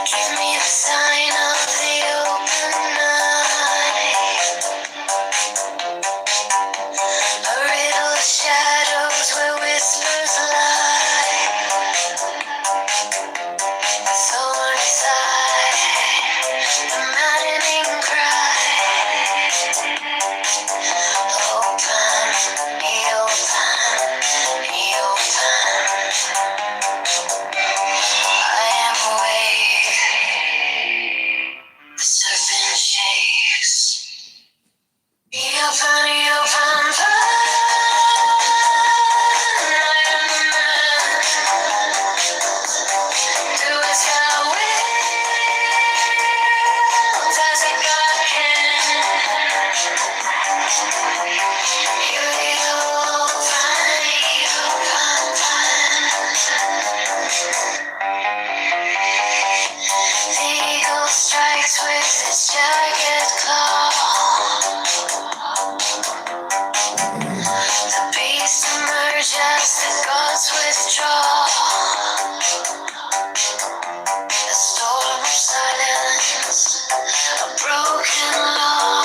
Give me the sign of the open night, a riddle of shadows where whispers lie. Thorn inside, the maddening cry. Open, me open, me open. I am awake. The serpent shakes. Me open, me open, I am the man. Do as thou wilt, as a God can. You the eagle strikes with its jagged claw. The beast emerges as the gods withdraw. A storm of silence, a broken law.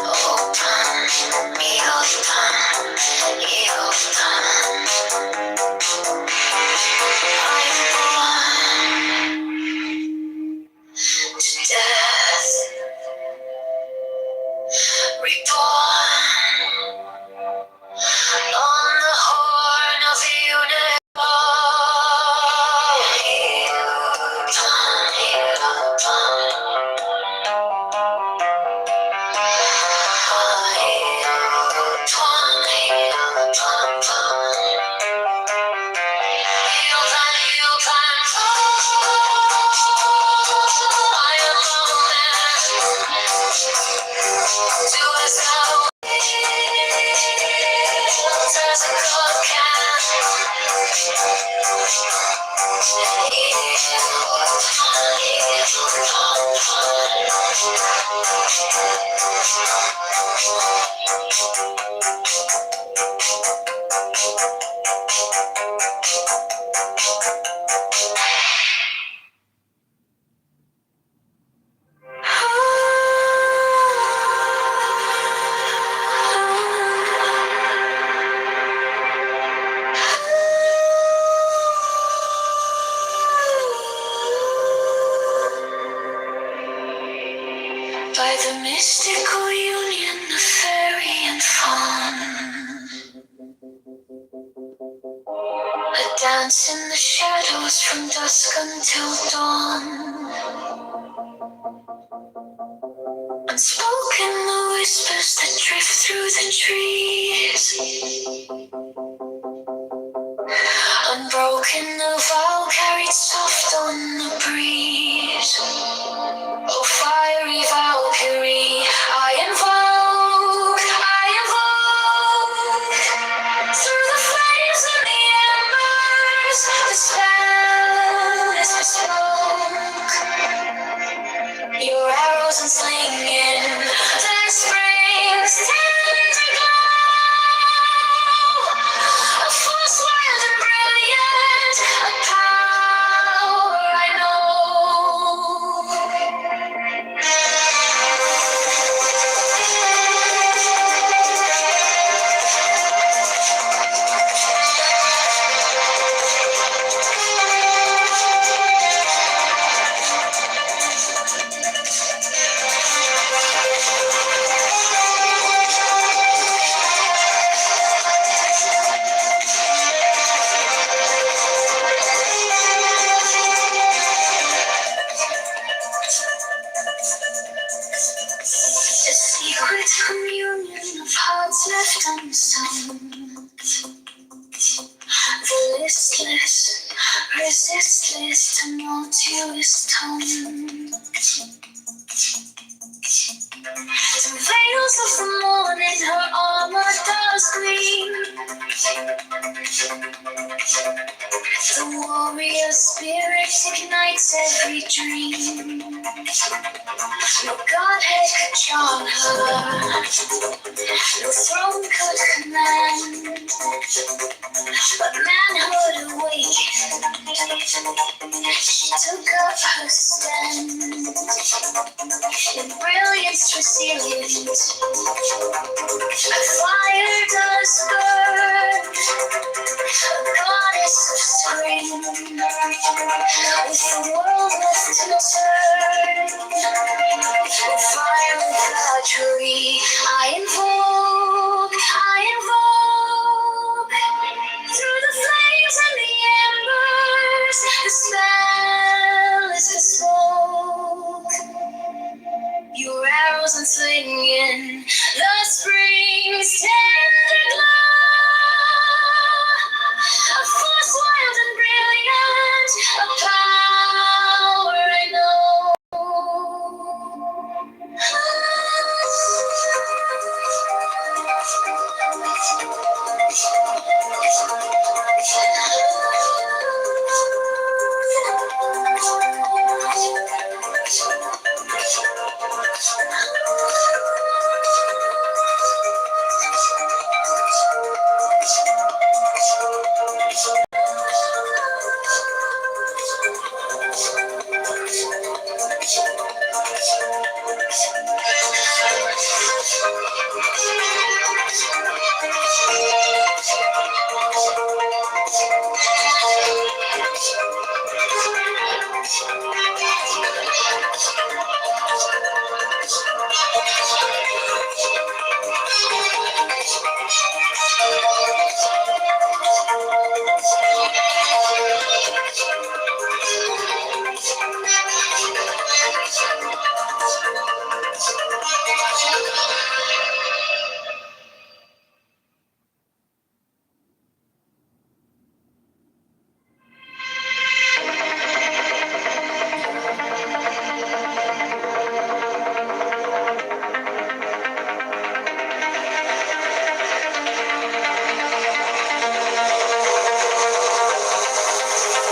Open, me open, me open. I am born to death, reborn on the horn of the universe. By the mystical union of fairy and fawn, a dance in the shadows from dusk until dawn. Unspoken the whispers that drift through the trees. Unbroken the vow carried soft on the breeze. Oh, fiery Valkyrie, I invoke, through the flames and the embers, the spell is bespoke. Your arrows and slinging, that springs tender glow. A force wild and brilliant, a power I know. A secret communion of hearts left unsown. The listless, resistless, tumultuous tone. The veils of the morning, her armor does gleam. The warrior spirit ignites every dream. No godhead could charm her, no throne could command, but manhood awakened. She took up her stand in brilliance resilient. Her fire does burn, a goddess of spring, with the world left to turn. With fire and flattery, I invoke, through the flames and the embers, the spell is bespoke. Your arrows unslinging the spring's tender glow. A force wild and brilliant, a power I know.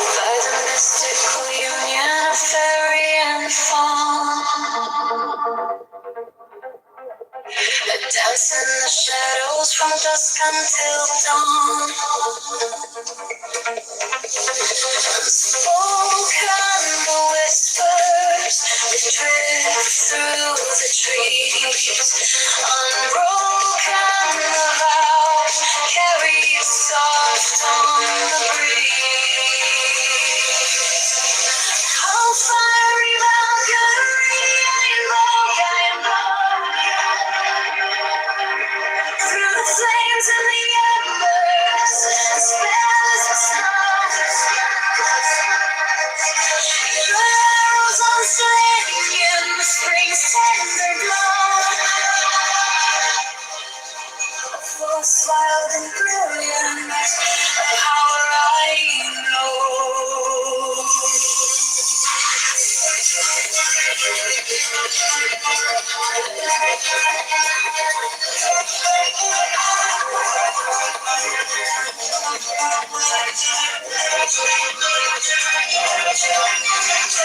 By the mystical union of fairy and fawn, I dance in the shadows from dusk until dawn. Unspoken whispers that drift through the trees. Unbroken the vows carried soft on the breeze. Oh, fiery Valkyrie, I invoke. Through the flames and the embers, the spell is bespoken. Your arrows on sling in the spring's tender glow. A force wild and brilliant, a power I know.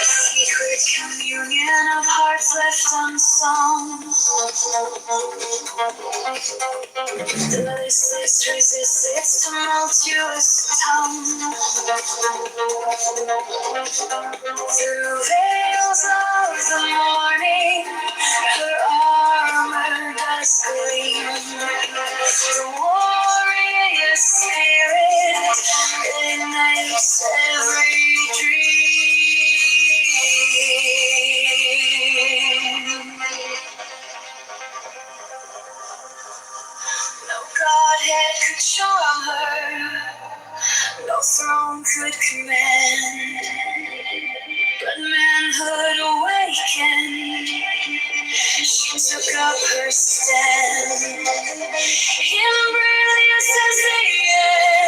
Secret communion of hearts left unsung. The listless resists its tumultuous tongue. Through veils of the morning, her armor does gleam. The warrior spirit ignites every dream. No godhead could charm her, no throne could command, but manhood awakened. She took up her stand. In brilliance as the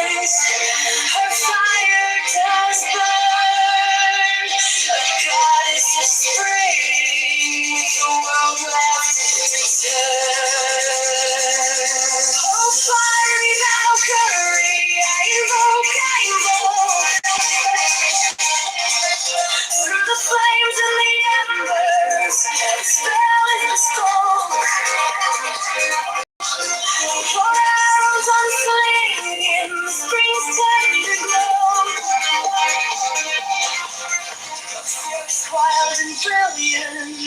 ends, her fire does burn. A goddess of spring, the world left to turn. Oh, fiery Valkyrie, I invoke, I invoke.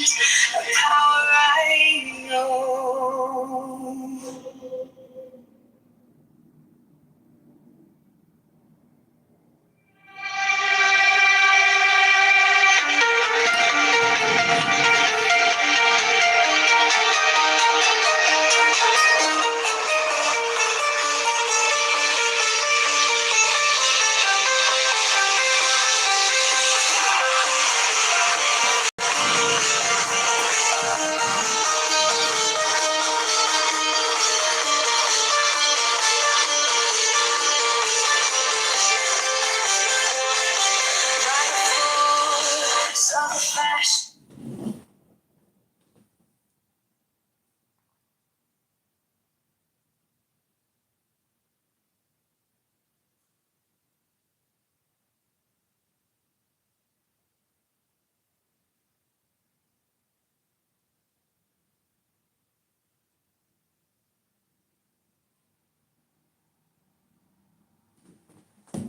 a power I know.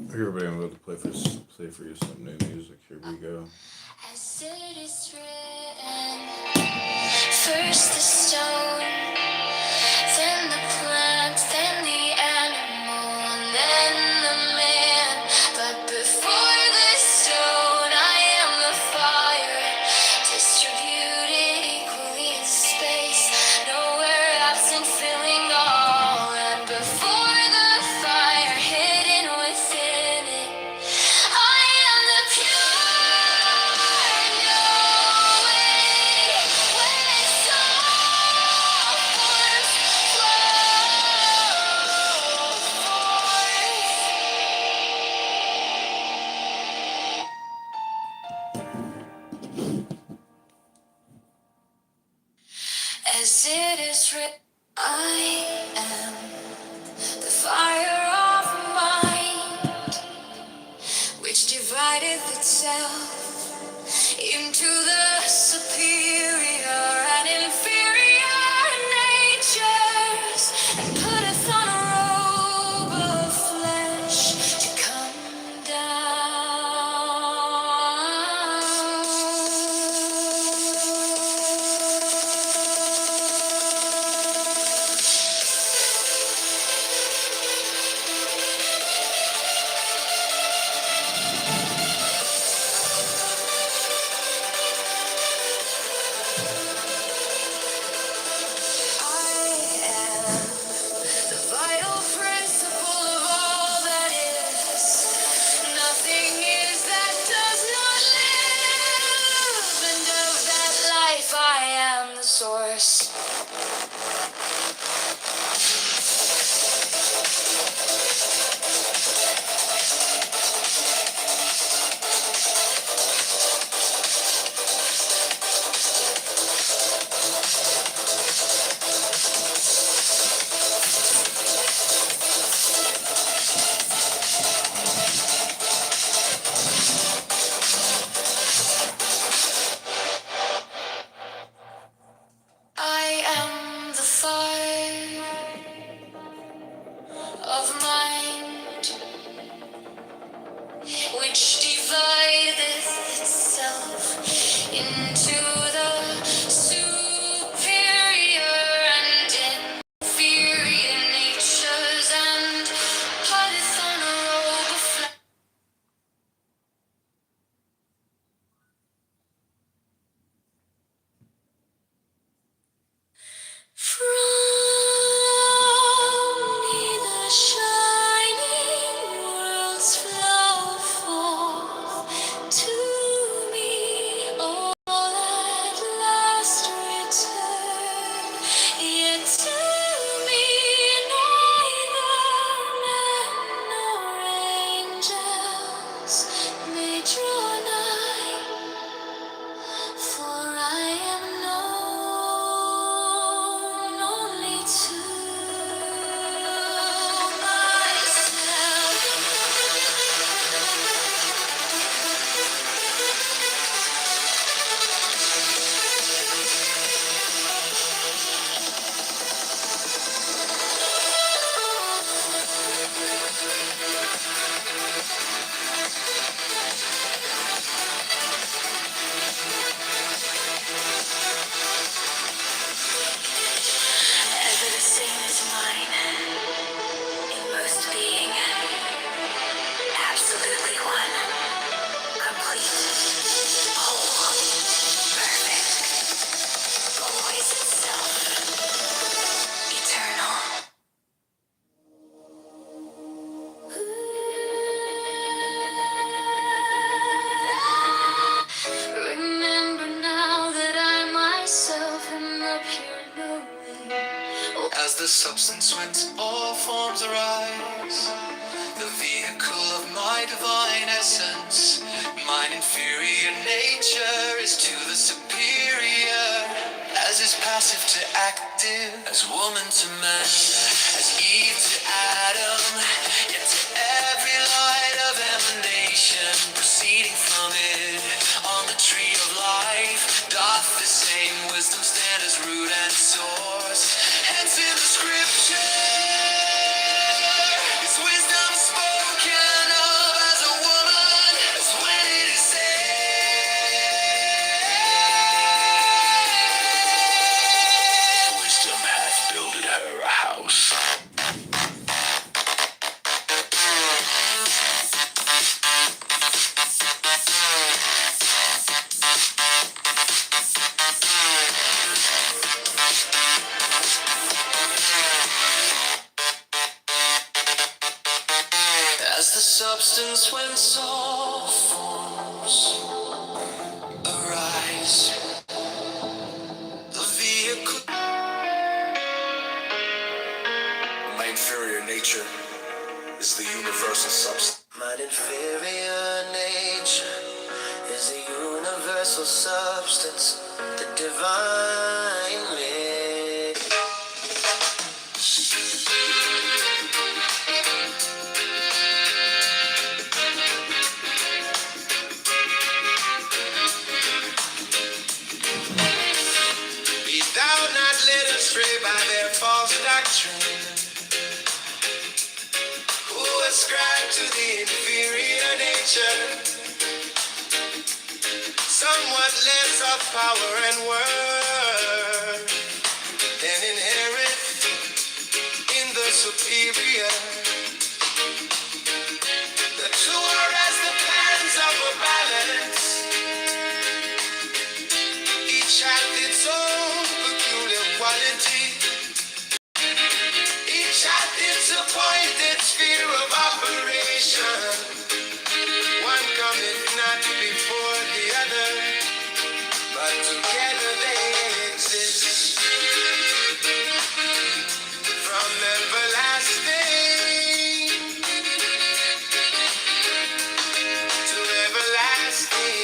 Okay, everybody, I'm about to play for you some new music. Here we go. As it is written, first the stone, then the plant, then the animal, and then the man. But before the stone, I am the fire, distributed equally in space, nowhere absent, filling all. And before the fire, hidden within it, I am the pure knowing when it's all forms flow forth. As it is written, I am the fire of mind, which divideth itself into the superior and inferior natures, and putteth on a robe of flesh to come down. I am the vital principle of all that is. Nothing is that does not live, and of that life I am the source. I am the fire of mind, which divideth itself into the superior and inferior natures, and putteth on a robe of flesh. From me the shining worlds flow forth, the substance whence all forms arise, the vehicle of my divine essence. Mine inferior nature is to the superior, as is passive to active, as woman to man, as Eve to Adam, yet to every light of emanation proceeding from it on the tree of life doth the same wisdom stand as root and source. Hence in the scripture is wisdom spoken of as a woman, as when it is said, wisdom hath builded her a house. As the substance whence all forms arise, the vehicle. My inferior nature is the universal substance. My inferior nature is the universal substance, the divine nature. Be thou not led astray by their false doctrine, who ascribe to the inferior nature somewhat less of power and worth than inherent in the superior. The two are as the bands of a balance, each hath its own peculiar quality, each hath its appointed sphere of operation. One cometh not before the other, but together they exist. From everlasting to everlasting.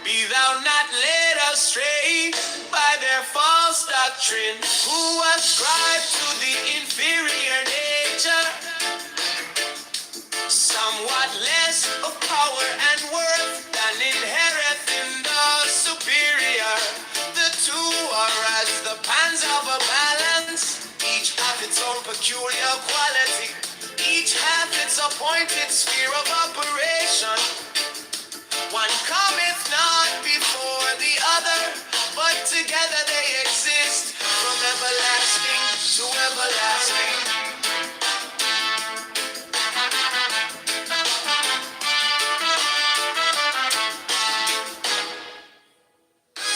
Be thou not led astray by their false doctrine, who ascribe to the inferior nature somewhat less of power and worth than inherent in the superior. The two are as the bands of a balance, each hath its own peculiar quality, each hath its appointed sphere of operation. One cometh not before the other, but together they exist from everlasting to everlasting.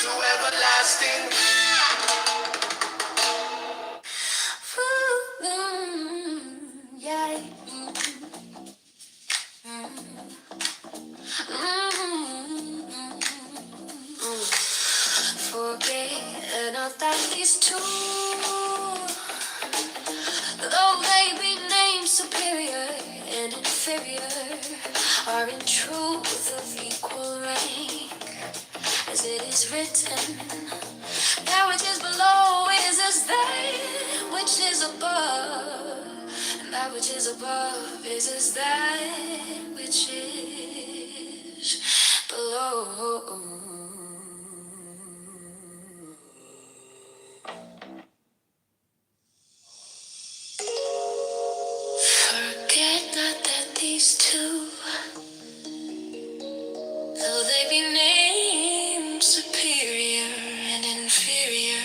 To everlasting. Yeah. Forget not that these two, though they be named superior and inferior, are in truth of equal rank, as it is written, that which is below is as that which is above, and that which is above is as that which is below. Forget not that these two, though they be named superior and inferior,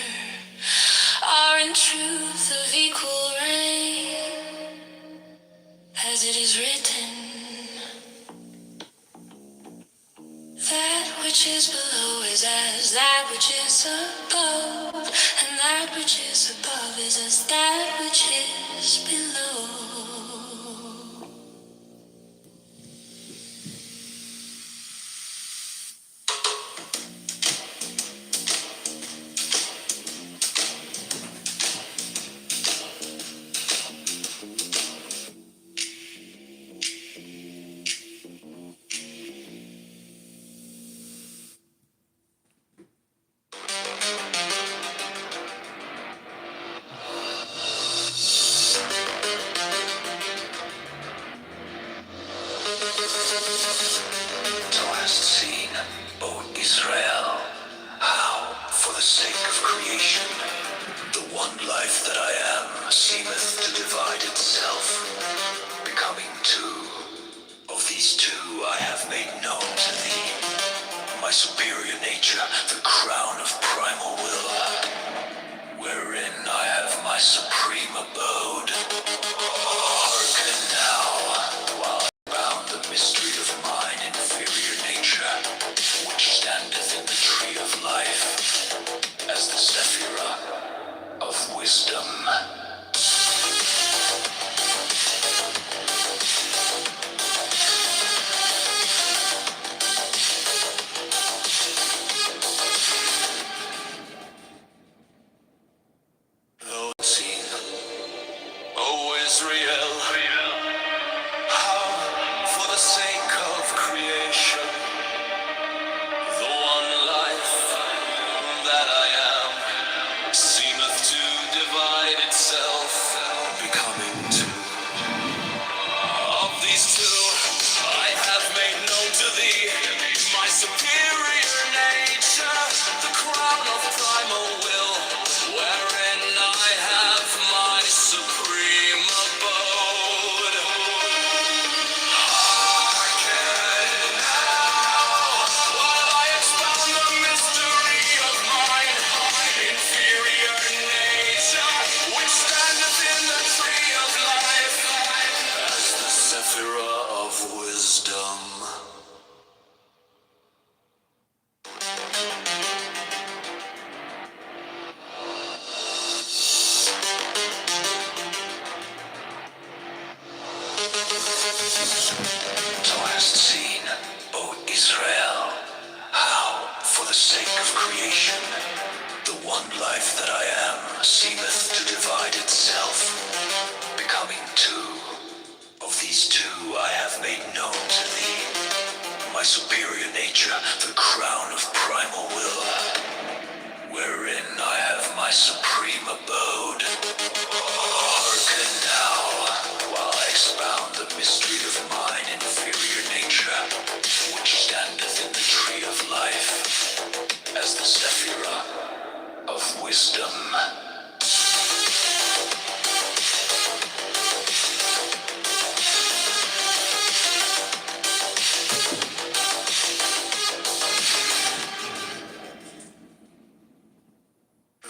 are in truth of equal rank, as it is written, which is below is as that which is above, and that which is above is as that which is below. Thou hast seen, O Israel, how, for the sake of creation, the one life that I am seemeth to divide itself, becoming two. Of these two I have made known to thee my superior nature, the crown of primal will, wherein I have my supreme abode. Hearken now, while I expound the mystery of mine inferior nature, which standeth in the tree of life, as the Sephirah of wisdom. Thou hast seen, O Israel, how, for the sake of creation, the one life that I am seemeth to divide itself, becoming two. Of these two I have made known to thee my superior nature, the crown of primal will, wherein I have my supreme abode. Hearken now, while I expound the mystery of mine inferior nature, which standeth in the tree of life, as the Sephirah of wisdom. Thou hast seen, O Israel, how, for the sake of creation, the one life that I am seemeth to divide itself, becoming two. Of these two I have made known to thee my superior nature, the crown of primal will, wherein I have my supreme abode. Hearken now, while I expound the mystery of mine inferior nature, which standeth in the tree of life, as the Sephirah of wisdom.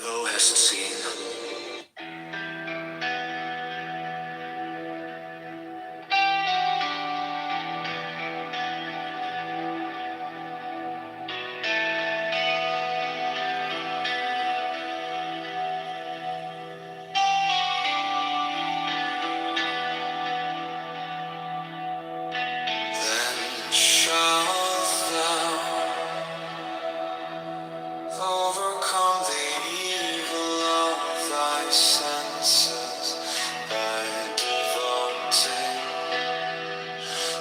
Thou hast seen, then shalt thou overcome the evil of thy senses by devoting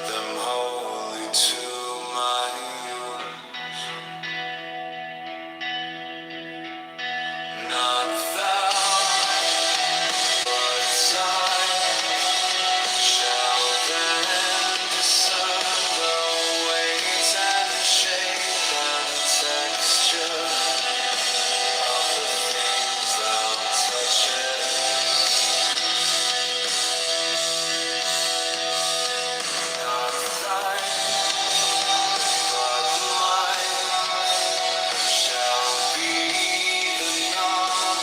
them wholly to my use. Not thou, but I shall then discern the weight and shape and texture of the things thou touchest. Not thine, but mine shall be the knowledge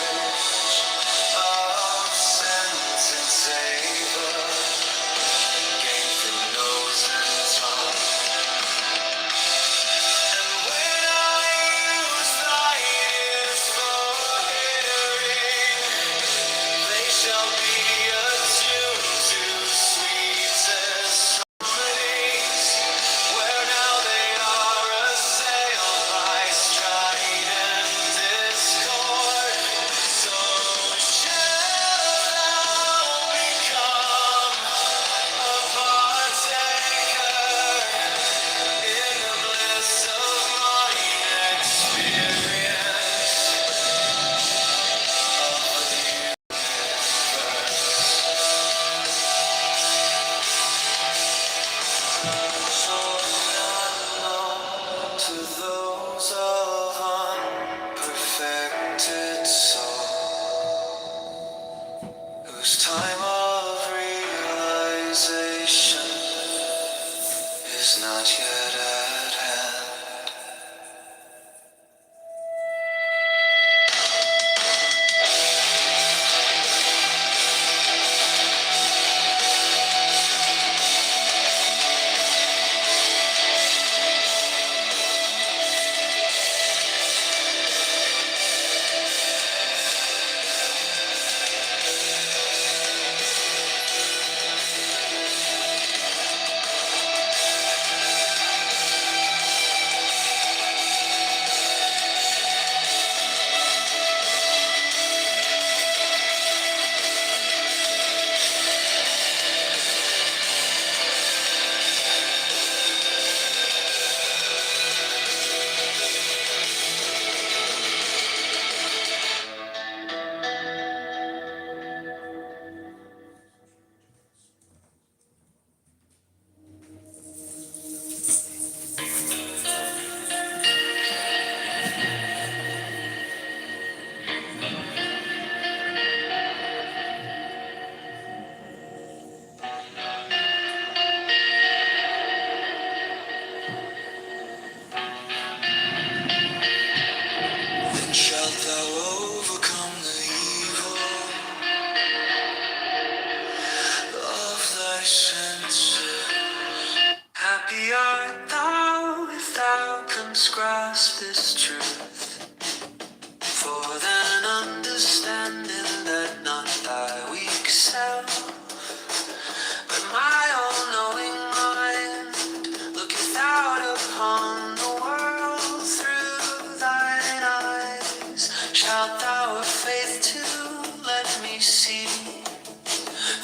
see.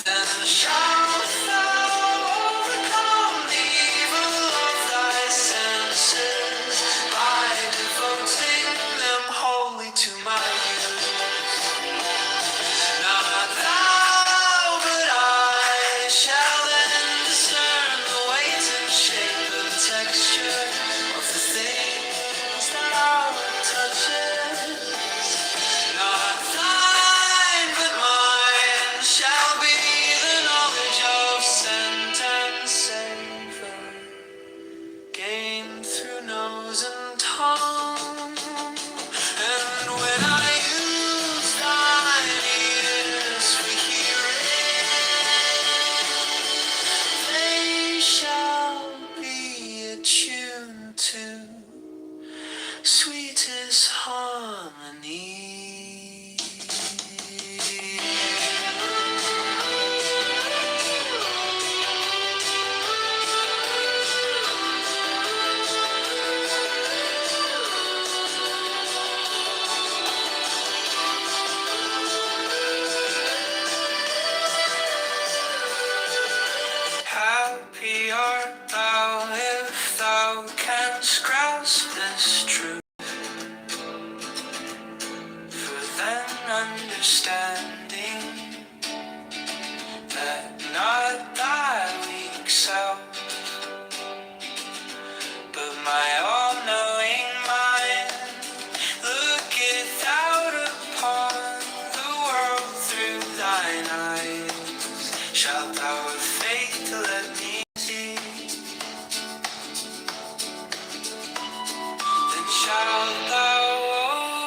Then shalt thou overcome the evil of thy senses by devoting them wholly to my use. Not thou, but I shall then discern the weight and shape and texture of the things that thou touches. Not thine, but mine shall be the knowledge of scent and savor, gained through nose and tongue. And when I use thine ears for hearing, they shall be attuned to sweetest harmony. Happy art thou if thou canst grasp this truth, for then understanding that not thy weak self, but my all-knowing mind looketh out upon the world through thine eyes. Shalt thou have faith to let me see? Then shalt thou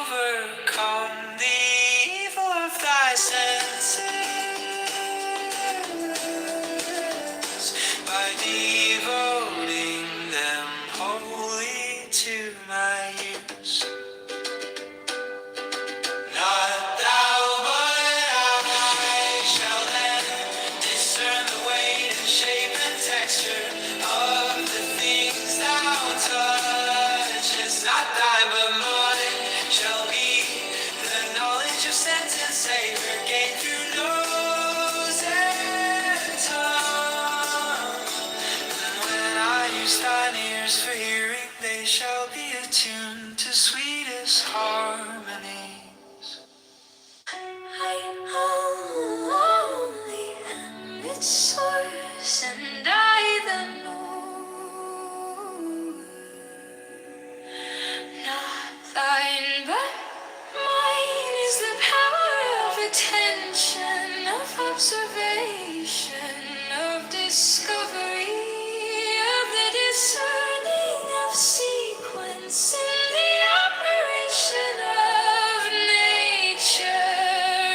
overcome the evil of thy senses by devoting them wholly to my use. Not thou, but I shall then discern the weight and shape and texture of the things thou touchest. Not thy, but mine shall be the knowledge of scent and savor, gained through nose and tongue. And when I use thine ears for hearing, they shall be attuned to sweetest harmonies. I only am its source, and I the knower. Not thine, but mine is the power of attention, of observation, of discovery, of the discerning of sequence in the operation of nature,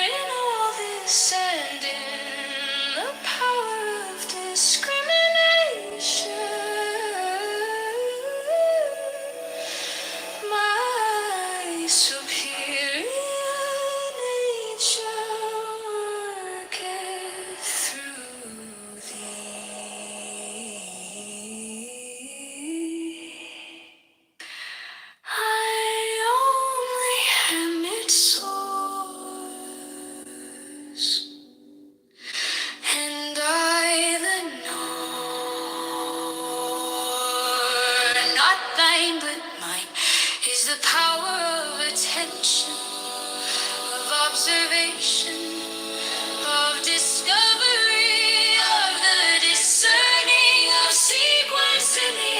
in all this and in the power of discrimination. My superior nature worketh through thee. I only am its source, and I the knower. Not thine, but mine is the power of attention, of observation, of discovery, of the discerning of sequence in the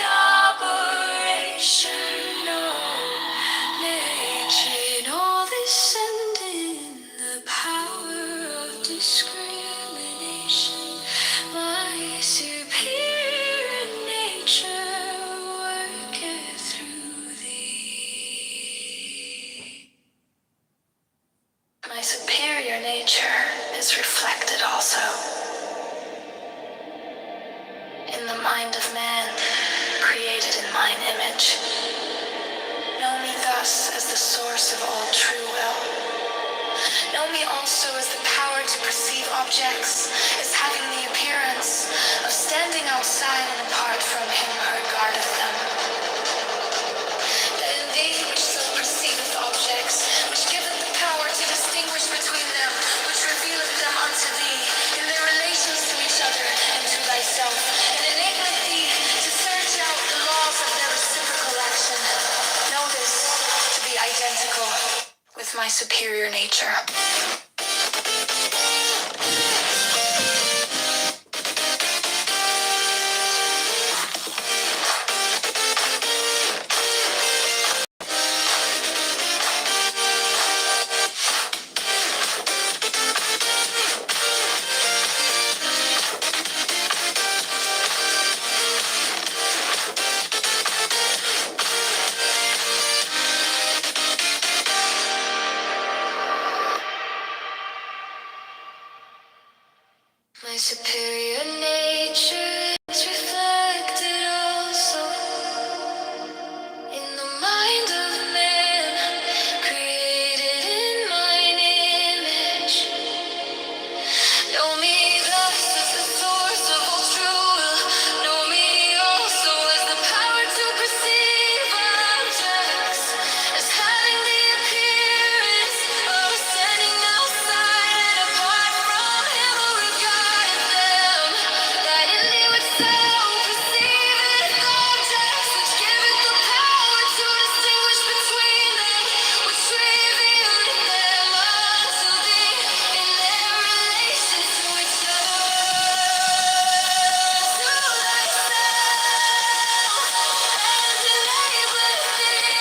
operation of nature. In all this and in the power of discrimination, my superior nature worketh through thee. My superior nature is reflected also in the mind of man, created in mine image. Know me thus as the source of all true will. Know me also as the power to perceive objects, as having the appearance of standing outside and apart from him who regardeth them. That in thee which so perceiveth objects, which giveth the power to distinguish between them, which revealeth superior nature. My superior nature is reflected also in the mind of man, created in mine image. Know me thus as the source of all truth. Know me also as the power to perceive objects, as having the appearance of standing outside and apart from him who regarded them. That in me would so perceiveth objects, which giveth the power to distinguish between them, which revealeth them unto thee in their relation to each other. To thyself, and enableth thee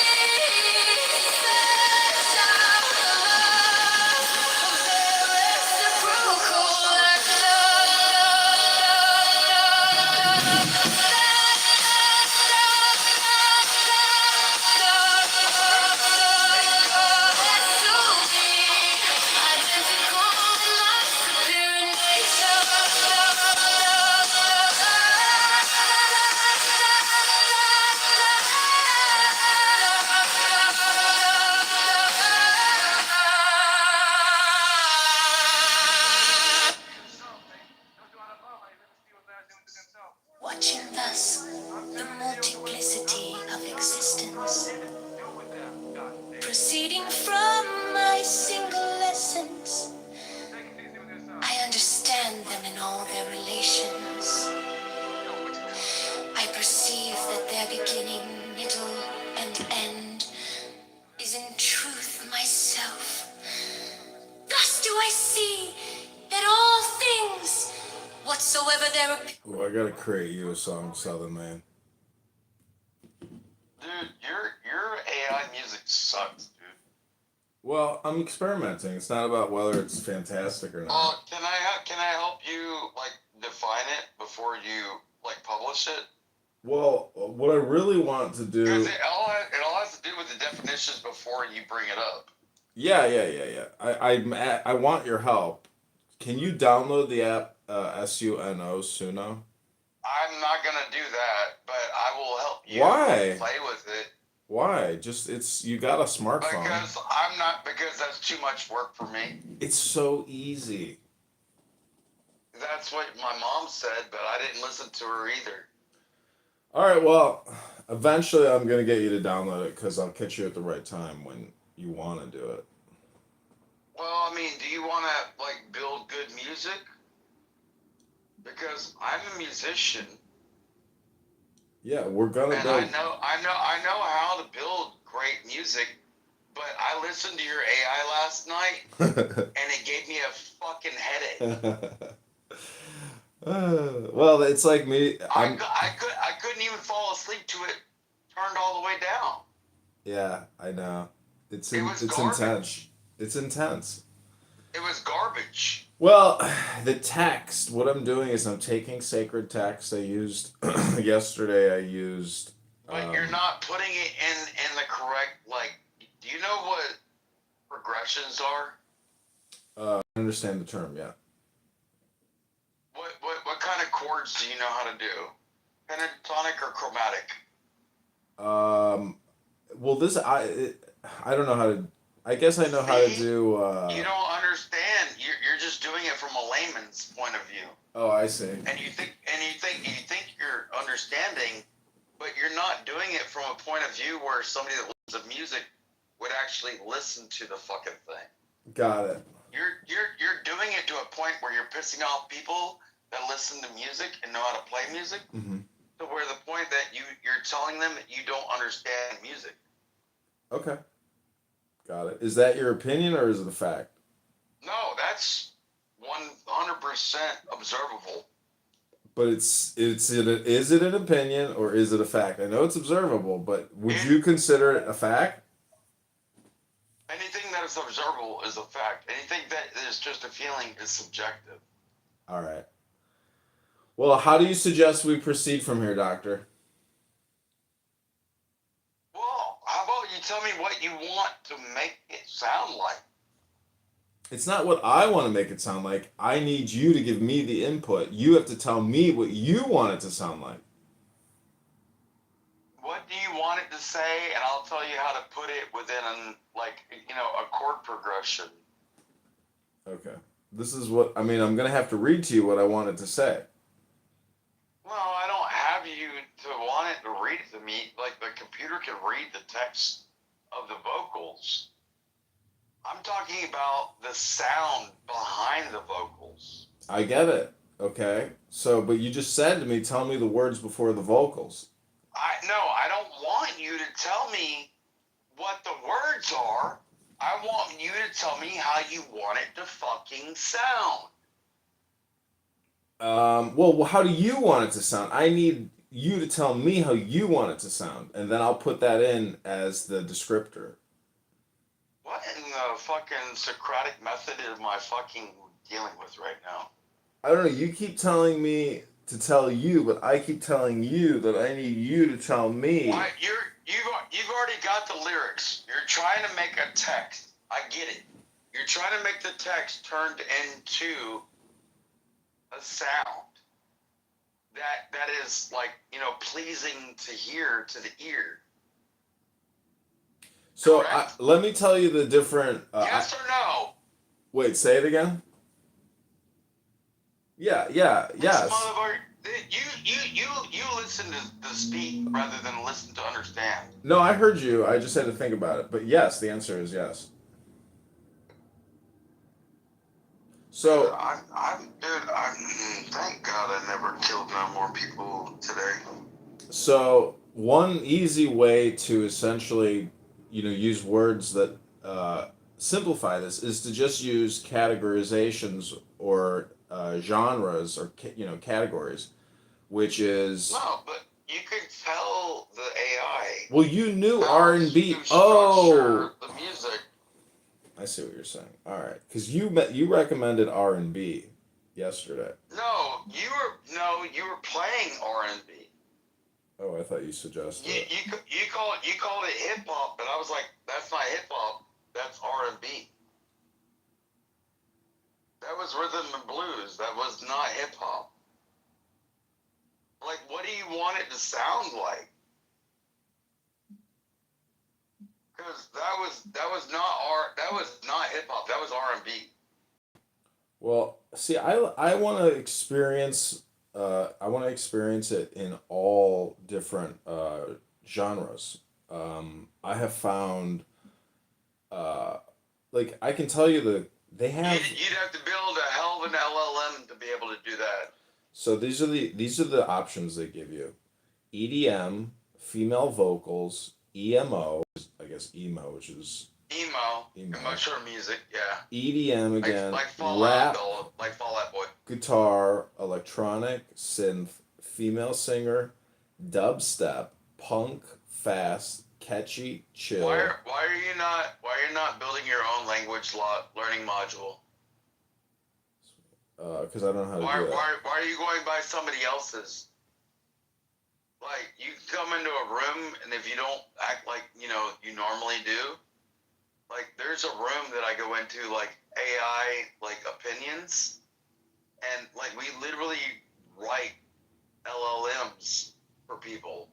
to search out the love of their reciprocal watching thus the multiplicity of existence, proceeding from my single essence, I understand them in all their relations. I perceive that their beginning, middle, and end is in truth myself. Thus do I see that all things, whatsoever their Ooh, I gotta create you a song, Southern Man. Dude, your AI music sucks, dude. Well, I'm experimenting. It's not about whether it's fantastic or not. Can I help you like define it before you like publish it? Well, what I really want to do. Because it all has to do with the definitions before you bring it up. Yeah. I want your help. Can you download the app Suno? I'm not gonna do that, but I will help you Why? play with it. Why? You got a smartphone. Because that's too much work for me. It's so easy. That's what my mom said, but I didn't listen to her either. All right, well, eventually I'm going to get you to download it because I'll catch you at the right time when you want to do it. Well, I mean, do you want to like build good music? Because I'm a musician. Yeah, we're gonna and build. I know how to build great music, but I listened to your AI last night, and it gave me a fucking headache. Well, it's like me. I couldn't even fall asleep to it turned all the way down. Yeah, I know. It's garbage. intense. It's intense. It was garbage. Well, the text. What I'm doing is I'm taking sacred text I used yesterday. I used. But you're not putting it in the correct like. Do you know what progressions are? I understand the term. Yeah. What kind of chords do you know how to do? Pentatonic or chromatic? Well, I don't know how to. I guess I know how to do. You don't understand. You're just doing it from a layman's point of view. Oh, I see. And you think you're understanding, but you're not doing it from a point of view where somebody that listens to music would actually listen to the fucking thing. Got it. You're doing it to a point where you're pissing off people that listen to music and know how to play music. Mm-hmm. To where the point that you're telling them that you don't understand music. Okay. Got it. Is that your opinion or is it a fact? No, that's 100% observable. But is it an opinion or is it a fact? I know it's observable, but would It, you consider it a fact? anything that is observable is a fact. Anything that is just a feeling is subjective. All right. Well, how do you suggest we proceed from here, doctor? Well, how about you tell me what you want to make it sound like? It's not what I want to make it sound like. I need you to give me the input. You have to tell me what you want it to sound like. What do you want it to say? And I'll tell you how to put it within, a chord progression. Okay. This is what I mean. I'm gonna have to read to you what I want it to say. Well, I don't have you to want it to read it to me. Like, the computer can read the text of the vocals. I'm talking about the sound behind the vocals. I get it. Okay. So, but you just said to me, tell me the words before the vocals. I don't want you to tell me what the words are. I want you to tell me how you want it to fucking sound. Well, how do you want it to sound? I need you to tell me how you want it to sound, and then I'll put that in as the descriptor. What in the fucking Socratic method am I fucking dealing with right now? I don't know. You keep telling me to tell you, but I keep telling you that I need you to tell me. Why, you've already got the lyrics. You're trying to make a text. I get it. You're trying to make the text turned into a sound that is pleasing to hear to the ear. So let me tell you the different. Yes or no? Wait, say it again. Yeah, yes. You listen to speak rather than listen to understand. No, I heard you. I just had to think about it. But yes, the answer is yes. So Thank God I never killed no more people today. So one easy way to essentially, use words that simplify this is to just use categorizations or genres or categories, which is No, but you could tell the AI. Well, you knew how R&B. to Oh, structure the music. I see what you're saying. All right, because you recommended R&B yesterday. No, you were playing R&B. Oh, I thought you suggested it. You called it hip hop, but I was like, that's not hip hop. That's R&B. That was rhythm and blues. That was not hip hop. Like, what do you want it to sound like? Because that was not hip hop. That was R&B. Well, see, I want to experience it in all different genres. I have found like I can tell you they have. You'd have to build a hell of an LLM to be able to do that. So these are the options they give you: EDM, female vocals, EMO, I guess emo, which is Emo. Emotional music, yeah. EDM again, like Fall rap, Out, like Fall Out Boy. guitar, electronic, synth, female singer, dubstep, punk, fast, catchy, chill. Why are you not building your own language learning module? Because I don't know how to do that. Why are you going by somebody else's? Like, you come into a room, and if you don't act like you normally do, like, there's a room that I go into, like, AI opinions, and like we literally write LLMs for people.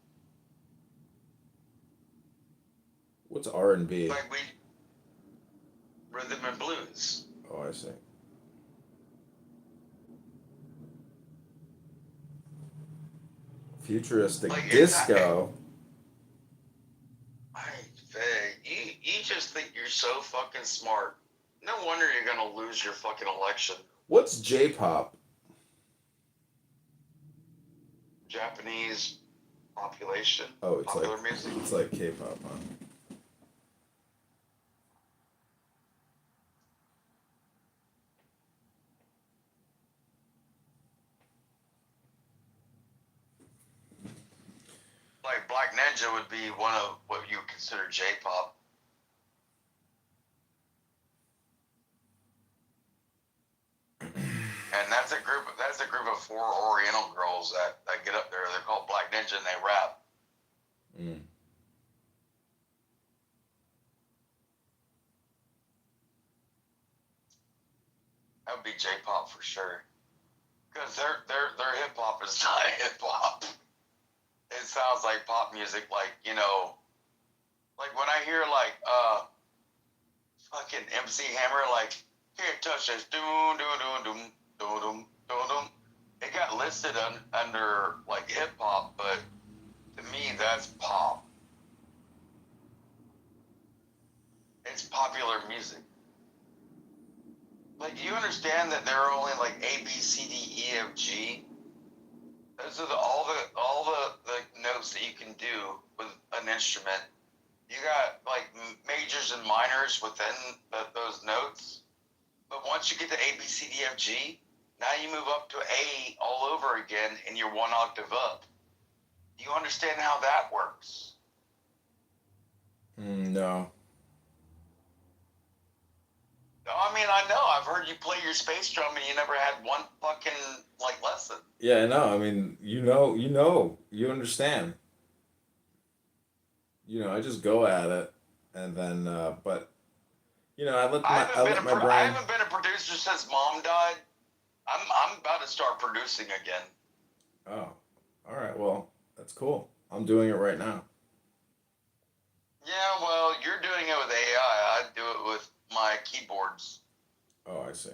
What's R&B? Like, we rhythm and blues. Oh, I see. Futuristic disco. You just think you're so fucking smart. No wonder you're gonna lose your fucking election. What's J-pop? Japanese population. Oh, it's popular music. It's like K-pop, huh? like Black Ninja would be one of what you would consider J-pop. And that's a group of 4 Oriental girls that get up there. They're called Black Ninja and they rap. Mm. That would be J-pop for sure. Because their hip hop is not hip hop. It sounds like pop music, like, you know, like when I hear like fucking MC Hammer, like, can't touch this, doom doom doom doom doom doom doom doom. It got listed under like hip hop, but to me that's pop. It's popular music. Like, do you understand that there are only like A, B, C, D, E, F, G? Those are all the notes that you can do with an instrument. You got like majors and minors within those notes. But once you get to A, B, C, D, F, G, now you move up to A all over again and you're 1 octave up. Do you understand how that works? No. I mean, I know. I've heard you play your space drum and you never had one fucking like lesson. Yeah, no. I mean, you understand. I just go at it, and then, but I let my I brain. haven't been a producer since Mom died. I'm about to start producing again. Oh, all right. Well, that's cool. I'm doing it right now. Yeah, well, you're doing it with AI. I do it with my keyboards. Oh, I see.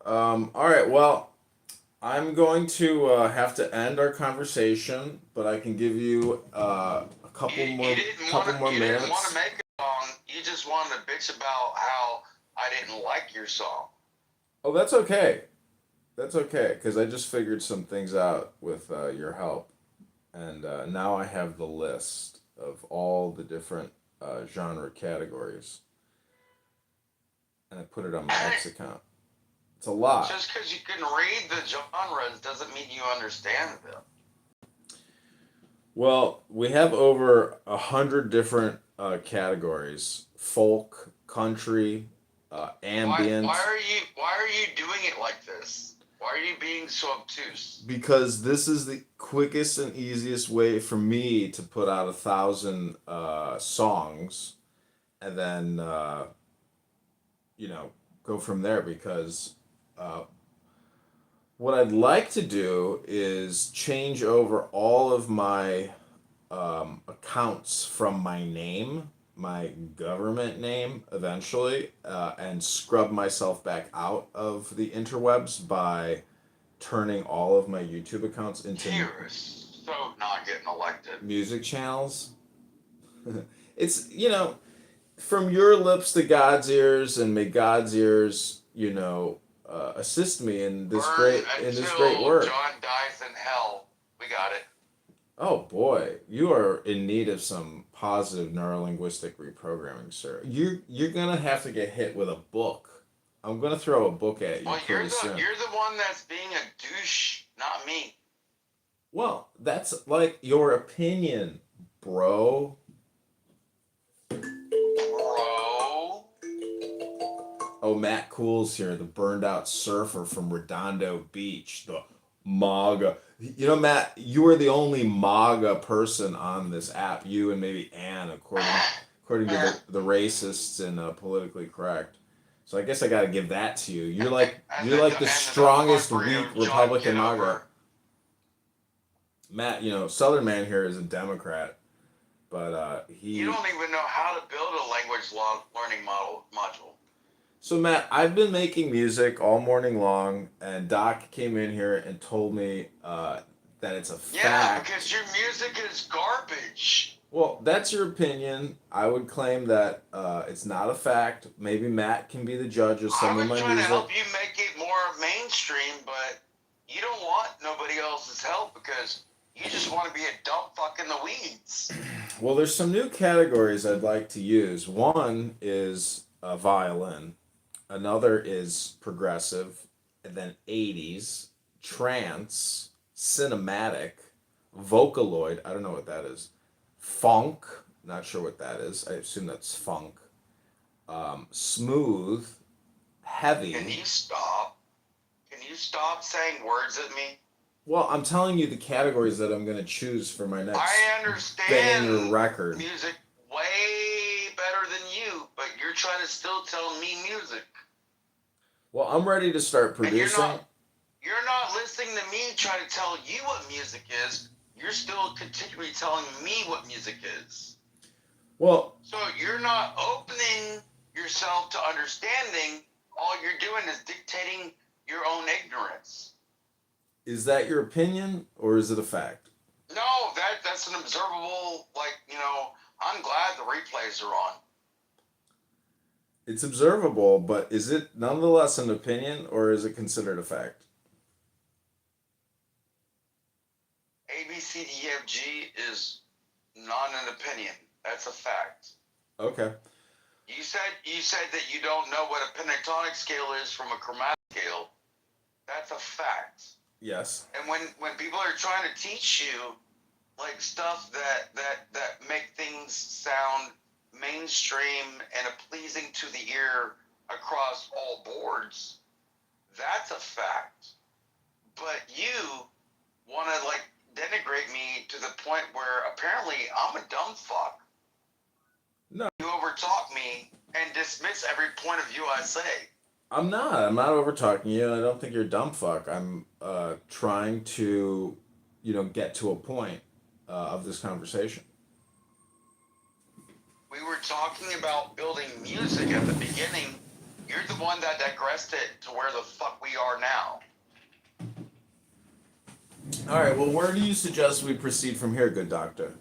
All right. Well, I'm going to have to end our conversation, but I can give you a couple more You didn't want to minutes. make a song. You just wanted to bitch about how I didn't like your song. Oh, that's okay. That's okay, because I just figured some things out with your help, and now I have the list of all the different genre categories, and I put it on my X account. It's a lot. Just because you can read the genres doesn't mean you understand them. Well, we have over 100 different categories: folk, country, ambient. Why are you doing it like this? Why are you being so obtuse? Because this is the quickest and easiest way for me to put out 1,000 songs, and then go from there. Because uh, what I'd like to do is change over all of my accounts from my name, my government name, eventually, and scrub myself back out of the interwebs by turning all of my YouTube accounts into You're so not getting elected. music channels. It's, from your lips to God's ears, and may God's ears, assist me in this great work. John dies in hell. We got it. Oh boy, you are in need of some positive neurolinguistic reprogramming, sir. You're gonna have to get hit with a book. I'm gonna throw a book at you pretty soon. You're the one that's being a douche, not me. Well, that's like your opinion, bro. Bro. Oh, Matt Cool's here, the burned out surfer from Redondo Beach, the MAGA. Matt, you are the only MAGA person on this app. You and maybe Ann, according to the racists and politically correct. So I guess I got to give that to you. You're like the strongest weak Republican MAGA. Matt, Southern Man here is a Democrat, but he. You don't even know how to build a language learning module. So Matt, I've been making music all morning long, and Doc came in here and told me that it's a fact. Yeah, because your music is garbage. Well, that's your opinion. I would claim that it's not a fact. Maybe Matt can be the judge of some of my music. I was trying to help you make it more mainstream, but you don't want nobody else's help because you just want to be a dumb fuck in the weeds. Well, there's some new categories I'd like to use. One is violin. Another is progressive, and then 80s, trance, cinematic, vocaloid, I don't know what that is, funk, not sure what that is, I assume that's funk, smooth, Can heavy. you stop? Can you stop saying words at me? Well, I'm telling you the categories that I'm going to choose for my next I banger understand record. music way better than you, but you're trying to still tell me music. Well, I'm ready to start And producing. you're not listening to me try to tell you what music is. You're still continually telling me what music is. Well, So you're not opening yourself to understanding. All you're doing is dictating your own ignorance. is that your opinion or is it a fact? No, that's an observable, I'm glad the replays are on. It's observable, but is it nonetheless an opinion or is it considered a fact? A, B, C, D, E, F, G is not an opinion. That's a fact. Okay. You said that you don't know what a pentatonic scale is from a chromatic scale. That's a fact. Yes. And when people are trying to teach you like stuff that make things sound mainstream and pleasing to the ear across all boards, that's a fact. But you want to like denigrate me to the point where apparently I'm a dumb fuck. No, You overtalk me and dismiss every point of view I say. I'm not. I'm not over talking you. I don't think you're a dumb fuck. I'm trying to, get to a point of this conversation. We were talking about building music at the beginning. You're the one that digressed it to where the fuck we are now. All right. Well, where do you suggest we proceed from here, good doctor?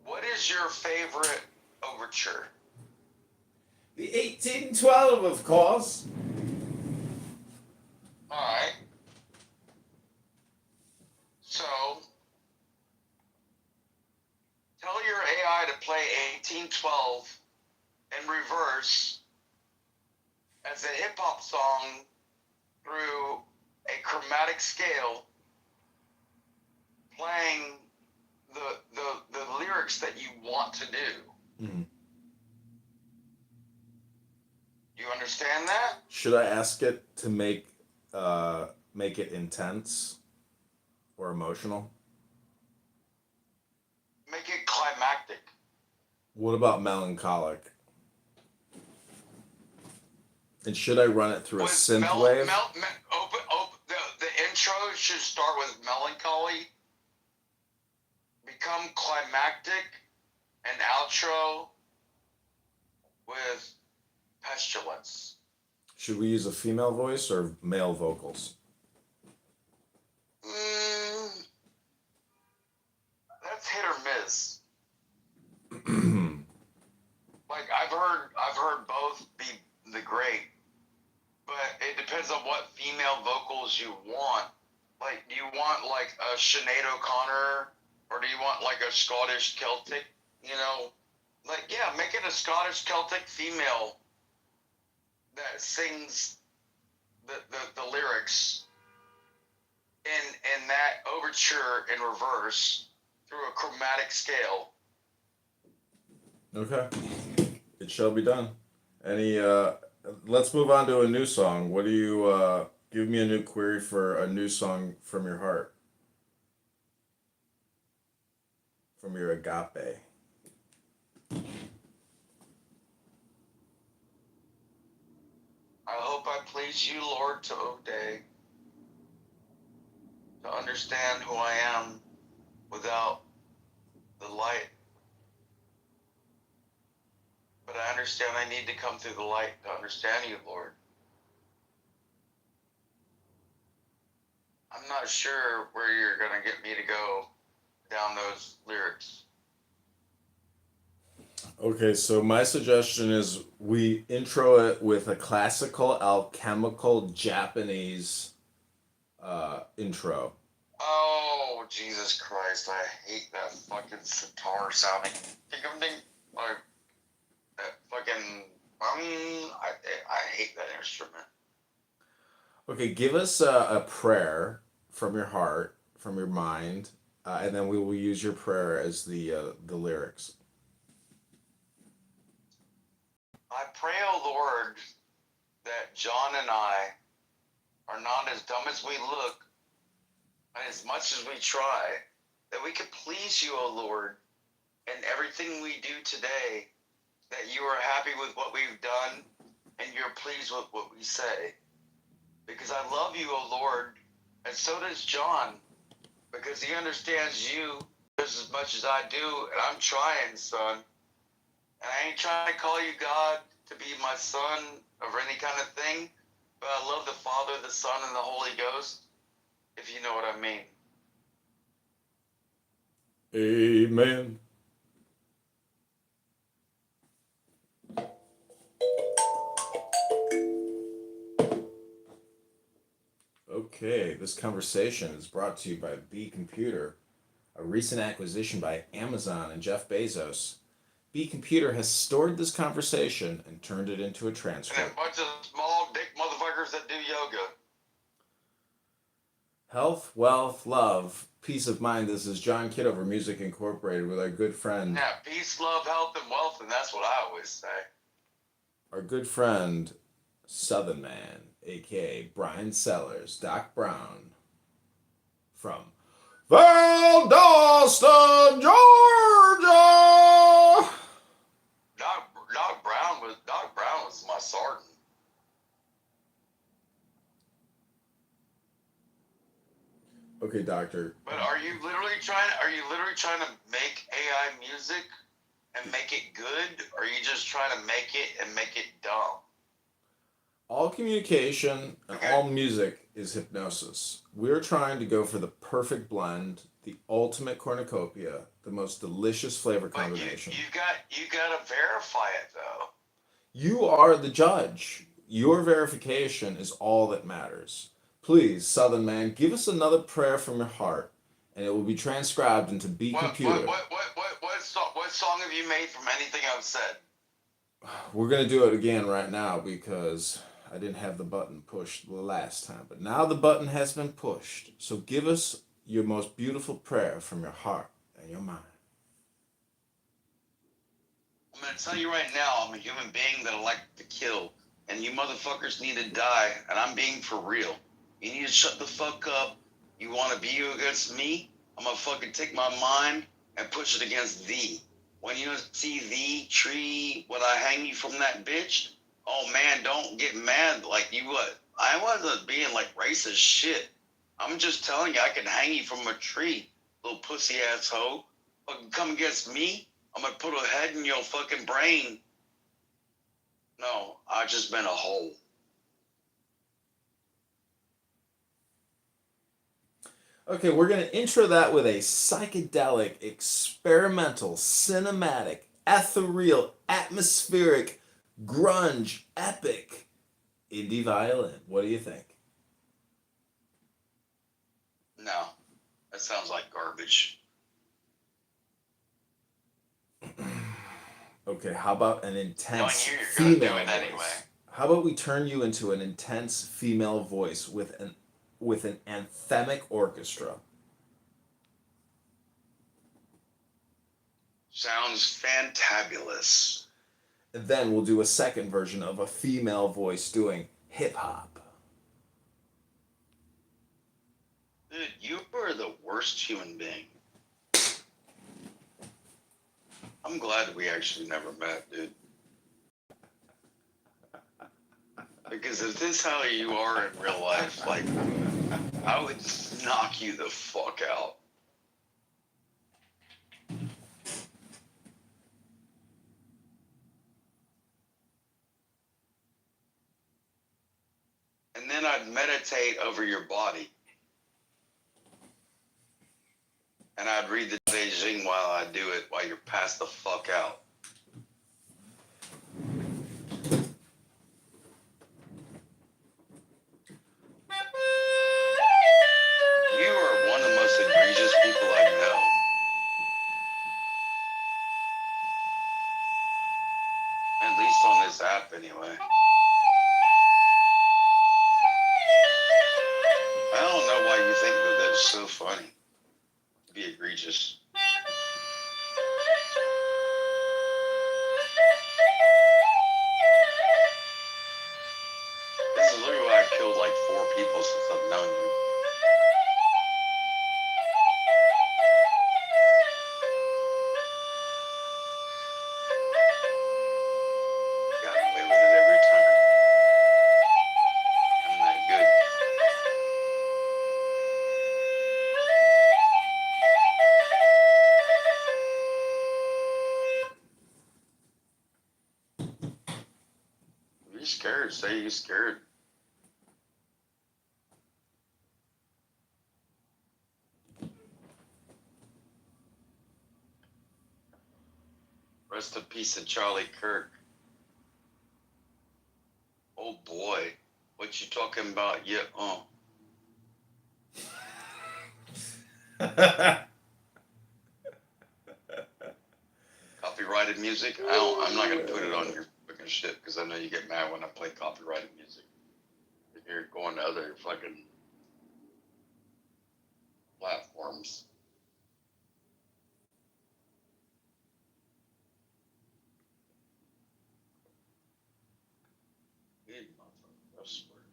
What is your favorite overture? The 1812, of course. Alright. So, tell your AI to play 1812 in reverse as a hip hop song through a chromatic scale, playing the lyrics that you want to do. Mm-hmm. You understand that? Should I ask it to make it intense or emotional? Make it climactic. What about melancholic? And should I run it through a With synth wave? the intro should start with melancholy, become climactic, and outro with pestilence. Should we use a female voice or male vocals? That's hit or miss. Like I've heard both be the great, but it depends on what female vocals you want. Like, do you want like a Sinead O'Connor, or do you want like a Scottish Celtic? Like make it a Scottish Celtic female that sings the lyrics in that overture in reverse through a chromatic scale. Okay. It shall be done. Let's move on to a new song. What do you, give me a new query for a new song from your heart? From your agape. I hope I please you, Lord, to O'Day, to understand who I am without the light. But I understand I need to come through the light to understand you, Lord. I'm not sure where you're going to get me to go down those lyrics. Okay, so my suggestion is we intro it with a classical alchemical Japanese intro. Oh, Jesus Christ, I hate that fucking sitar sounding. Like, that fucking, I hate that instrument. Okay, give us a prayer from your heart, from your mind, and then we will use your prayer as the lyrics. I pray, O Lord, that John and I are not as dumb as we look, and as much as we try, that we can please you, O Lord, in everything we do today, that you are happy with what we've done, and you're pleased with what we say. Because I love you, O Lord, and so does John, because he understands you just as much as I do, and I'm trying, son. And I ain't trying to call you God to be my son or any kind of thing, but I love the Father, the Son, and the Holy Ghost, if you know what I mean. Amen. Okay, this conversation is brought to you by B Computer, a recent acquisition by Amazon and Jeff Bezos. B Computer has stored this conversation and turned it into a And a transcript. bunch of small dick motherfuckers that do yoga. Health, wealth, love, peace of mind. This is John Kitover, Music Incorporated, with our good friend, Yeah, peace, love, health, and wealth, and that's what I always say. Southern Man, aka Brian Sellers, Doc Brown, from Valdosta, Georgia. Doc Brown was my sergeant. Okay, doctor. But are you literally trying to make AI music and make it good, or are you just trying to make it and make it dumb? All communication and Okay. all music is hypnosis. We're trying to go for the perfect blend, the ultimate cornucopia, the most delicious flavor But combination. you gotta verify it though. You are the judge. Your verification is all that matters. Please, Southern Man, give us another prayer from your heart, and it will be transcribed into B Computer. What song have you made from anything I've said? We're gonna do it again right now because I didn't have the button pushed the last time, but now the button has been pushed. So give us your most beautiful prayer from your heart and your mind. I'm gonna tell you right now, I'm a human being that I like to kill, and you motherfuckers need to die, and I'm being for real. You need to shut the fuck up. You wanna be you against me? I'm gonna fucking take my mind and push it against thee. When you see thee tree, when I hang you from that bitch, oh man, don't get mad like you what? I wasn't being like racist shit. I'm just telling you I can hang you from a tree, little pussy ass hoe. Fucking come against me, I'm gonna put a head in your fucking brain. No, I just been a hole. Okay, we're going to intro that with a psychedelic, experimental, cinematic, ethereal, atmospheric, grunge, epic indie violin. What do you think? No, that sounds like garbage. Okay, how about an intense Knowing you're female gonna do it voice? anyway. How about we turn you into an intense female voice with an anthemic orchestra? Sounds fantabulous. And then we'll do a second version of a female voice doing hip hop. Dude, you are the worst human being. I'm glad that we actually never met, dude. Because if this is how you are in real life, like, I would knock you the fuck out. And then I'd meditate over your body. And I'd read the Beijing while I do it, while you're passed the fuck out. You are one of the most egregious people I know. At least most on this app anyway. I don't know why you think that that's so funny. It'd be egregious. This is literally why I killed like 4 people since I've known you. Got away with it every time. I'm that good. If you're scared, say you're scared. Rest in peace of Charlie Kirk. Oh boy, what you talking about? Yeah, Copyrighted music? I'm not gonna put it on your fucking shit because I know you get mad when I play copyrighted music. If you're going to other fucking platforms. Good motherfucker, I swear to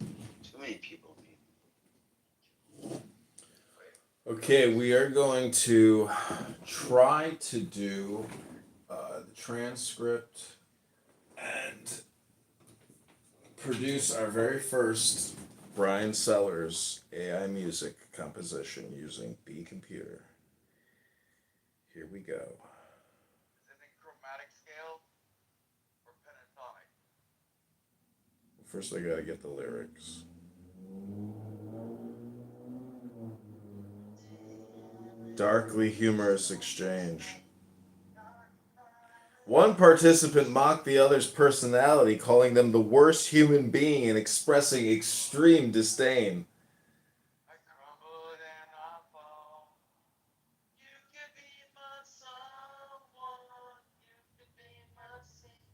God. Too many people need. Okay, we are going to try to do the transcript and produce our very first Brian Sellers AI music composition using the computer. Here we go. Is it in chromatic scale or pentatonic? First, I gotta get the lyrics. Darkly humorous exchange. One participant mocked the other's personality, calling them the worst human being and expressing extreme disdain. I crumbled and I fall. You could be my someone. You could be my saint.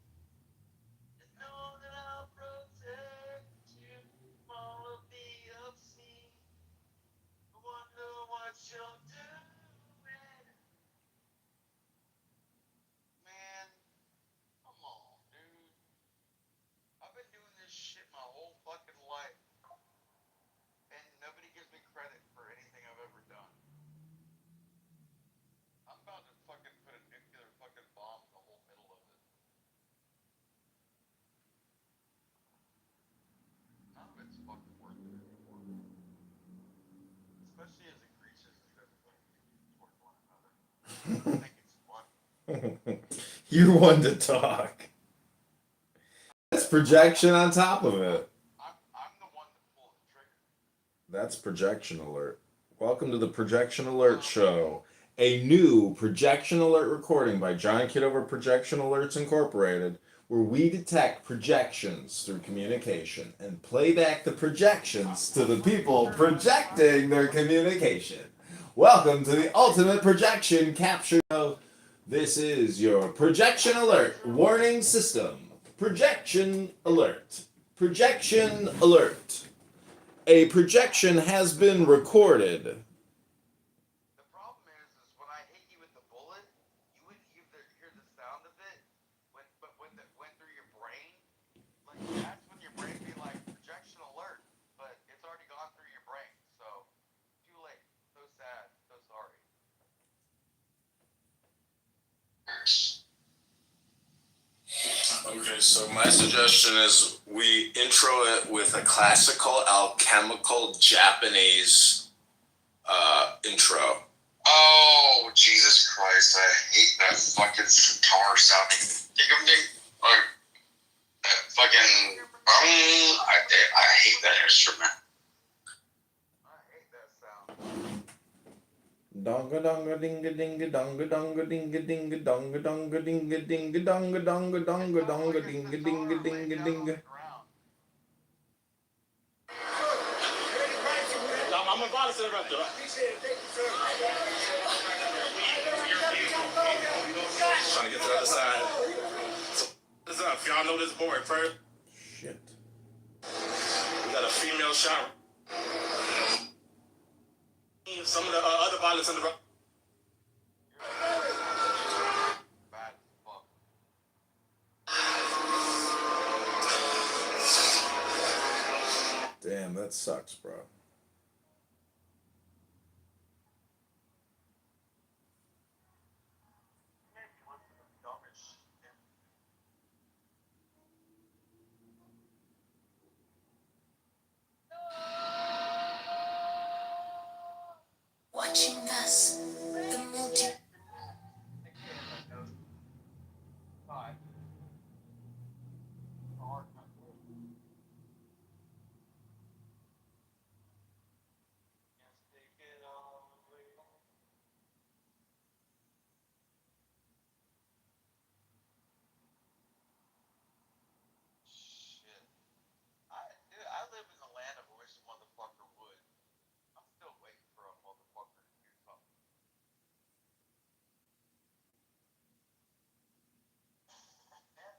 Just know that I'll protect you from all of the obscene. I wonder what you'll do. Man, come on, dude. I've been doing this shit my whole fucking life. And nobody gives me credit for anything I've ever done. I'm about to fucking put a nuclear fucking bomb in the whole middle of it. None of it's fucking worth it anymore. Especially as egregious as everybody can be toward one another. I think it's fun. You're one to talk. That's projection on top of it. I'm the one that pulled the trigger. That's projection alert. Welcome to the Projection Alert Show, a new projection alert recording by John Kitover Projection Alerts Incorporated, where we detect projections through communication and play back the projections to the people projecting their communication. Welcome to the ultimate projection capture show. This is your projection alert warning system. Projection alert. Projection alert. A projection has been recorded. The problem is when I hit you with the bullet, you wouldn't hear the sound of it, but when it went through your brain, like that's when your brain be like projection alert, but it's already gone through your brain, so too late. So sad, so sorry. Okay, so my suggestion is we intro it with a classical alchemical Japanese intro. Oh, Jesus Christ, I hate that fucking sitar sounding ding or that fucking I hate that instrument. I hate that sound. Donga donga dinga dinga donga donga dinga dinga donga donga dinga dinga donga donga donga donga dinga dinga dinga dinga. I'm I'm a violence interrupter. Trying to get to the other side. What's up? Y'all know this board first. Shit. We got a female shot. Some of the other violence interrupters. Damn, that sucks, bro. Watching us, the multi. Shit. I live in the land of wish a motherfucker would. I'm still waiting for a motherfucker to do something.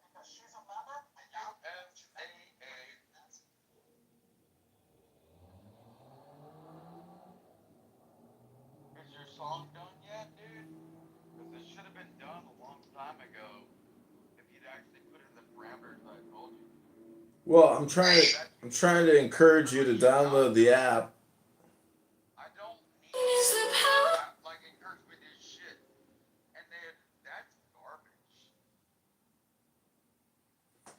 Because she's a member? USAA. Is your song done yet, dude? Because it should have been done a long time ago if you'd actually put in the parameters I told you. Well, I'm trying to encourage you to download the app. I don't need like encourage me to do shit. And then that's garbage.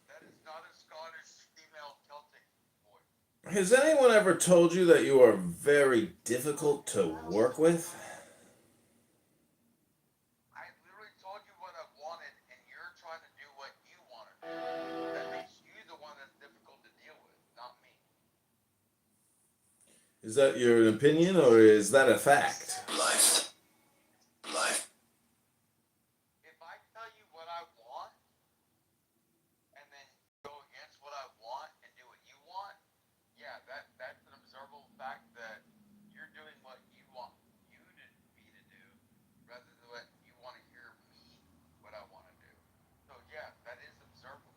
That is not a Scottish female Celtic voice. Has anyone ever told you that you are very difficult to work with? I literally told you what I wanted, and you're trying to do what you want to do. That makes you the one that's difficult to deal with, not me. Is that your opinion or is that a fact? Life. If I tell you what I want, and then go against what I want and do what you want, yeah, that's an observable fact that you're doing what you want me to do, rather than what you want to hear me what I want to do. So yeah, that is observable.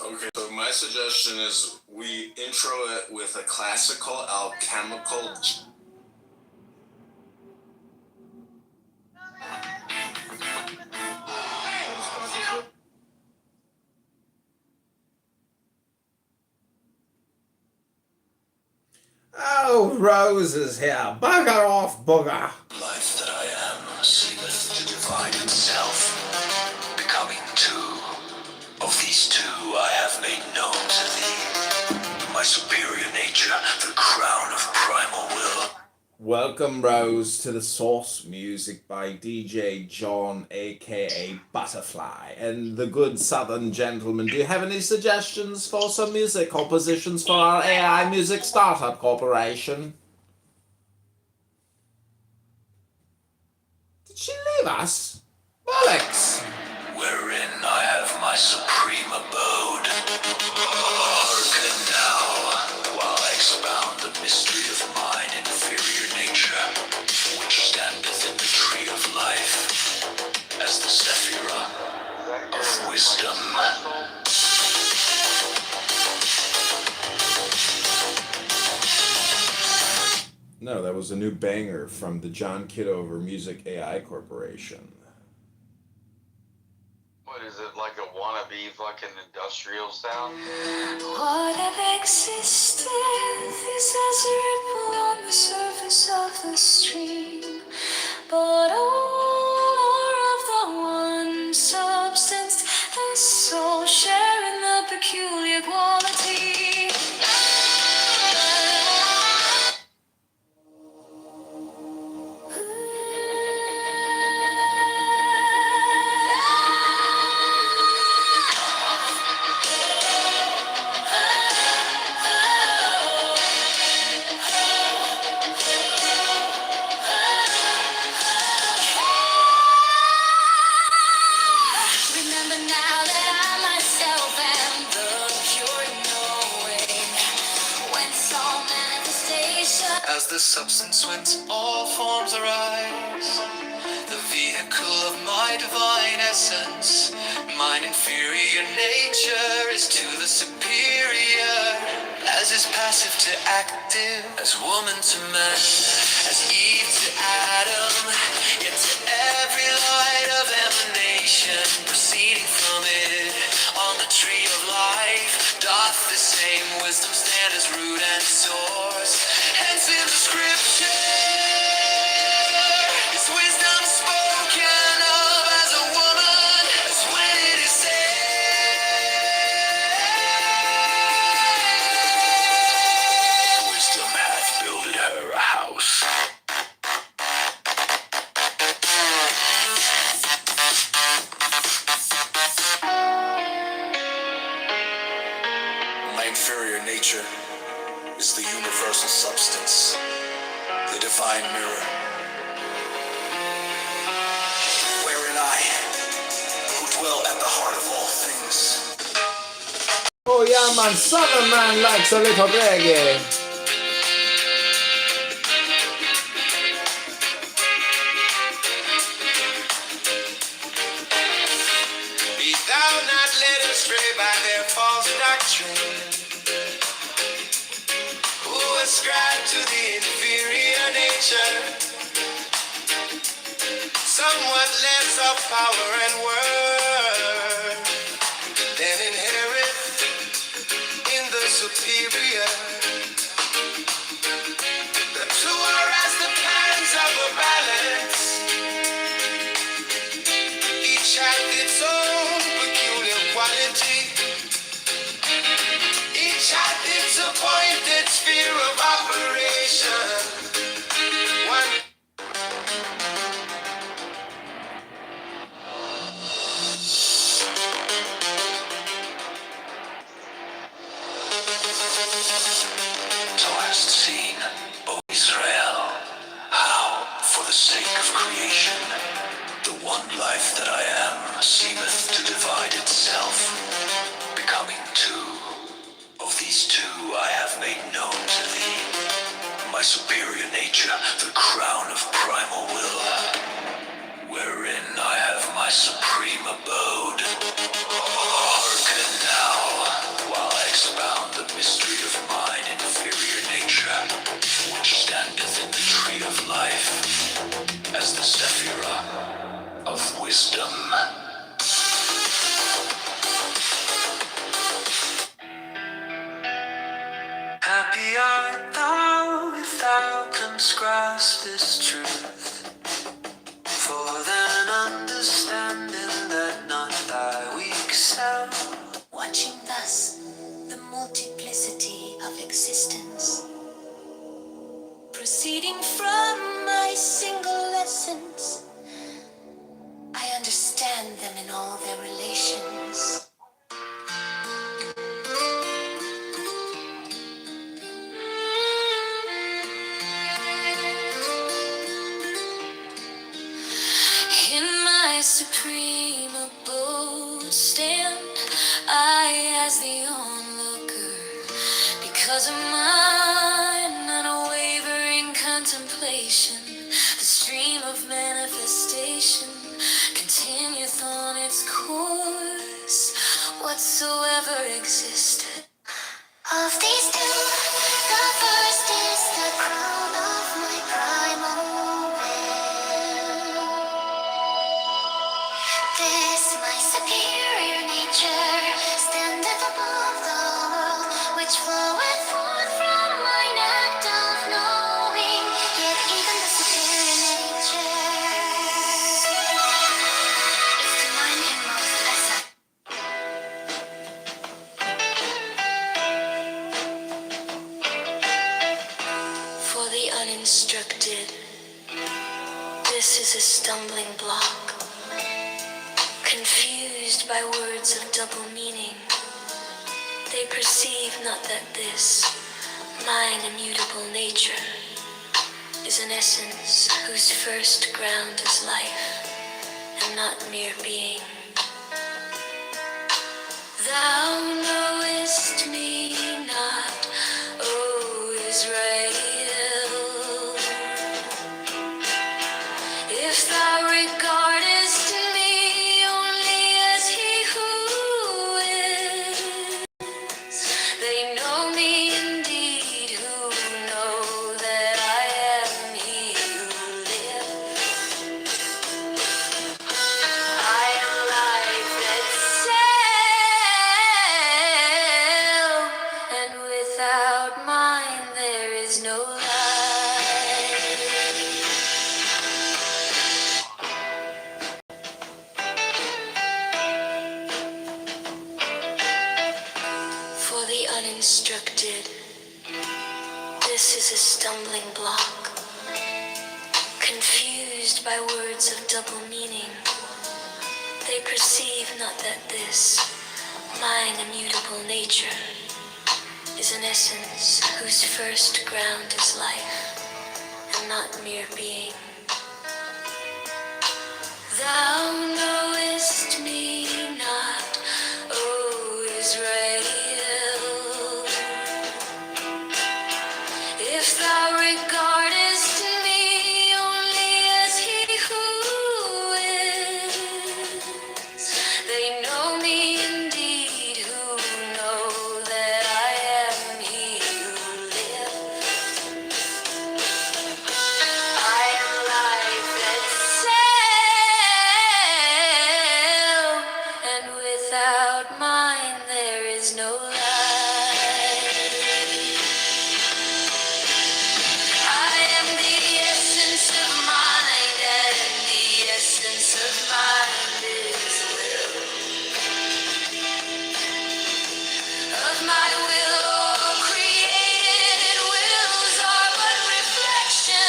Okay, so my suggestion is we intro it with a classical alchemical. Oh, Rose is here. Bugger off, bugger. Life that I am seemeth to divide itself, becoming two. Of these two I have made known to thee. My superior nature, the crown of primal will. Welcome, Rose, to the Source Music by DJ John, aka Butterfly, and the good Southern gentleman. Do you have any suggestions for some music compositions for our AI Music Startup Corporation? Did she leave us? Bollocks! Wherein I have my supreme abode. Hearken now, while I expound the mystery of mine inferior nature, which standeth in the tree of life, as the Sephira of wisdom. No, that was a new banger from the John Kitover Music AI Corporation. What is it, like a wannabe fucking industrial sound? What existence is as a ripple on the surface of the stream, but all are of the one substance, the soul sharing the peculiar quality. substance whence all forms arise, the vehicle of my divine essence. Mine inferior nature is to the superior, as is passive to active, as woman to man, as Eve to Adam, yet to every light of emanation proceeding from it on the tree of life doth the same wisdom stand as root and source. Hence in the scripture is wisdom spoken of as a woman, as when it is said, wisdom hath builded her a house. My inferior nature is the universal substance, the divine mirror, wherein I, who dwell at the heart of all things, Oh yeah, man, Southern man likes a little reggae. be thou not led astray by their false doctrine, who ascribe to the inferior nature somewhat less of power and word than inherent in the superior. The two are as the pans of a balance, each hath its own peculiar quality, each hath its appointed sphere of operation. One thou hast seen, O Israel, how, for the sake of creation, the one life that I am seemeth to divide itself, becoming two. Of these two I have made known to thee my superior nature, the crown of primal will, wherein I have my supreme abode. Hearken now, while I expound the mystery of mine inferior nature, which standeth in the tree of life, as the Sephirah of wisdom. Happy art thou if thou canst grasp this truth, for then understanding that not thy weak self. Watching thus the multiplicity of existence, proceeding from my single essence, I understand them in all their relations. In my supreme abode stand I as the onlooker, because of mine unwavering contemplation. The stream of manifestation continueth on its course, whatsoever existed. Of these two, the first is the crown of my primal will. This my superior nature standeth above the world, which floweth forth from mine act of knowing. Yet even the superior nature is to mine inmost essence. For the uninstructed, this is a stumbling block. Confused by words of double meaning, they perceive not that this, mine immutable nature, is an essence whose first ground is life, and not mere being. Thou knowest me not, O Israel, If thou regardest me only as he who is, they know me indeed who know that I am he who lives. I am life itself, and without mine there is no life. For the uninstructed, this is a stumbling block, confused by words of double meaning. They perceive not that this, mine immutable nature, is an essence whose first ground is life, and not mere being. Thou knowest me not, O Israel. If thou regardest me only as he who is, they know me indeed who know that I am he who lives. I am life itself, and without mine there is no life. I am the essence of mind, and the essence of mind is will. Of my will, all created wills are but reflections,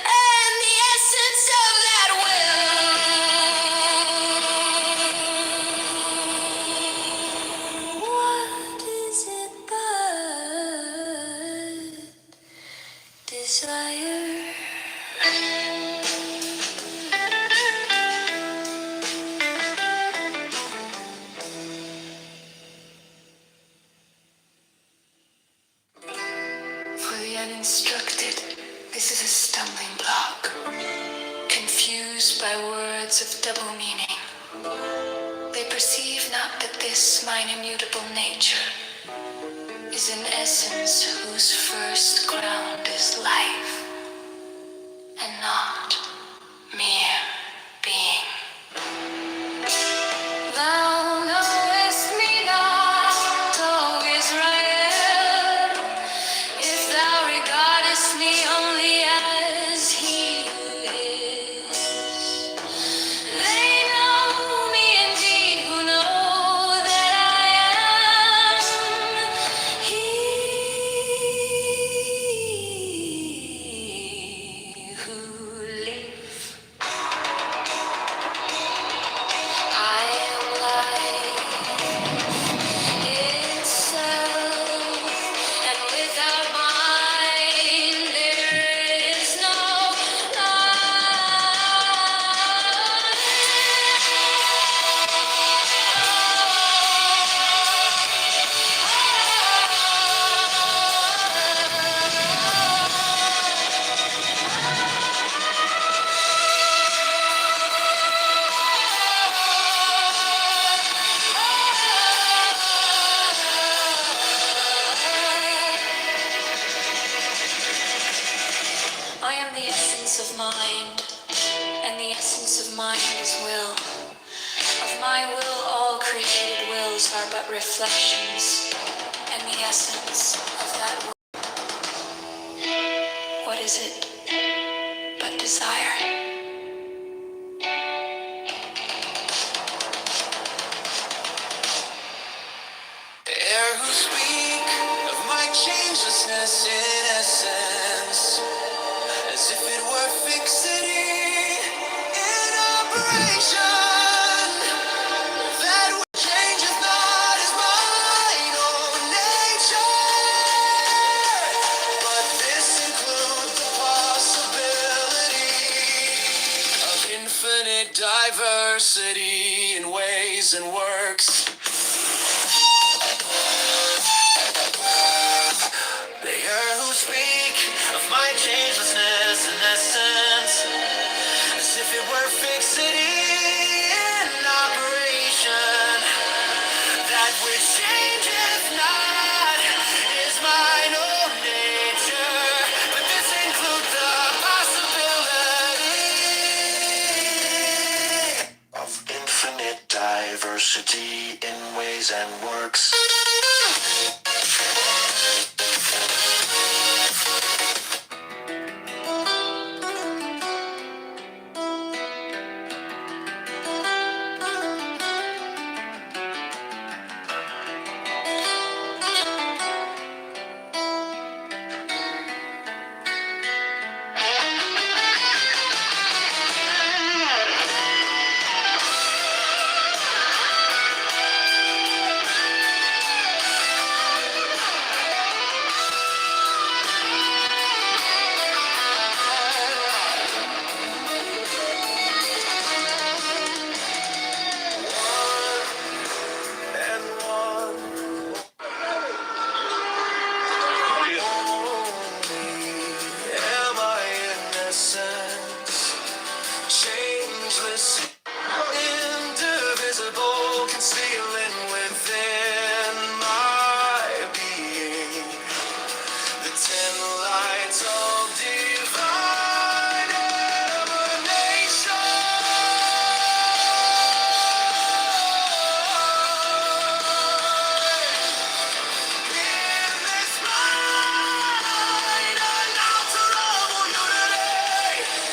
and the essence of that will. What is it but desire? For the uninstructed, this is a stumbling block, confused by words of double meaning. They perceive not that this mine immutable nature is an essence whose first ground is life, and not mere being. Thou knowest me not, O Israel, if thou regardest me only as he who is. They know me indeed who know that I am he who lives. I am life itself, and without mine there is no I am the essence of mind, and the essence of mind is will. Of my will, all created wills are but reflections, and the essence of that will. What is it but desire? Air who speak of my changelessness in essence, as if it were fixity in operation, that which changeth not is mine own nature, but this includes the possibility of infinite diversity in ways and works. They are who speak of my changelessness and lives and works. And one only am I innocent, changeless, indivisible, concealing within my being the 10 lights of divine emanation. In this mind, unalterable unity,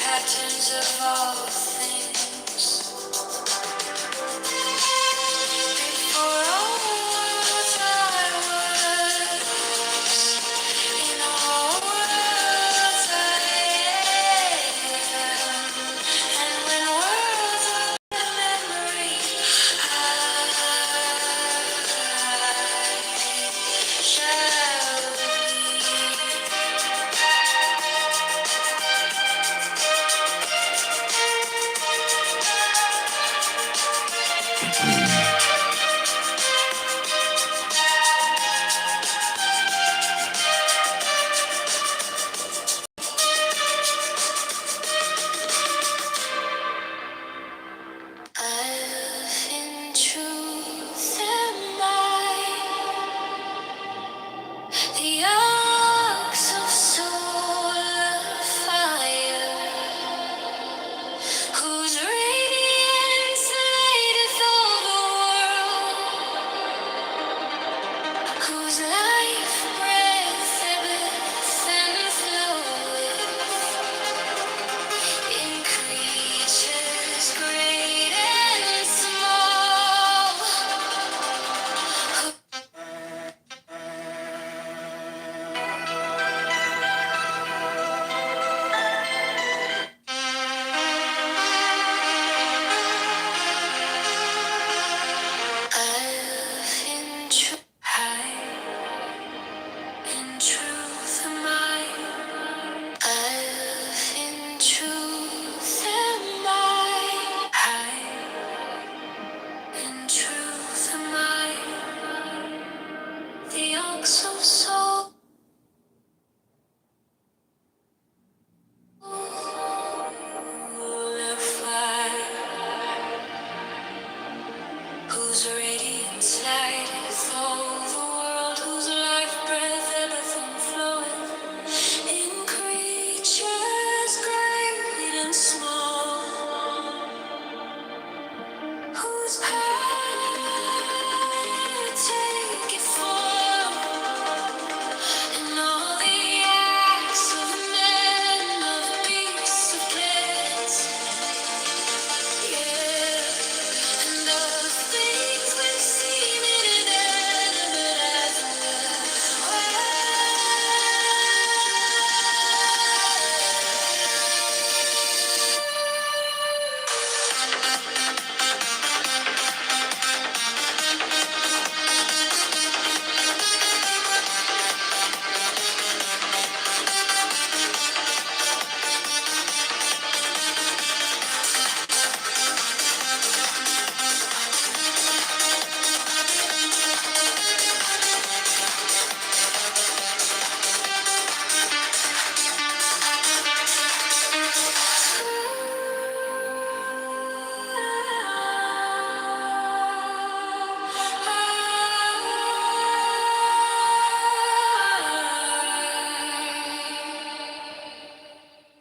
patterns of all things. Before all worlds I was, in all worlds I am. And when worlds are memory, I shall be. In truth am I, the ox of solar fire, whose radiance lighteth all the world, whose life breath ebbeth and floweth in creatures great and small. In truth am I. In truth am I. In truth am I. The ox of soul. Fire, whose radiance lighteth all the world, whose life breath ebbeth and floweth in creatures great and small, whose power taketh form in all the acts of men, of beasts, of plants, yeah, and of things which seem inanimate as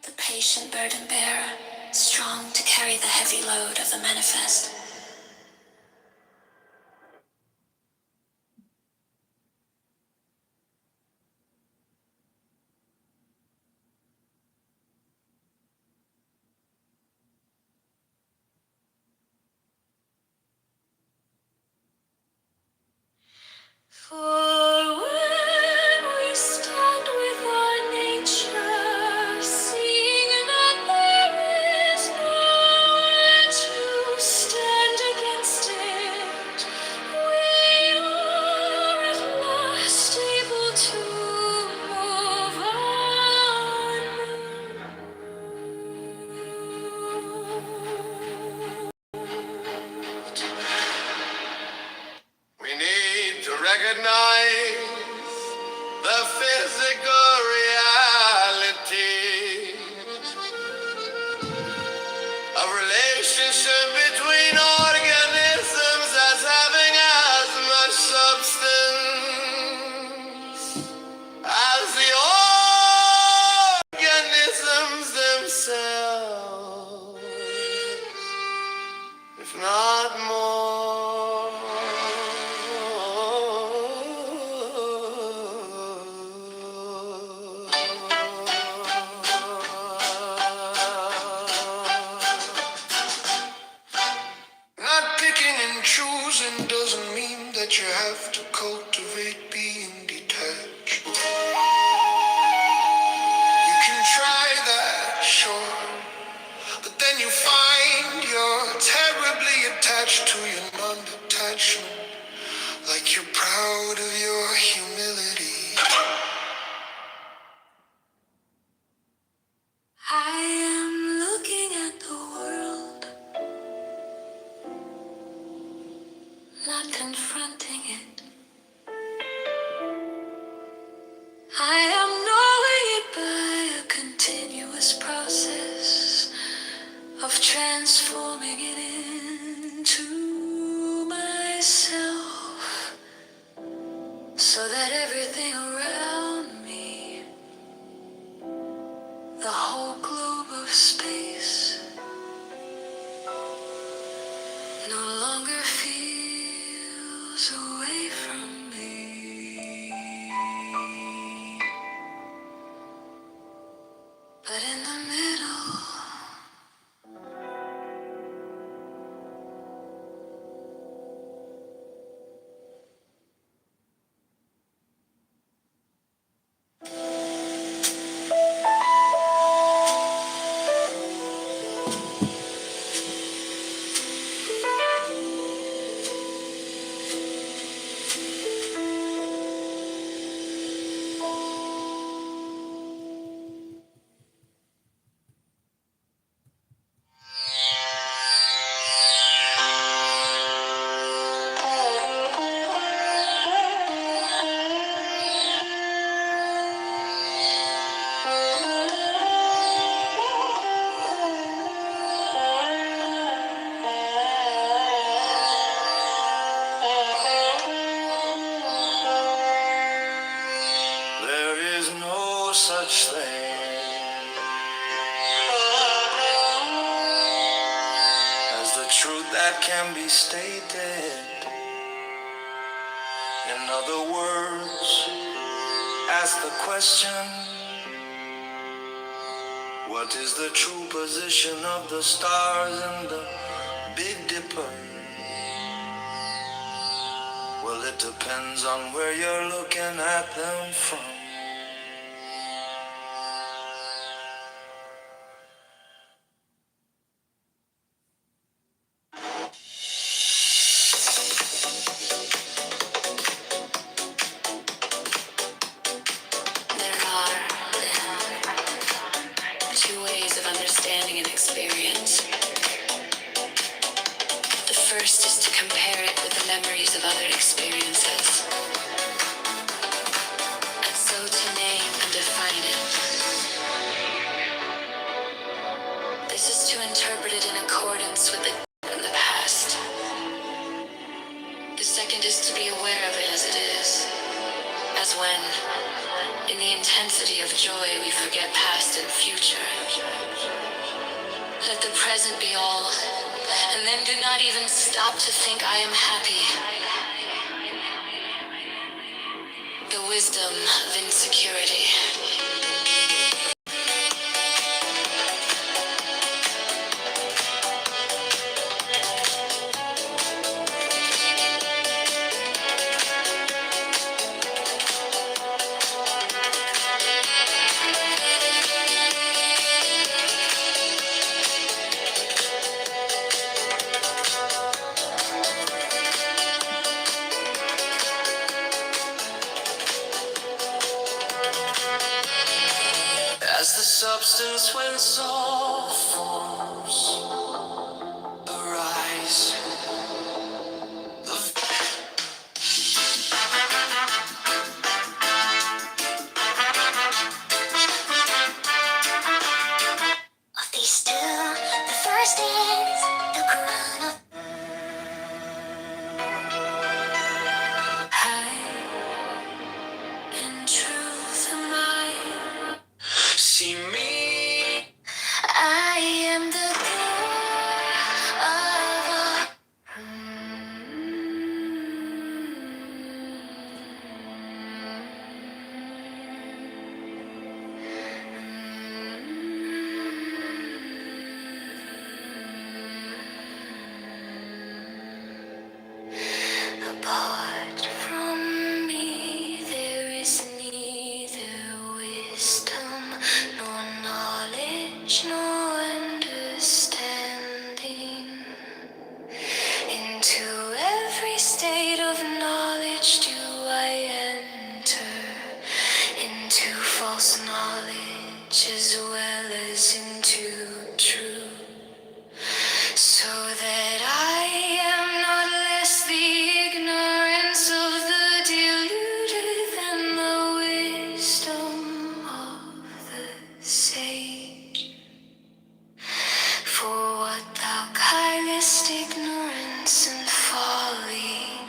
the patient burden bearer, strong to carry the heavy load of the manifest. For when we stand with our nature, seeing that there is no one to stand against it, we are at last able to move on. We need to recognize the physical reality of relationship between organisms as having as much substance as the organisms themselves, if not more. choosing doesn't mean that you have to cultivate being detached. You can try that, sure, but then you find you're terribly attached to your non-detachment, like you're proud of your humility. I am looking at the world, not confronting it. I am knowing it by a continuous process of transforming it into myself, so that everything around me, the whole globe of space, no longer feels away from me, but in the middle. There is no such thing as the truth that can be stated. In other words, ask the question, what is the true position of the stars in the Big Dipper? Well, it depends on where you're looking at them from. There are two ways of understanding an experience. The first is to compare it with the memories of other experiences, and so to name and define it. This is to interpret it in accordance with the past. The second is to be aware of it as it is, as when, in the intensity of joy, we forget past and future. Let the present be all, and then do not even stop to think I am happy. The wisdom of insecurity. As the substance when soul forms arise, Of these two, the first is the crown of high in truth am I. see me. I am the so that I am not less the ignorance of the deluded than the wisdom of the sage. For what thou callest ignorance and folly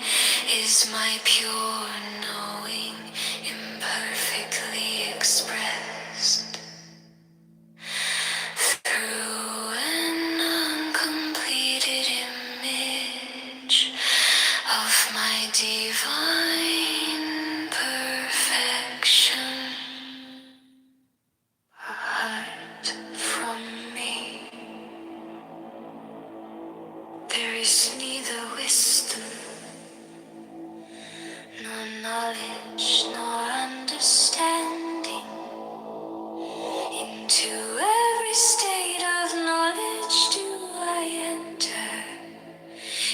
is my pure knowing imperfectly expressed through an uncompleted image of my divine perfection. Apart from me, there is neither wisdom, nor knowledge, nor understanding. Into every state of knowledge do I enter,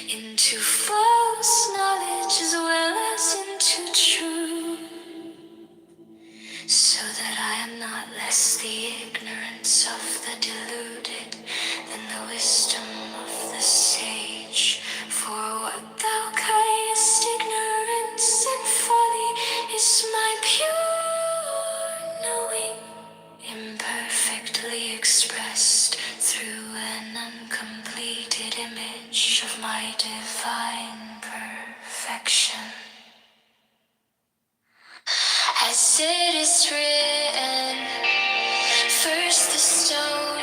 into false knowledge as well as into true, so that I am not less the ignorance of the deluded than the wisdom of the sage. For what thou callest ignorance and folly is my pure knowing, imperfectly expressed through an uncompleted image of my divine perfection. As it is written, first the stone,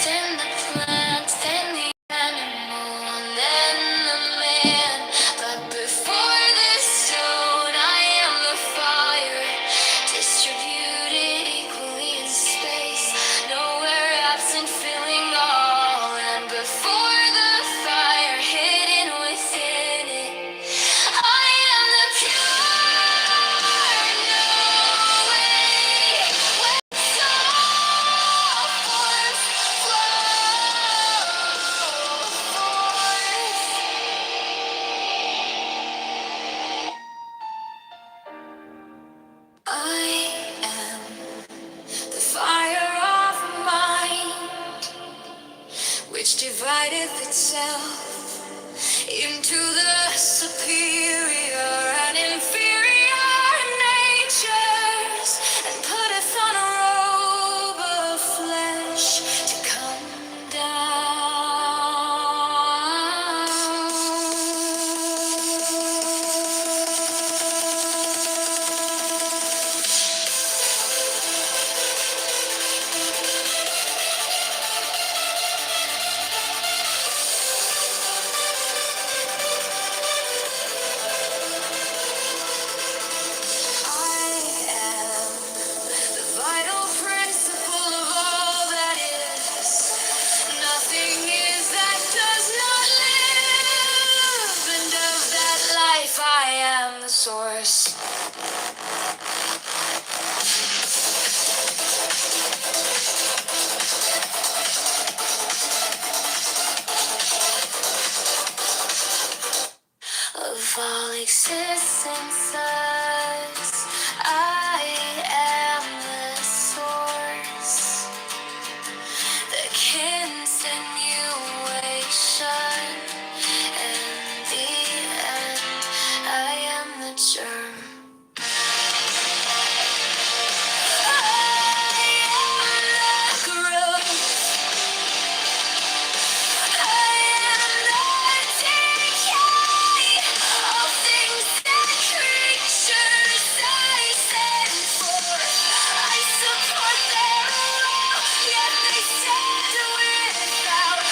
then the plant, then the animal, and then the man. But before the stone, I am the fire, distributed equally in space, nowhere absent, filling all. And before the fire, hidden within it, I am the pure knowing, whence all forms flow forth. I am the fire of mind, which divideth itself into the superior and inferior natures, and putteth on a robe of flesh to come down. I am the vital principle of all that is. Nothing is that does not live, and of that life I am the source. Of all existences, I am the source, the continuation and the end. I am the germ. I am the growth. I am the decay of things and creatures I send forth. I support their law, yet they stand without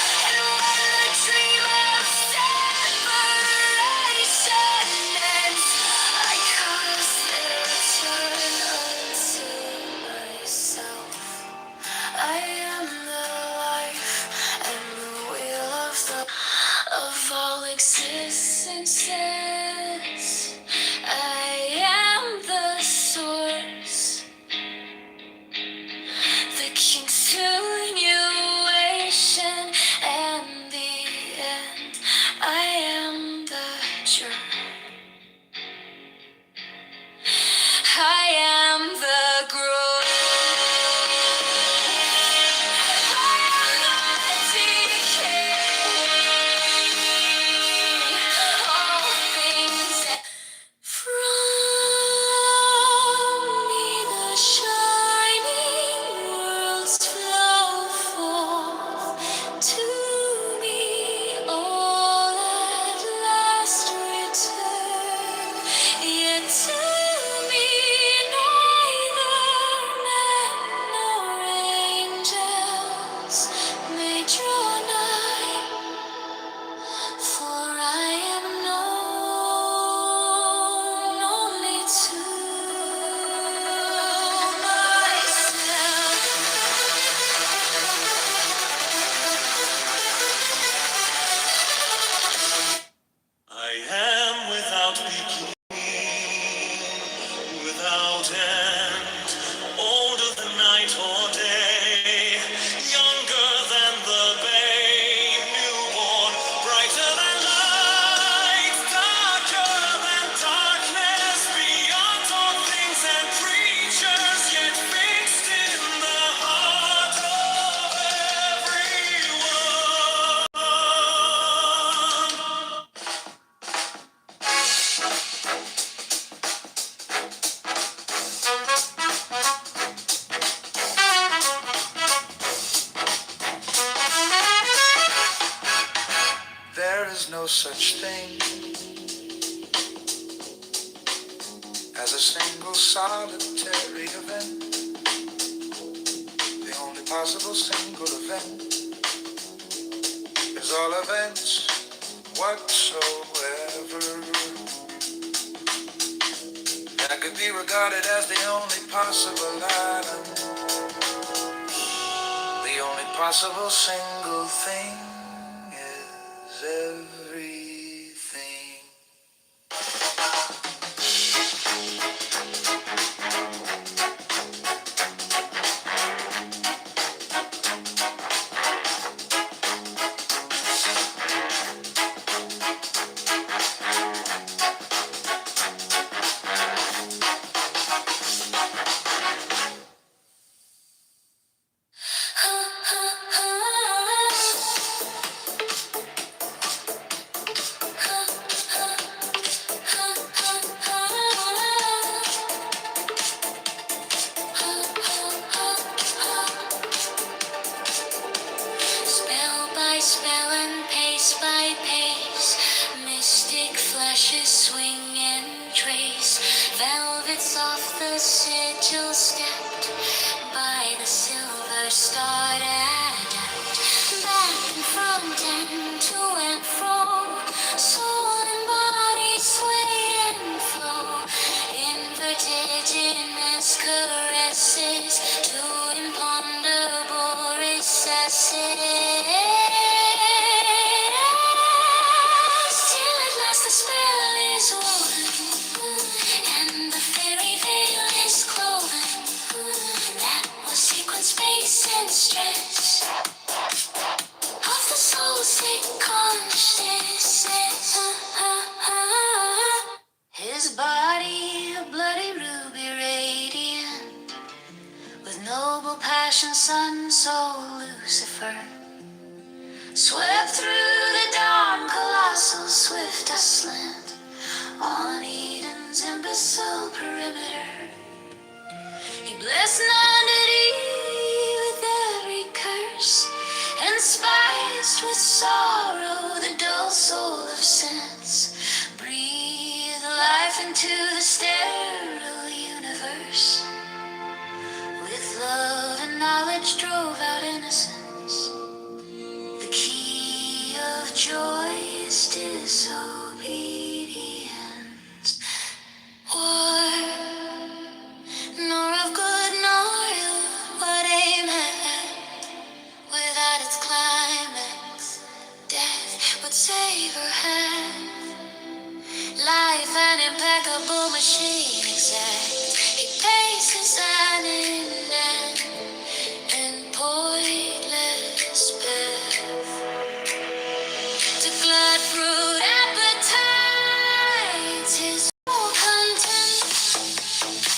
there's no such thing as a single solitary event. The only possible single event is all events whatsoever that could be regarded as the only possible item, the only possible single thing is everything. Spell by spell and pace by pace, mystic flashes swing and trace, velvet soft the sigil stepped by the silver starred adept, back and front and to and fro, soul and body sway and flow, in vertiginous caresses to imponderable recesses. Till at last the spell is woven, and the fairy veil is cloven. That was sequence, space, and stress of the soul's sick consciousness. His body a bloody ruby radiant, with noble passion, sun, soul, Lucifer, swept through the dawn, colossal, swift aslant, on Eden's imbecile perimeter. He blessed nudity with every curse, and spiced with sorrow the dull soul of sense. Breathe life into the sterile universe. With love and knowledge drove out innocence. The key of joy is disobedience. War, nor of good nor ill, what aim had, without its climax, death would save her hand. Life an impeccable machine exact. He paces an inland and pointless path to glut fruit appetites. His full content,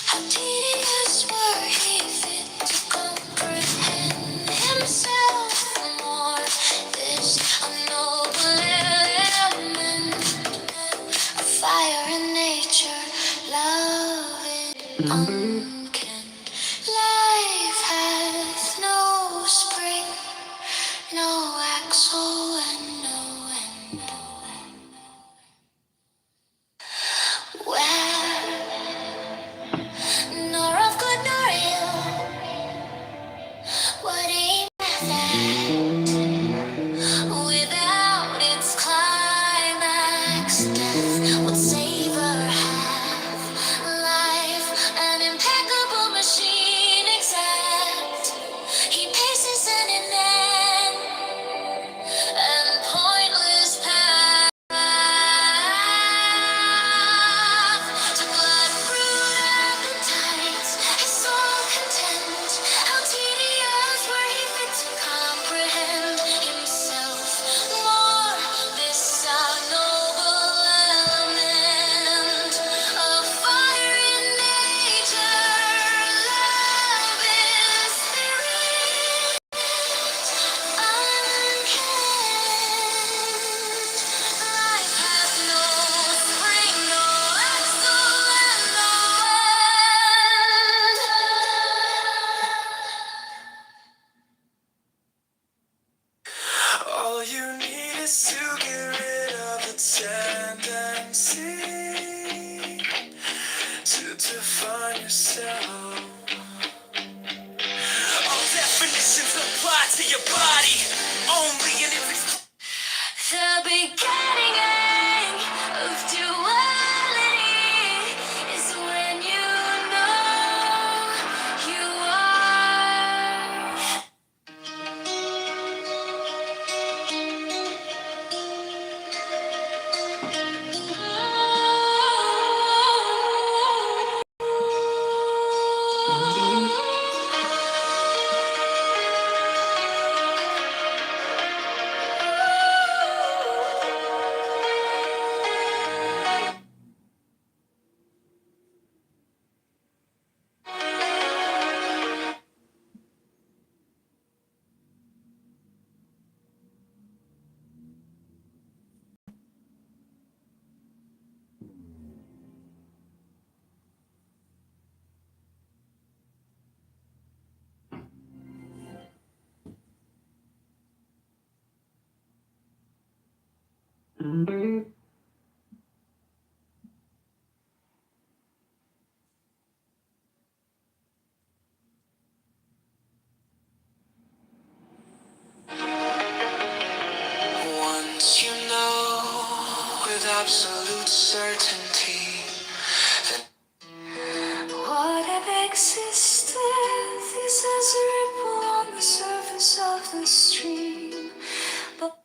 how tedious were he fit to comprehend himself more. This unknown element, fire in nature, love in unkin. Life hath no spring, no axle, and no end. Where, nor of good nor ill, what aim hath without its climax, death would savor half. Life, an impeccable machine exact. He paces an inane and pointless path to blood fruit appetites. His soul content, how tedious were he fit to comprehend himself more. This our noble element of fire in nature, love is spirit, unkempt. Life hath no spring, no axle, and no end. All you need is to get rid Once you know with absolute certainty that what had existed is as a ripple on the surface of the stream. But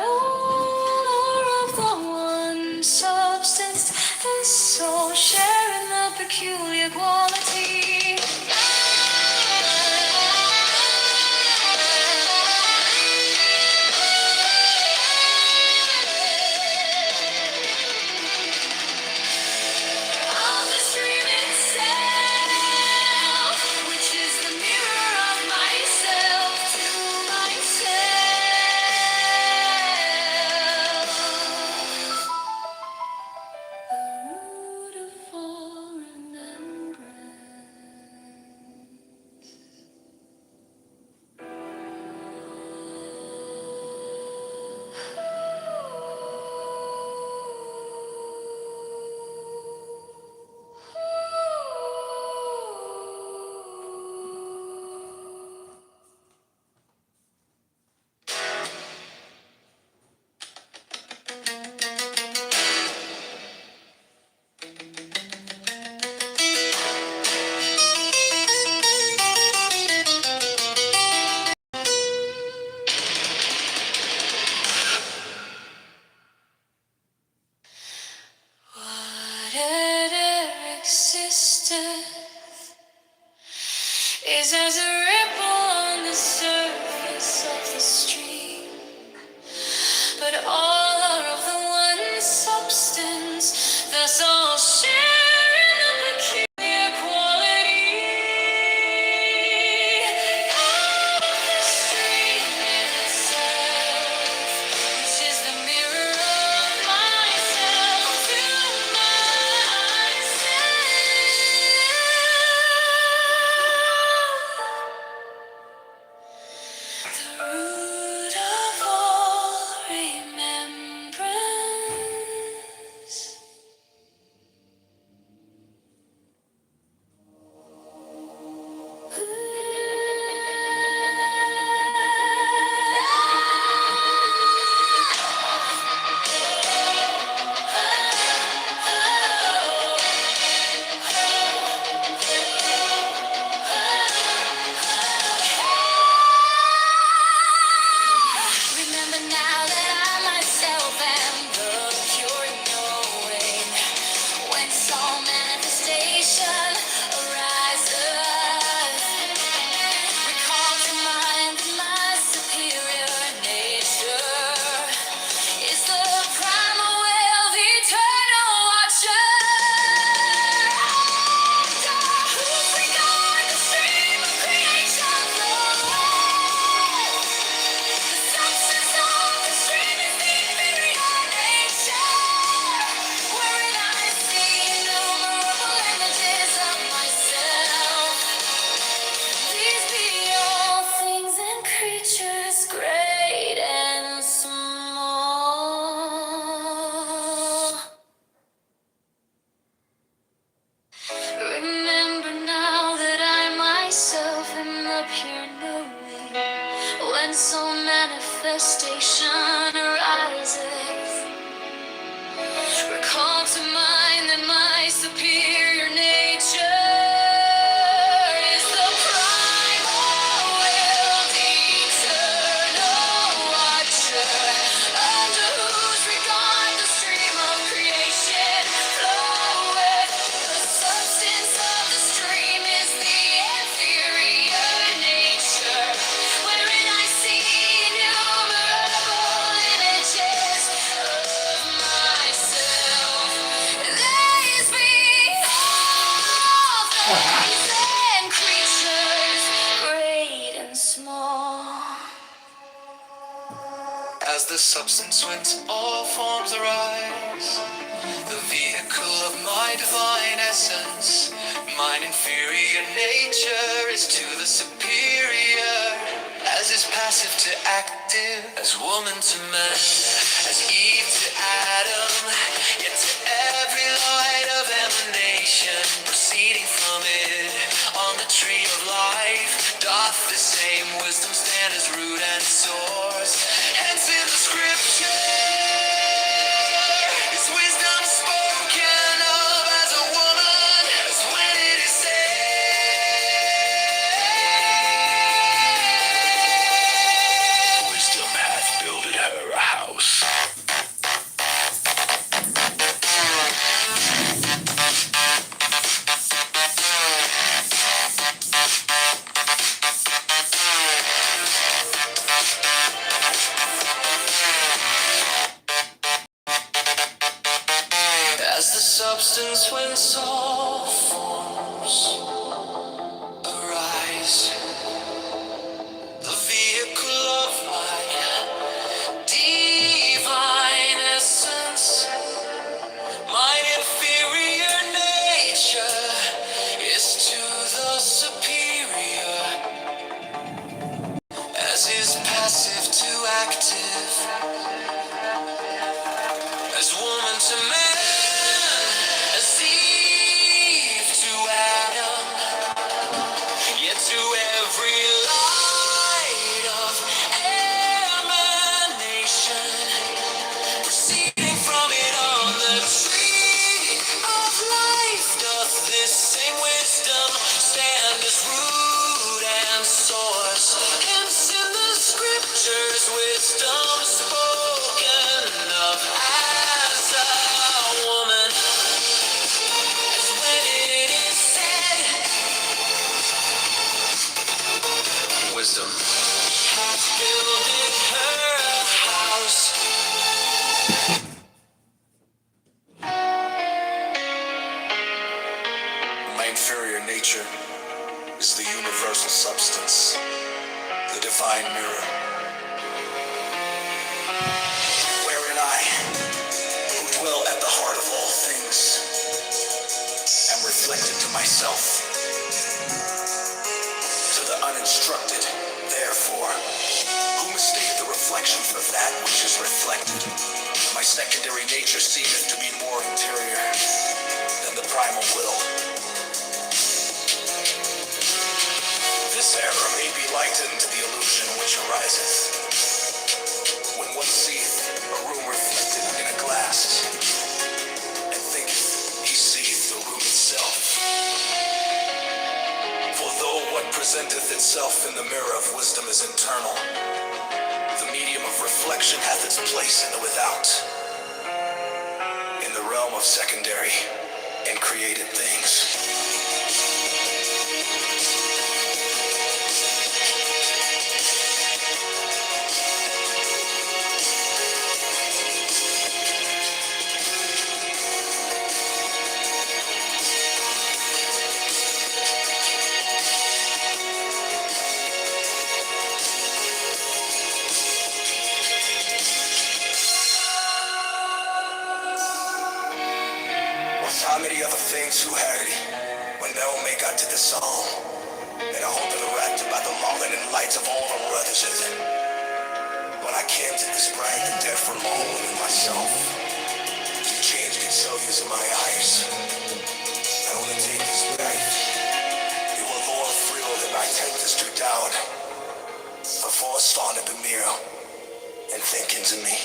all of the one substance, the soul sharing the peculiar quality. Of the stream itself, which is the mirror of myself to myself. The root of all remembrance. Whatever existed is as a ripple on the surface of the stream, but all are of the one substance, thus all share in the peculiar quality of the stream itself, which is the mirror of myself to myself. The root of all remembrance. Remember now that I myself am the pure knowing. Whence all manifestation arises. Recall to mind that my superior nature is the primal will, the eternal watcher. Whose regard the stream of creation flows. The substance of the stream is the inferior nature, wherein I see innumerable images of myself. These be all things and creatures, great and small. Remember now that I myself am the pure knowing, whence all manifestation arises. Recall to mind that my superior nature is the primal will, the eternal watcher, under whose regard the stream of creation floweth. The substance of the stream is the inferior nature, wherein I see innumerable as the substance whence all forms arise, the vehicle of my divine essence. Mine inferior nature is to the superior, as is passive to active, as woman to man, as Eve to Adam, yet to every light of emanation proceeding from it on the tree of life doth the same wisdom stand as root and source. Hence in the scripture is wisdom spoken of as a woman, as when it is said, wisdom hath builded her a house. As the substance whence all forms arise, the vehicle of my divine essence, mine inferior nature is to the superior, as is passive to active, as woman to man, as Eve to Adam, yet to every light of emanation proceeding from it on the tree of life doth this same wisdom stand as root and source. Hence in the scriptures wisdom spoken of as a woman, as when it is said, wisdom hath builded her a house. My inferior nature is the universal substance, the divine mirror, wherein I, who dwell at the heart of all things, am reflected to myself, to the uninstructed, therefore, who mistake the reflection for that which is reflected. My secondary nature seemeth to be more interior than the primal will. This error may be likened to the illusion which ariseth when one seeth a room reflected in a glass, and thinketh he seeth the room itself. For though what presenteth itself in the mirror of wisdom is internal, the medium of reflection hath its place in the without, in the realm of secondary and created things. How many other things who heard when thou may got to the song, and I hope it wrapped about the longing and lights of all the brothers of it. When I came to this bright and deaf for long in myself, you changed it so using my eyes. I want to take this back. You were more thrilled than I take this to doubt. Before I started the mirror and thinking to me.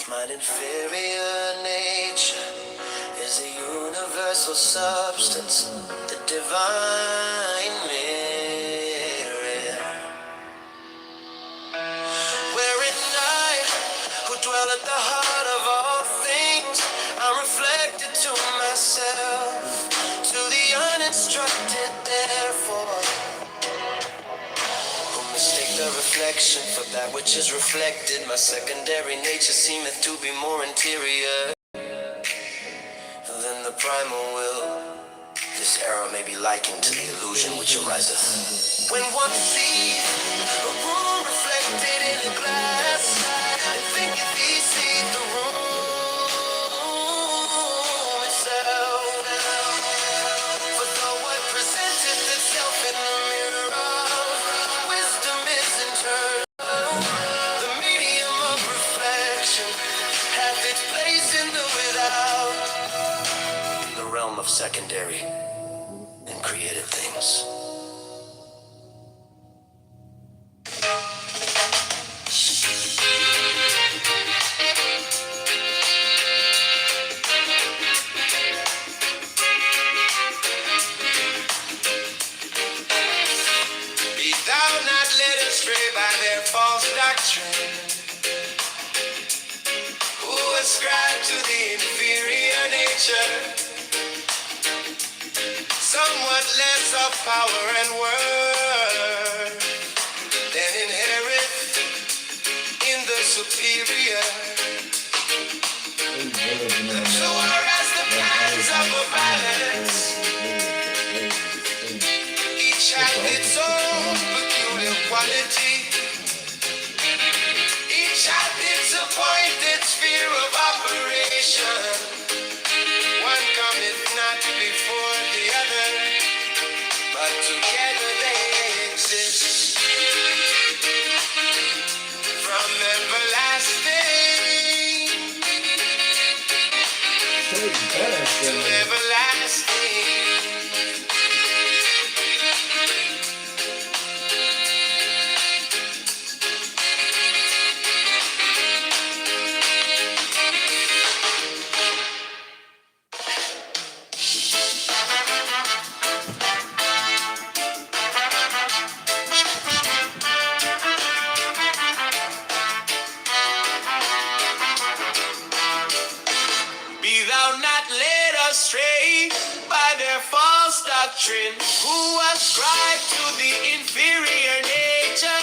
My inferior nature is a universal substance, the divine mirror, wherein I, who dwell at the heart of all things, I'm reflected to myself, to the uninstructed, therefore, reflection for that which is reflected. My secondary nature seemeth to be more interior than the primal will. This error may be likened to the illusion which ariseth when one sees a room reflected in a glass and thinketh he sees the room itself. For though what presenteth itself in the mirror of wisdom is internal, the medium of reflection hath its place in the without, the realm of secondary and created things. Be thou not led astray by their false doctrine, who ascribe to the inferior nature somewhat less of power and worth than inherent in the superior. So whereas the patterns of a balance, each hath its own peculiar quality, each hath its appointed sphere of operation. One cometh not before the other, but together they exist. From everlasting to everlasting. Be thou not led astray by their false doctrine, who ascribe to the inferior nature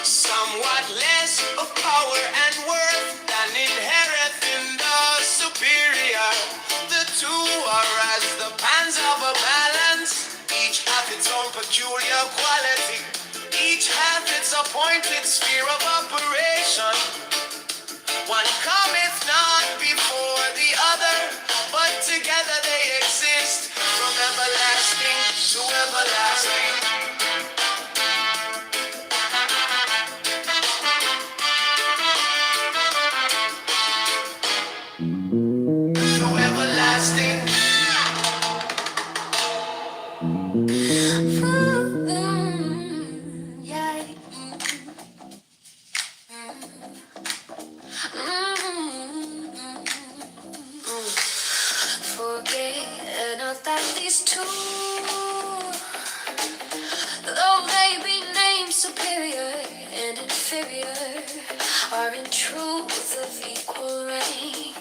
somewhat less of power and worth than inherent in the superior. The two are as the pans of a balance, each hath its own peculiar quality, each hath its appointed sphere of operation. One cometh not before the other, but together they exist from everlasting to everlasting. To everlasting. Yeah. Forget not that these two, though they be named superior and inferior, are in truth of equal rank,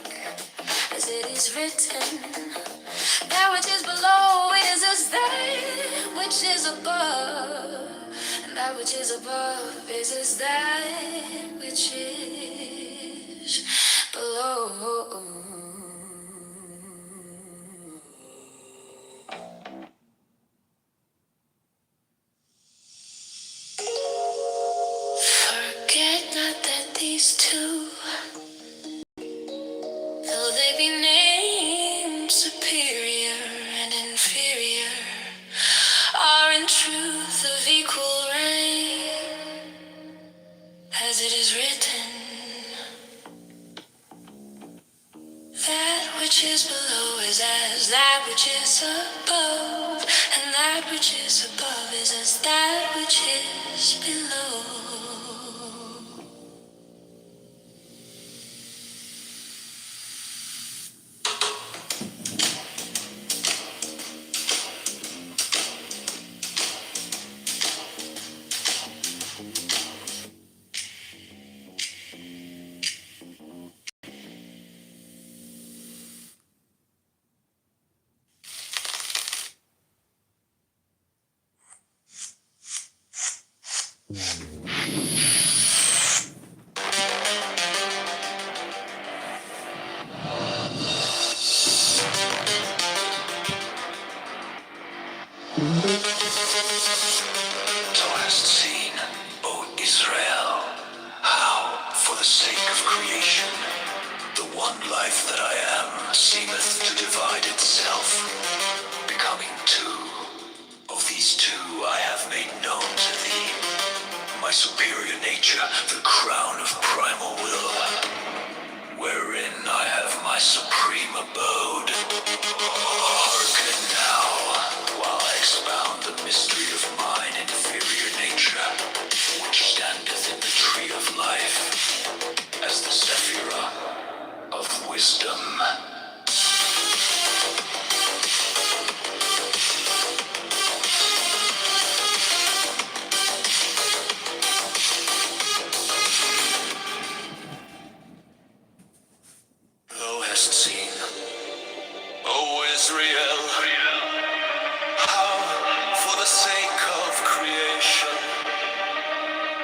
as it is written. That which is below is as that which is above, and that which is above is as that which is below. Forget not that these two, though they be named superior and inferior, are in truth of equal rank, as it is written. That which is below is as that which is above, and that which is above is as that which is below. seemeth to divide itself, becoming two. Of these two I have made known to thee my superior nature, the crown of primal will, wherein I have my supreme abode. Hearken now, while I expound the mystery of mine inferior nature, which standeth in the tree of life, as the Sephira of wisdom. Thou hast seen, O Israel, how, for the sake of creation,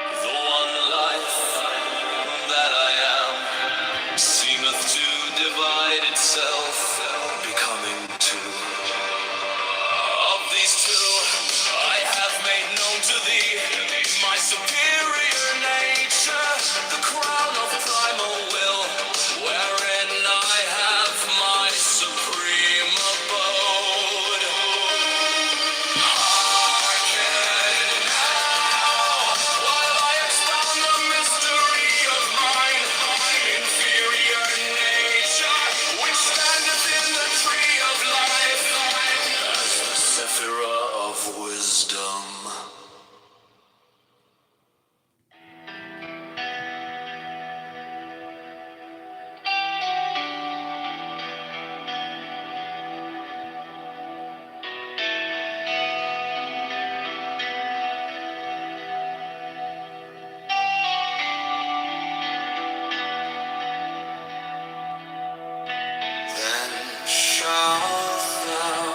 the one life that I am seemeth to divide itself, becoming two. Of these two I have made known to thee my superior nature, the crown of primal will, wherein I have my supreme abode. Hearken now, while I expound the mystery of mine inferior nature, which standeth in the tree of life, as the Sephira of wisdom. Then shalt thou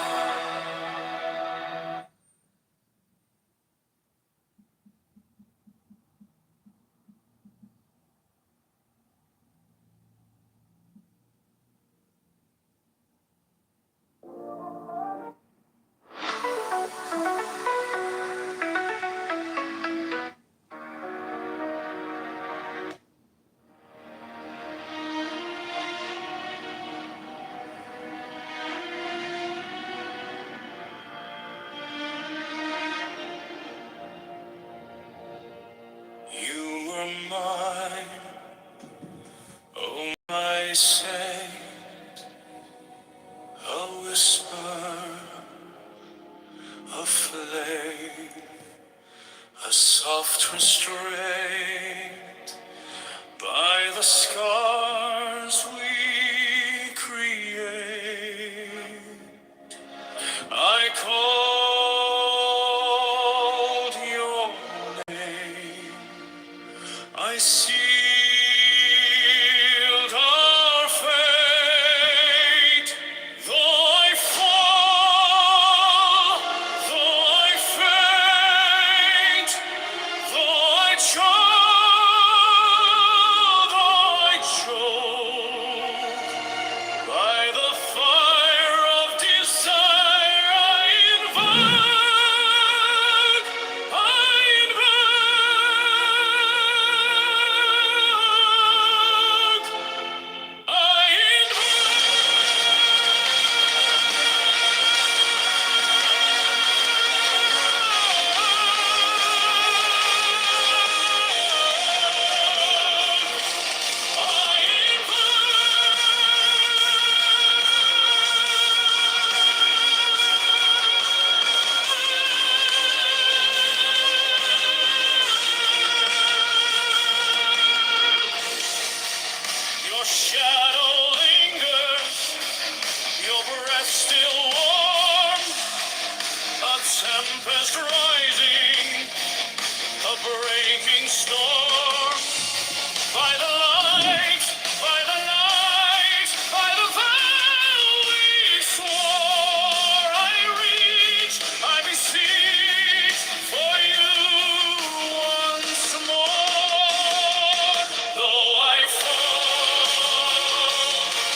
you were mine, oh my saint, a whisper, a flame, a soft restraint by the scars we create. I called your name, I sealed our fate. Though I fall, though I faint, though I choke, by the fire of desire I invoke, I Your shadow lingers, your breath still warm, a tempest rising, a breaking storm. By the light, by the night, by the vow we swore, I reach, I beseech for you once more. Though I fall,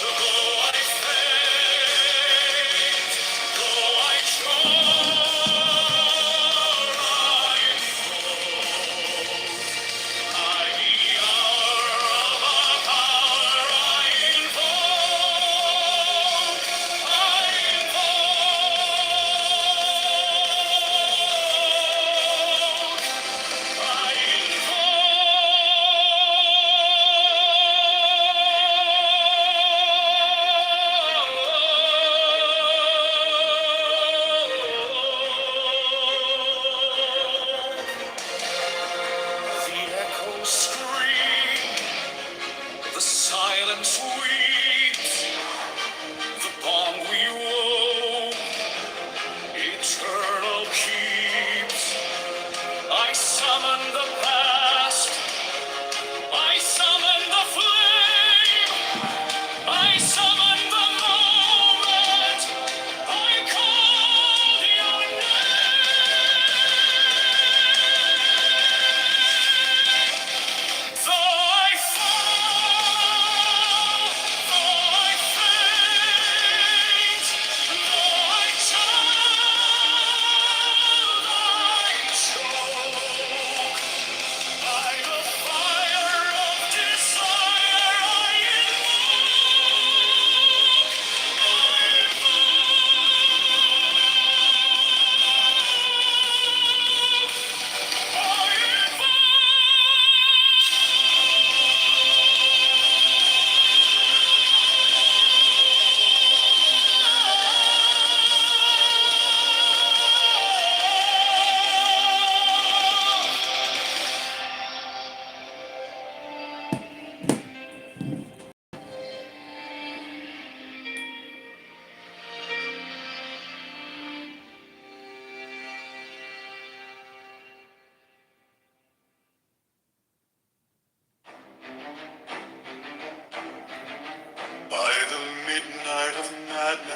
though I faint, though I choke, I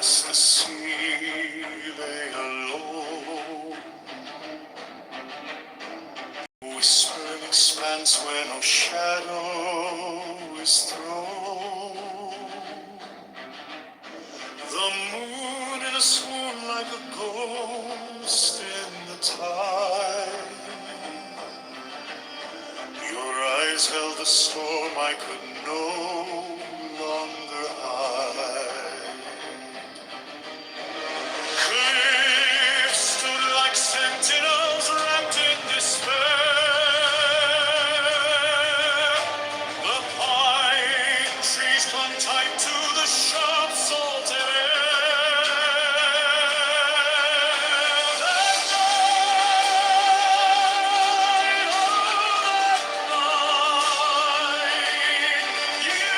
as the sea lay alone, whispering expanse where no shadow is thrown. The moon in a swoon like a ghost in the tide. Your eyes held the storm I could no longer hide. Cliffs stood like sentinels wrapped in despair. The pine trees clung tight to the sharp salted air. That night, you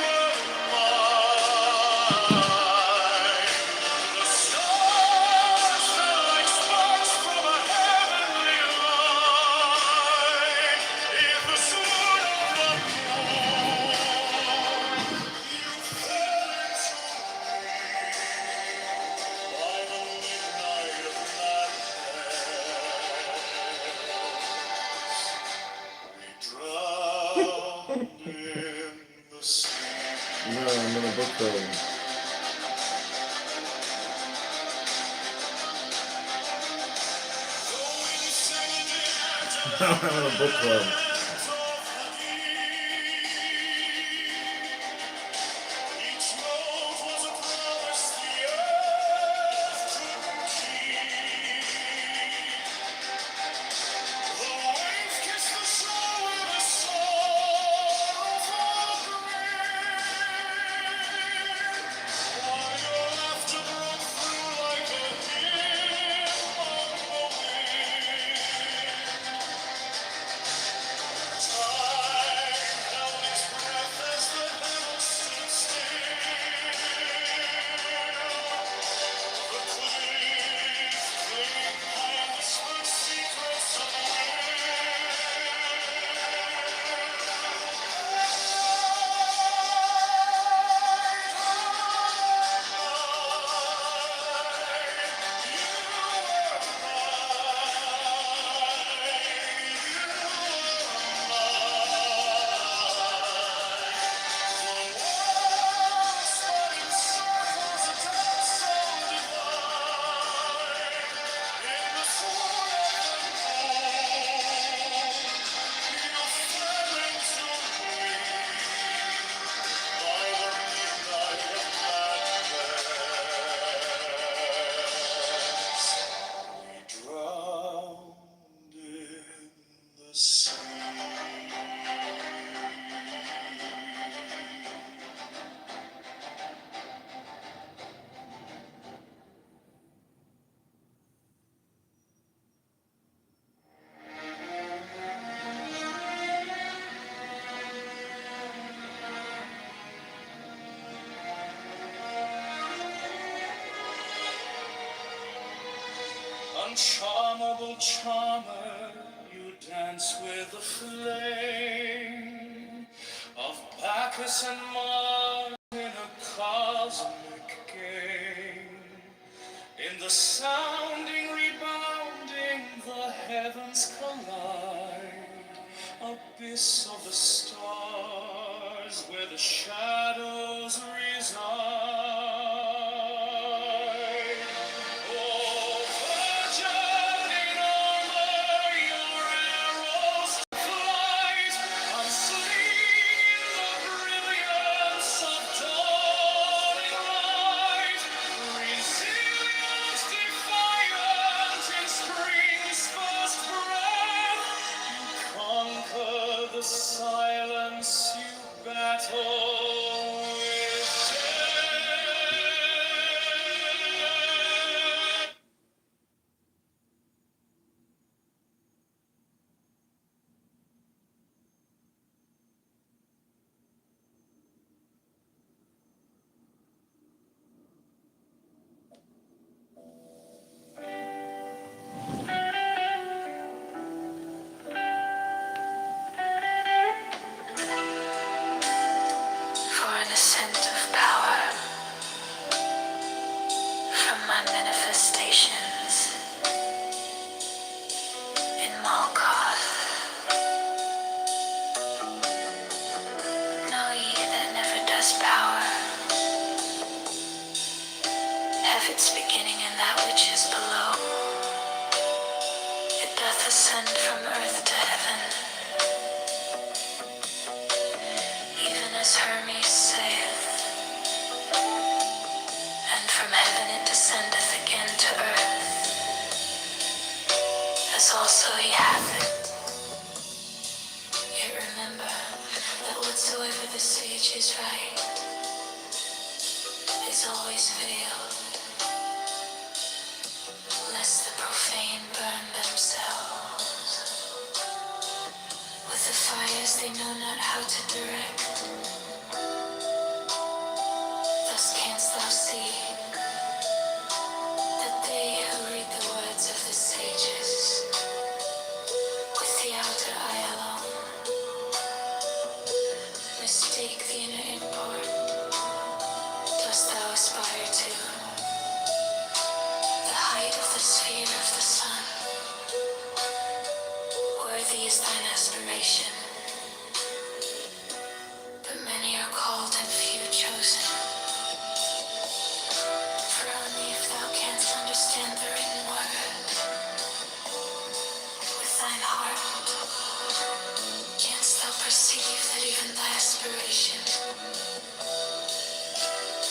were mine. The stars fell like sparks from a heavenly line. In the swoon of the moon, you fell into me by the midnight of madness. We drowned in the sea. No, I'm gonna book those. I'm having a book club. Each note was a promise the earth couldn't keep. The waves kissed the shore with a sorrowful grin, while your laughter broke through like a hymn on the wind. Time held its breath as the heavens stood still. The cliff clinging and whispered secrets of the drowned in the sea. Uncharmable charmer, you dance with the flame of Bacchus and Mars in a cosmic game. In the sounding, rebounding, the heavens collide. Abyss of the stars where the shadows reside. Oh, virgin in armor, your arrows to flight, unseen in the brilliance of dawning light. Resilience defiant in spring's first breath, you conquer the silence, you battle with death. scent of power from my manifestations in Malkoth. Know ye that never does power have its beginning in that which is below. It doth ascend from earth to heaven, even as Hermes saith, and from heaven it descendeth again to earth, as also he hath it. Yet remember that whatsoever the sage is right is always veiled, lest the profane burn themselves with the fires they know not how to direct. Thus canst thou see that they who read the words of the sages with the outer eye alone mistake the inner import. Dost thou aspire to the height of the sphere of the sun? Worthy is thine aspiration, but many are called and few chosen. For only if thou canst understand the written word with thine heart, canst thou perceive that even thy aspiration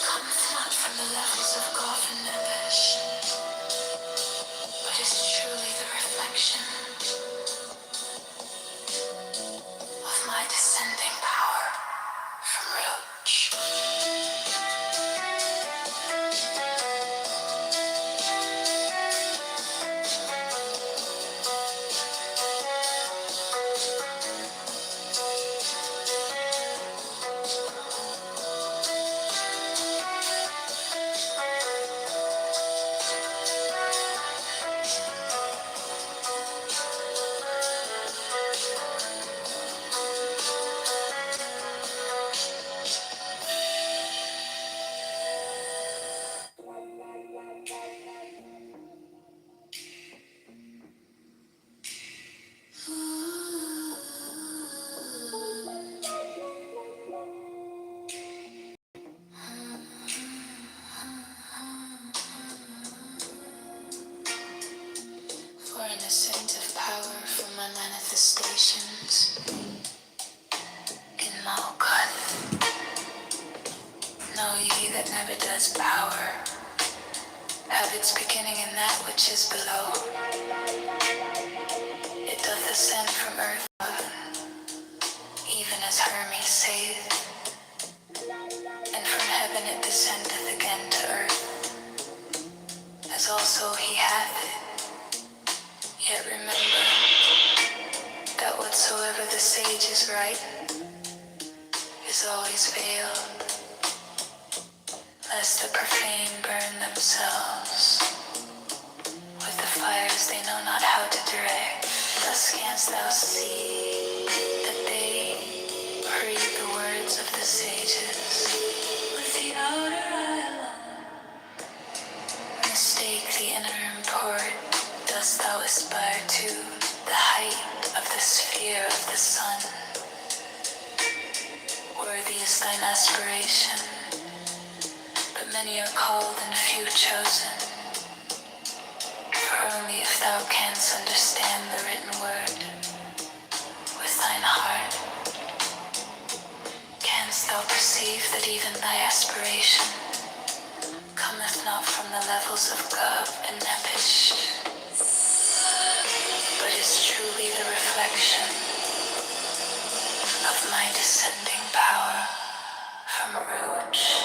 cometh not from the levels of God and Nebesh, but is truly the reflection of my descending power from Roach. For an ascent of power from my manifestations in Malkuth. Know ye that never does power have its beginning in that which is below. It doth ascend from earth, even as Hermes saith, and from heaven it descendeth again to earth, as also he hath it. Yet remember that whatsoever the sage is right is always veiled, lest the profane burn themselves with the fires they know not how to direct. Thus canst thou see that they who read the words of the sages with the outer eye alone mistake the inner import. Dost thou aspire to the height of the sphere of the sun? Worthy is thine aspiration, but many are called and few chosen. For only if thou canst understand the written word with thine heart, canst thou perceive that even thy aspiration cometh not from the levels of Gov and Nepish, but is truly the reflection of my descending power from Roach.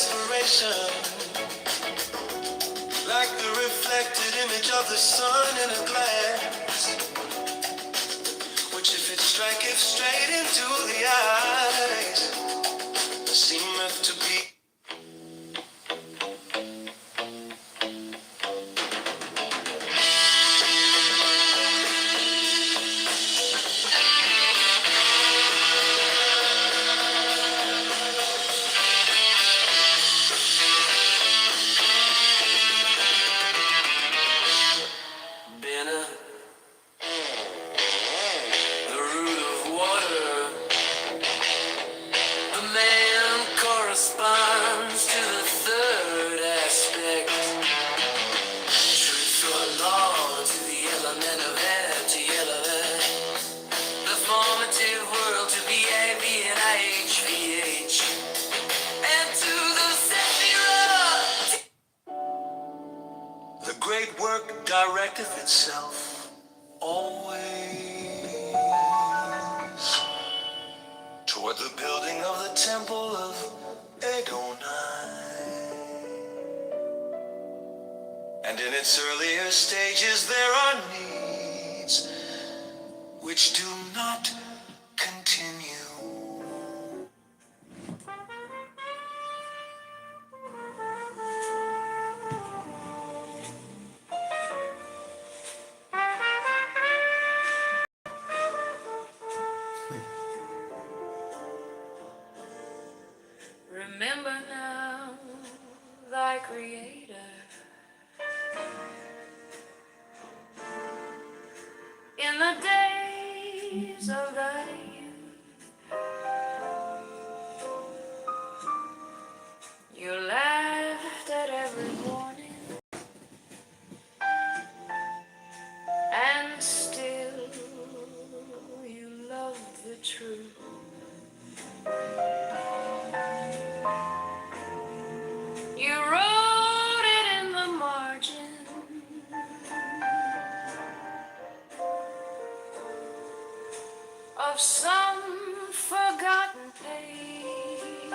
aspiration, like the reflected image of the sun in a glass, which if it striketh straight into the eyes, seemeth to be. Banner, the root of water, the man corresponds to the third aspect. Truth or law to the element of air, to yellow, the formative world to BAB and IHVH, and to the Sephirah. The great work directeth itself always toward the building of the temple of Adonai. And in its earlier stages there are needs which do not continue. Remember now thy creator, in the days of thy youth. You laughed at every morning, and still you loved the truth. You wrote it in the margin of some forgotten page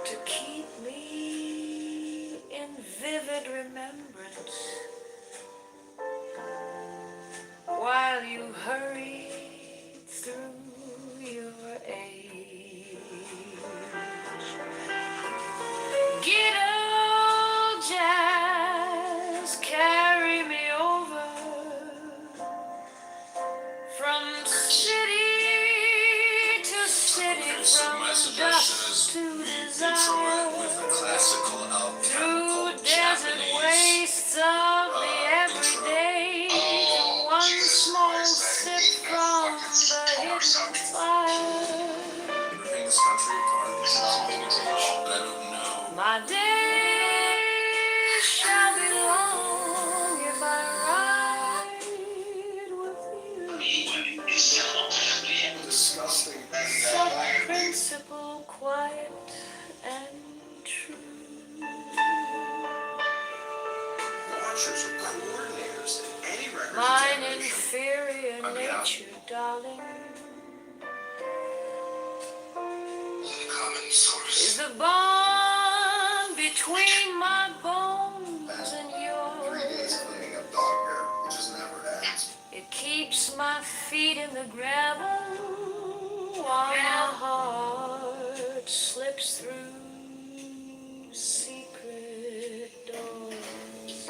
to keep me in vivid remembrance while you hurried through your age. Ghetto jazz, carry me over from city to city, from dust to desire, through desert wastes of the everyday, to one small sip from the hidden fire. My days shall be long if I ride with you. Such principle, quiet and true. Mine inferior nature, darling, is the bond between my bones and yours. It keeps my feet in the gravel while my heart slips through secret doors.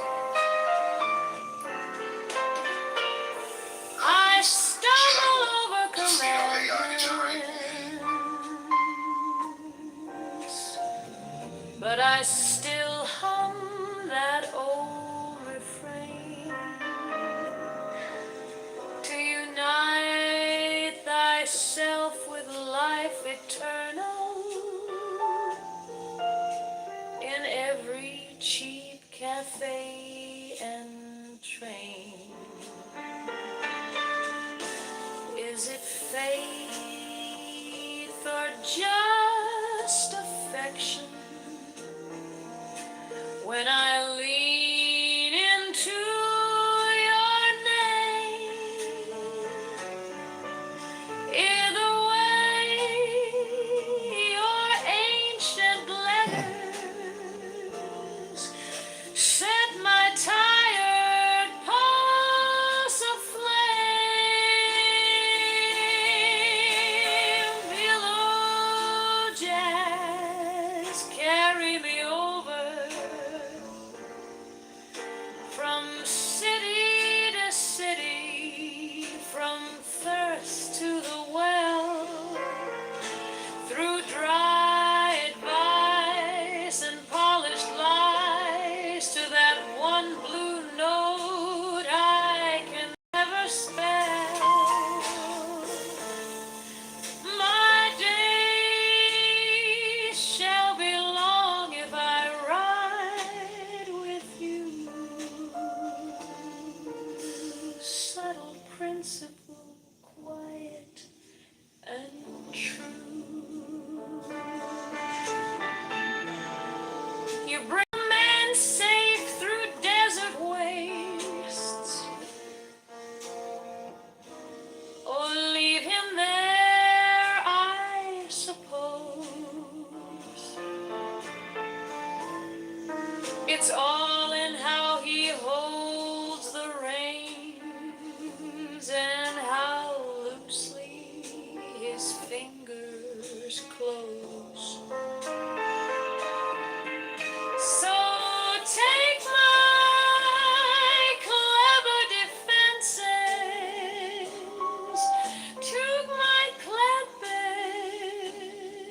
I stumble over commandments, but I still hum that old refrain. To unite thyself with life eternal, principle, quiet and true. You bring a man safe through desert wastes, or leave him there, I suppose. It's all in how he holds the reins and how loosely his fingers close. So take my clever defenses, took my glad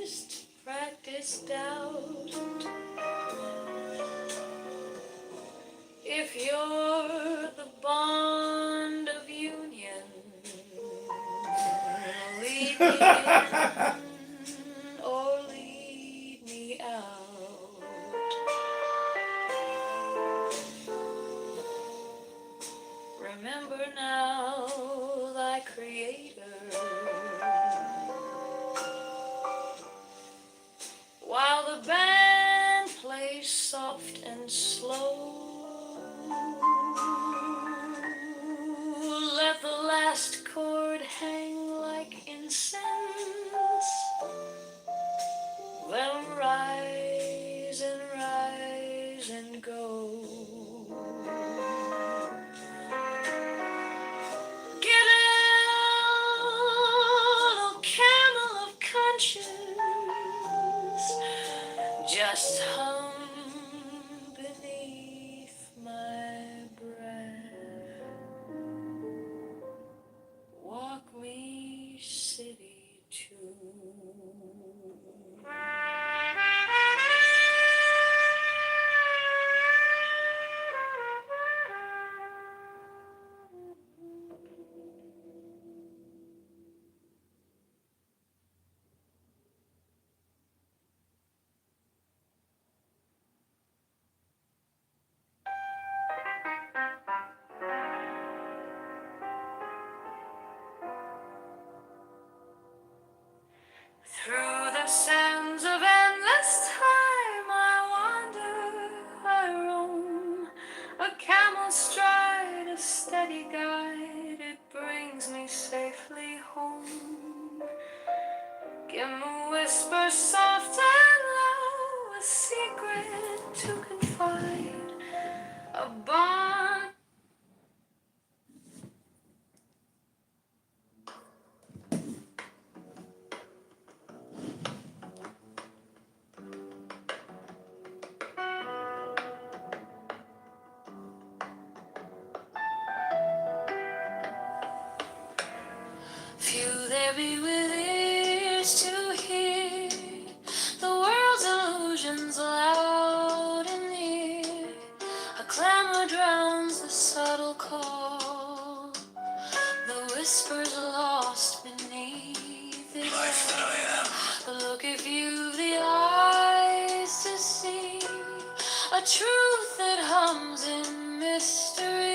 best, practiced out. If you're the bond of union, lead me in or lead me out. Remember now thy Creator, while the band plays soft and slow. Let the last chord hang like incense, then rise and go. Get out, camel of conscience, just hum beneath my breath. Walk me city too. Through the sands of endless time I wander, I roam, a camel's stride, a steady guide, it brings me safely home. Give me whisper soft and low, a secret to confide, a bond. Few there be with ears to hear the world's illusions loud and near. A clamor drowns the subtle call, the whispers lost beneath it Life that I am. all. Look if you've the eyes to see a truth that hums in mystery.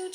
To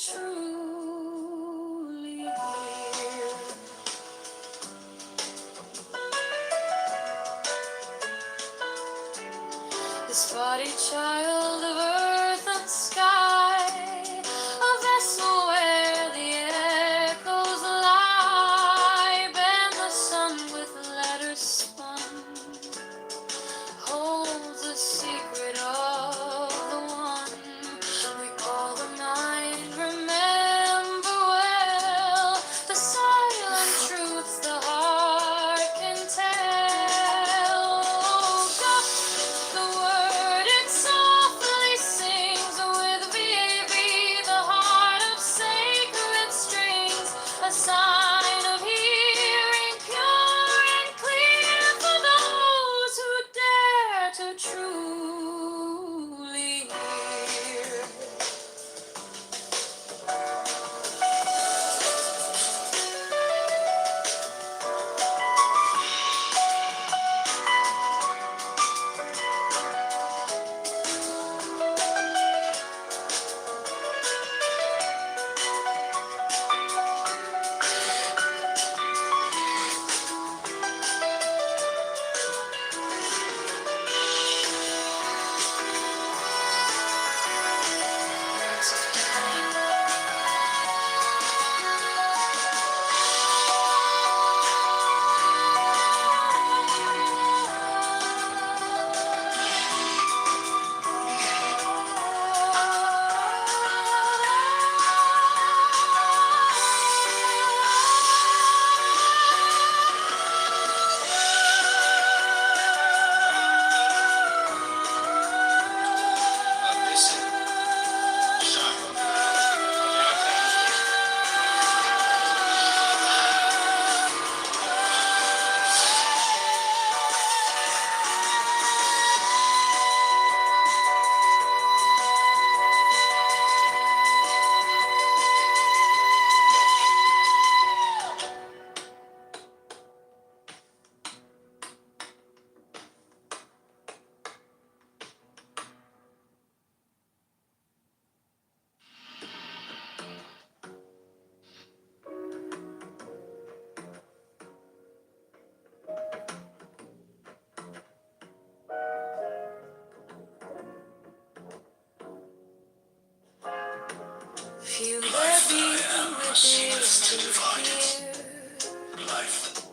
Feel Life the that I beat am with seemeth ears to to divide hear. life.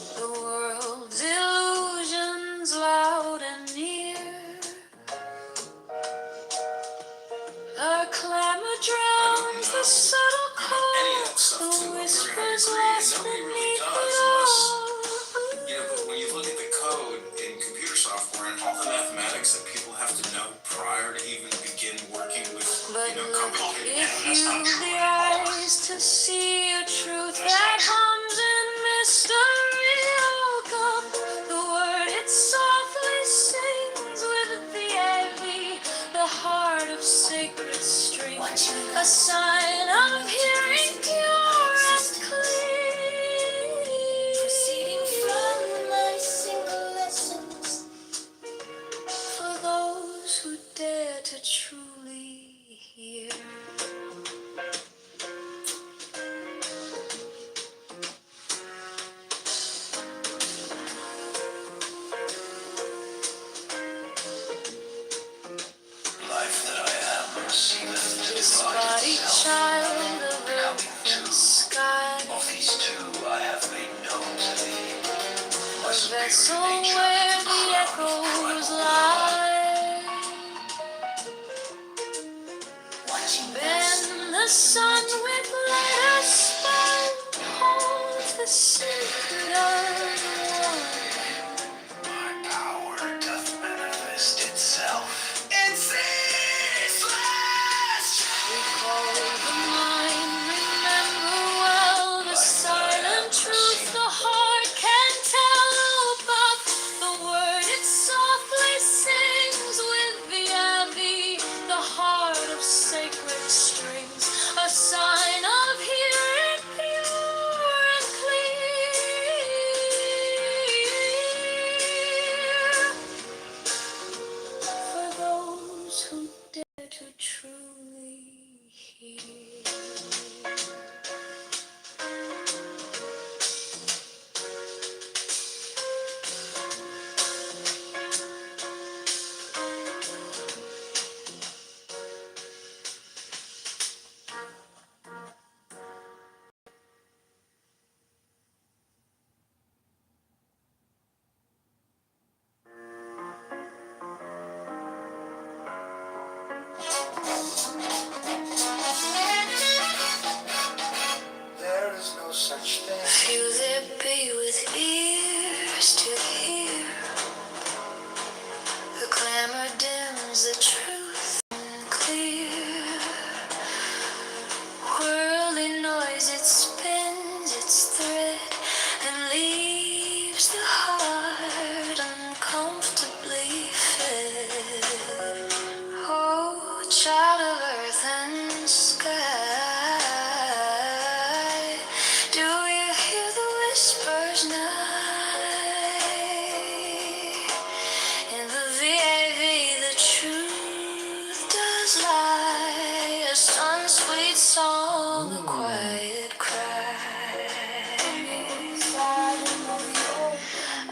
The world's illusions loud and near. The clamor drowns the subtle call. The whispers lost beneath it all. But when you look at the code in computer software and all the mathematics that people have to know prior to even begin working with, But look, complicated if math, you the eyes to see a truth that hums in mystery, look up. The word it softly sings with the AV, the heart of sacred strings, a sign of hearing pure and clean. Proceeding from my single essence, for those who dare to truly hear. life that I am seemeth to This divide body itself. child of earth and sky, Of these two I have made known to thee. My a superior vessel nature, where the crown of echoes primal lie. Bend the sun with lighter spell, holds the secret of my power doth manifest itself in ceaseless. recall the mind, remember well the silent truth the heart can tell above. The word it softly sings with the abbey, the heart of sacred strings, a sign of hearing pure and clear. For those who dare to truly hear. There is no such thing. Few there be with ears to hear. The clamor dims the truth clear. Whirling noise, it spins its thread and leaves the heart uncomfortably fed. Oh, child of earth and sky, do you hear the whispers nigh? In the VAV, the truth does lie. A sun's sweet song, a quiet cry.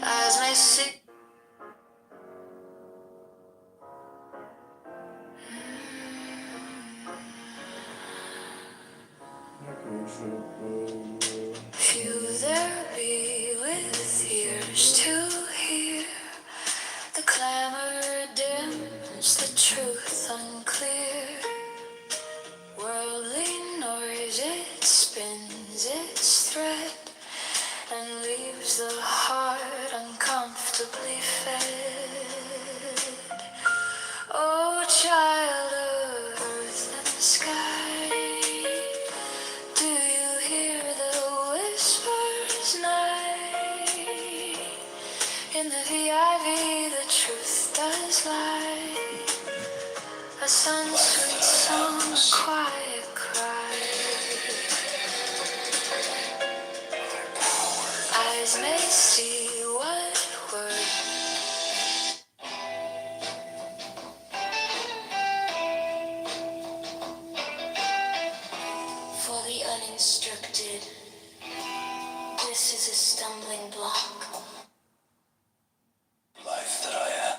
Eyes may see. Few there be with ears to hear. The clamor dims, the truth unclear. Worldly noise, it spins its thread and leaves the heart uncomfortably fed. Oh, child of earth and sky, do you hear the whispers nigh? In the VIV, the truth does lie. A sun's sweet song, a quiet cry. Eyes may see what words for the uninstructed. This is a stumbling block. Life that I am.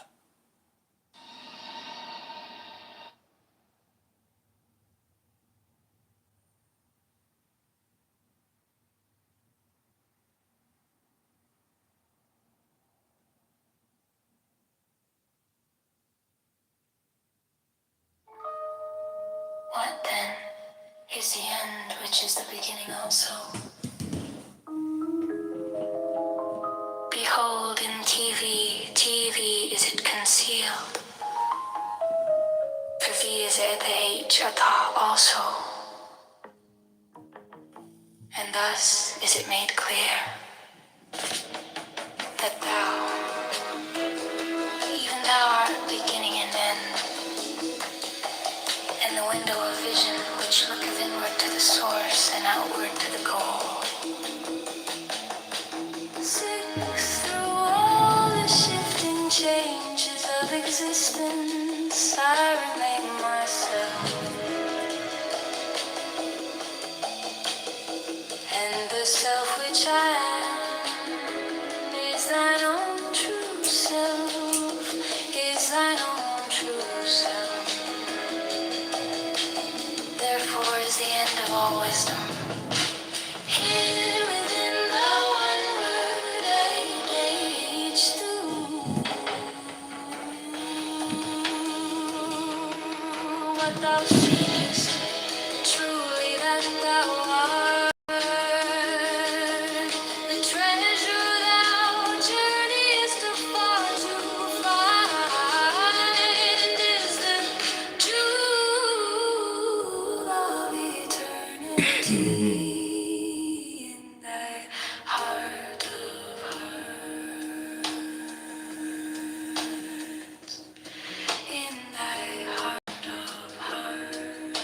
What then is the end, which is the beginning also? Behold in TV is it concealed? For V is at the H, a thought also. And thus is it made clear that thou, even thou art beginning and end, and the window of vision which looketh inward to the source and outward to the goal. Six through all the shifting changes of existence, I remain myself. And the self which I am is thine own true self, is thine own true self. Therefore is the end of all wisdom. Hid within the one word age through. What thou seest, truly that thou art. The treasure thou journeyest afar to find is the truth of eternity in thy heart of hearts. In thy heart of hearts.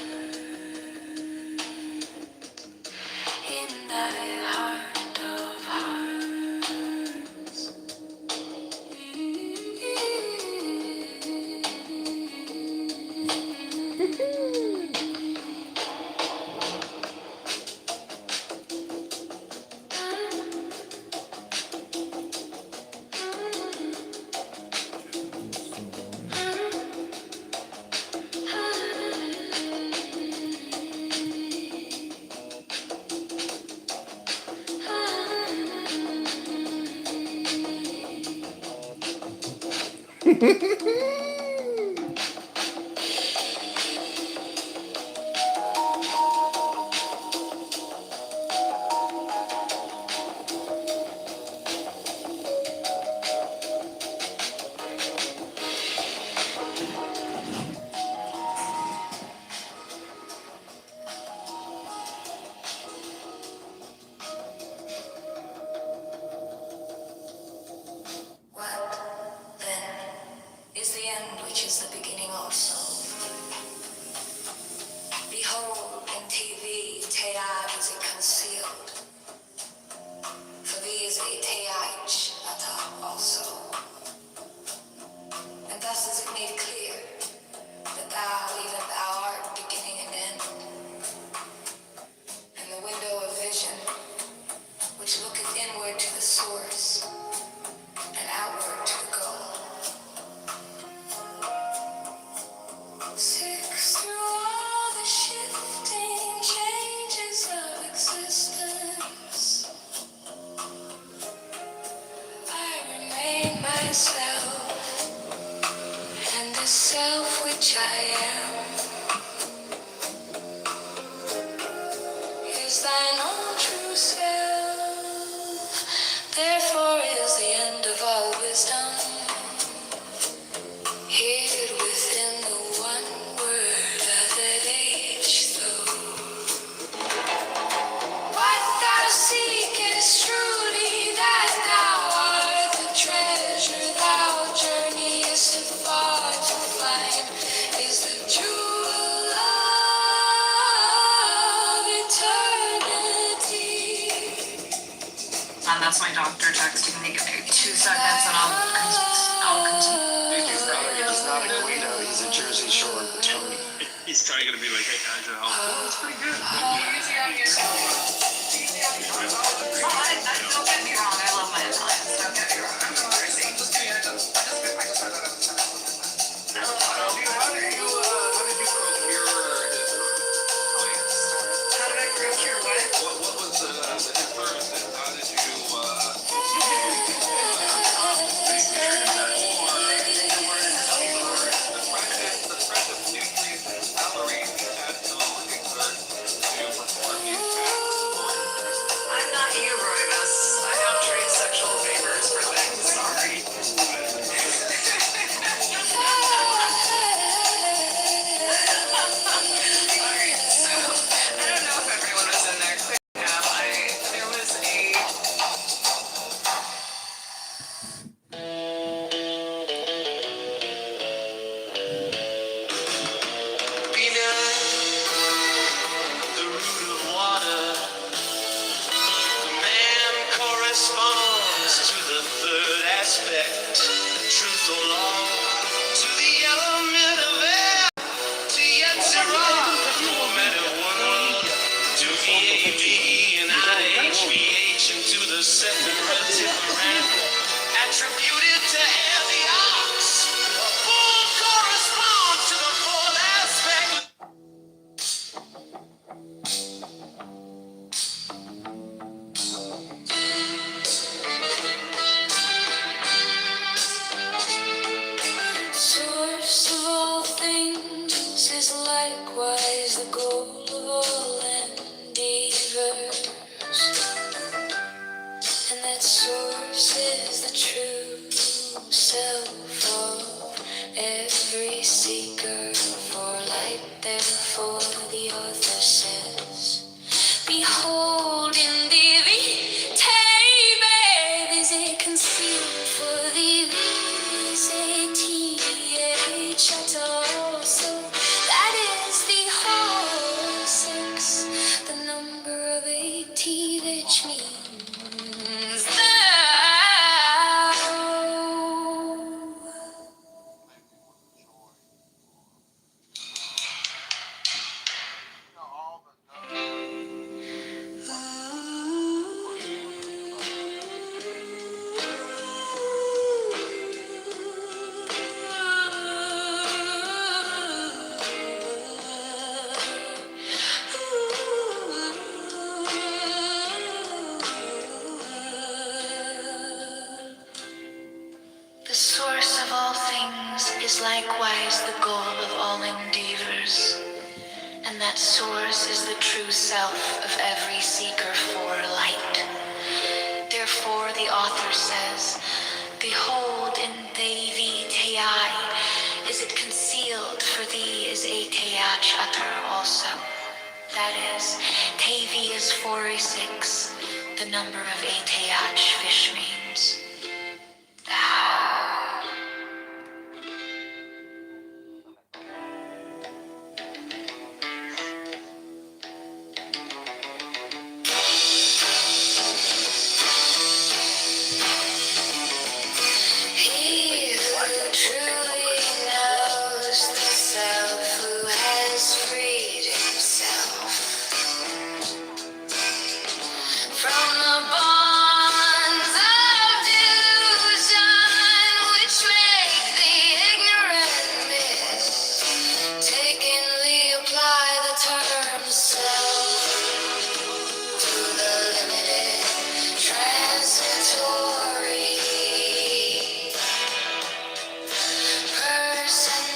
In thy heart of hearts. What then is that's my doctor texting me. Give me 2 seconds and I'll continue. He's not a Guido, he's a Jersey Shore Tony. He's probably gonna be like, hey guys, how it's pretty good. Don't get me wrong, I love my Italians. Don't get me wrong. I'm Jersey. How did I procure what? What was the influence? How did you the threat of increased salary had to exert to perform these tasks? I'm not you, Roybus. I don't trade sexual favors for things. Sorry. Alright, so I don't know if everyone was in there quick enough. There was a The root of water. The man corresponds to the third aspect. Truth or law. To the element of air. To Yetzirah. Or matter one. To VAV and IHVH. And to the separative attributed to air the ox. Full corresponds to the fourth aspect. source of all things is likewise the goal of all endeavors, and that source is the true self of every seeker for light. Therefore, the author says, behold in thee babe is a concealed for thee is a th at all. So that is the whole 6, the number of 18, which means thou. The source of all things is likewise the goal of all endeavors, and that source is the true self of every seeker for light. Therefore, the author says, behold in thee is it concealed, for thee is a teach utter also. That is, Tavi is 4/6, the number of a teach fish means thou. He who truly knows the self, who has freed himself from the bonds of delusion, which make the ignorant miss. Takenly apply the term self to the limited transitory personality.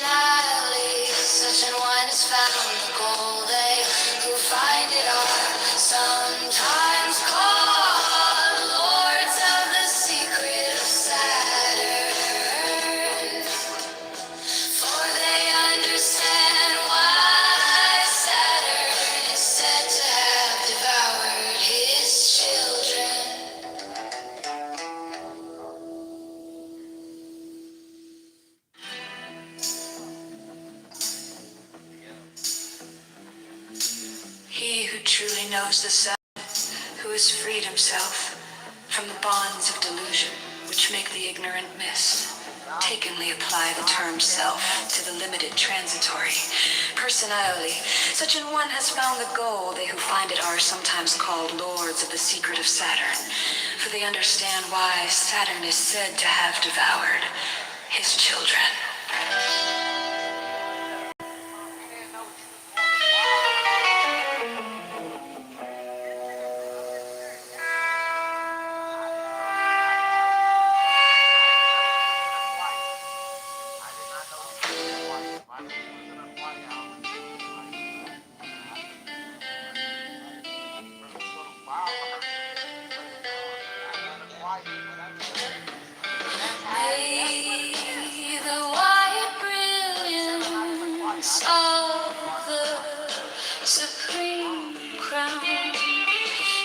Such an one is found the goal. They who find it are sometimes called lords of the secret of Saturn, for they understand why Saturn is said to have devoured his children. He who truly knows the self, who has freed himself from from the bonds of delusion, which make the ignorant miss. Takenly apply the term self to the limited transitory. Personality, such an one has found the goal. They who find it are sometimes called lords of the secret of Saturn, for they understand why Saturn is said to have devoured his children. May the white brilliance of the supreme crown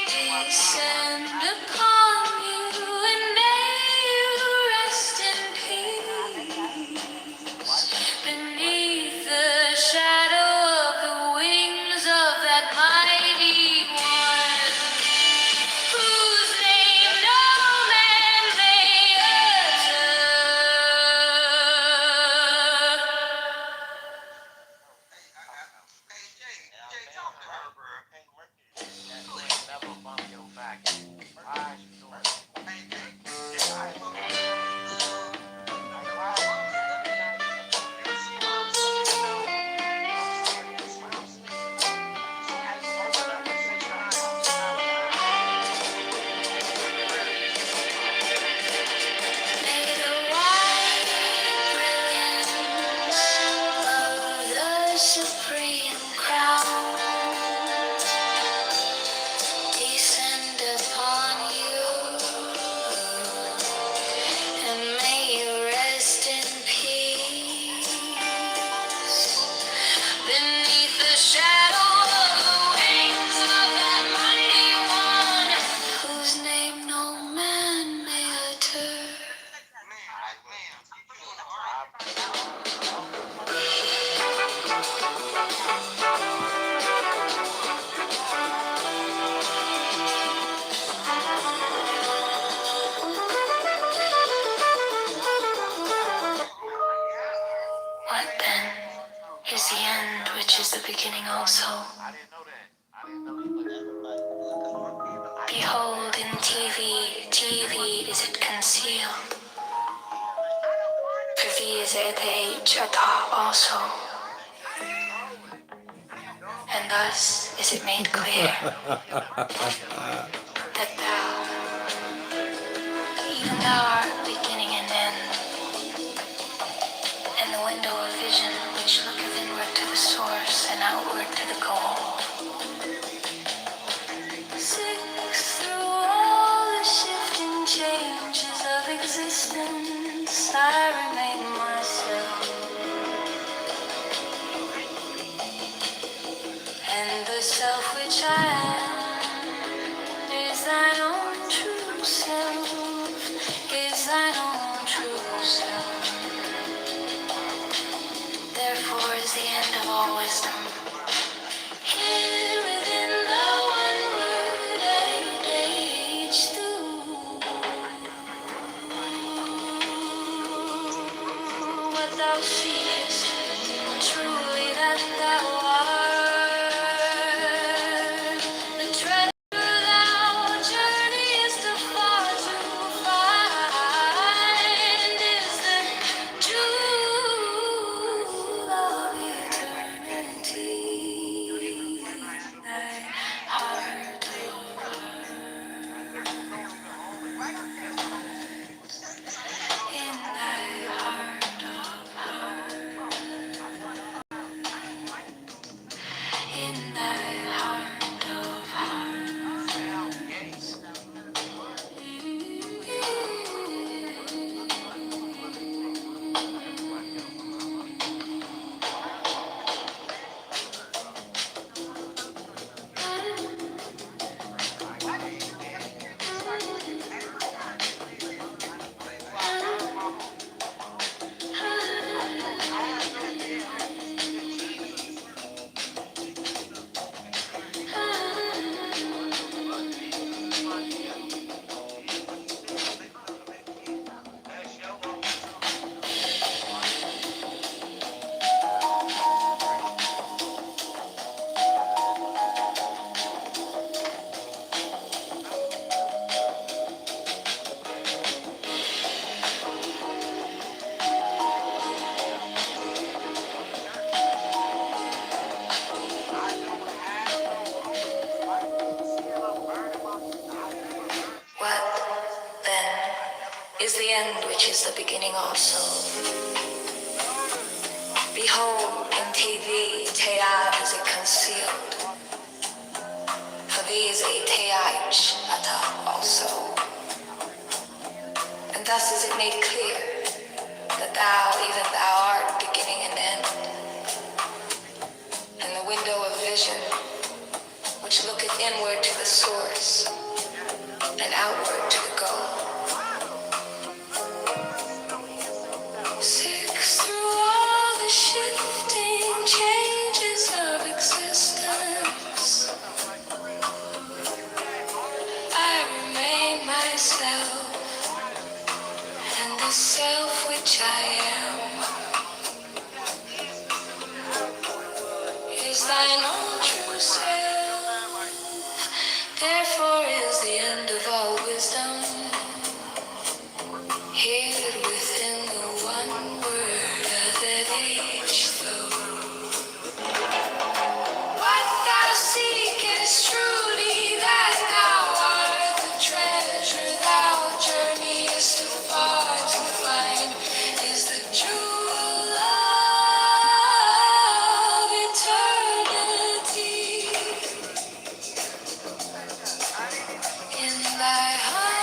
descend upon you, and may you rest in peace beneath the shadow of the wings of that mighty one, whose name no man may utter. May the white brilliance of the supreme crown descend upon you, and may you rest in peace beneath the shadow of the wings of that mighty one, whose name no man may utter. What then is the end, which is the beginning also? Behold, in TV is it concealed. For thee is at the H a thought also. And thus is it made clear that thou, even thou art beginning and end, and the window of vision which looketh inward to the source and outward to the goal. Six through all the shifting changes of existence, I remain myself. And the self which I am is thine own true self, is thine own true self. Therefore is the end of all wisdom. Hid within the one word age through. What thou seest, truly that thou art. The treasure thou journeyest afar end which is the beginning also. Behold, in TV, Te'ad is it concealed. For thee is a Te'ach ata also. And thus is it made clear that thou, even thou, art beginning and end. And the window of vision, which looketh inward to the source, and outward to the goal. Six through all the shifting changes of existence, I remain myself, and the self which I am is thine own true self. Therefore is the end of all wisdom hid within the one word that each flow. What thou seekest truly, that thou art the treasure thou journeyest afar to find, is the true love eternity in thy heart.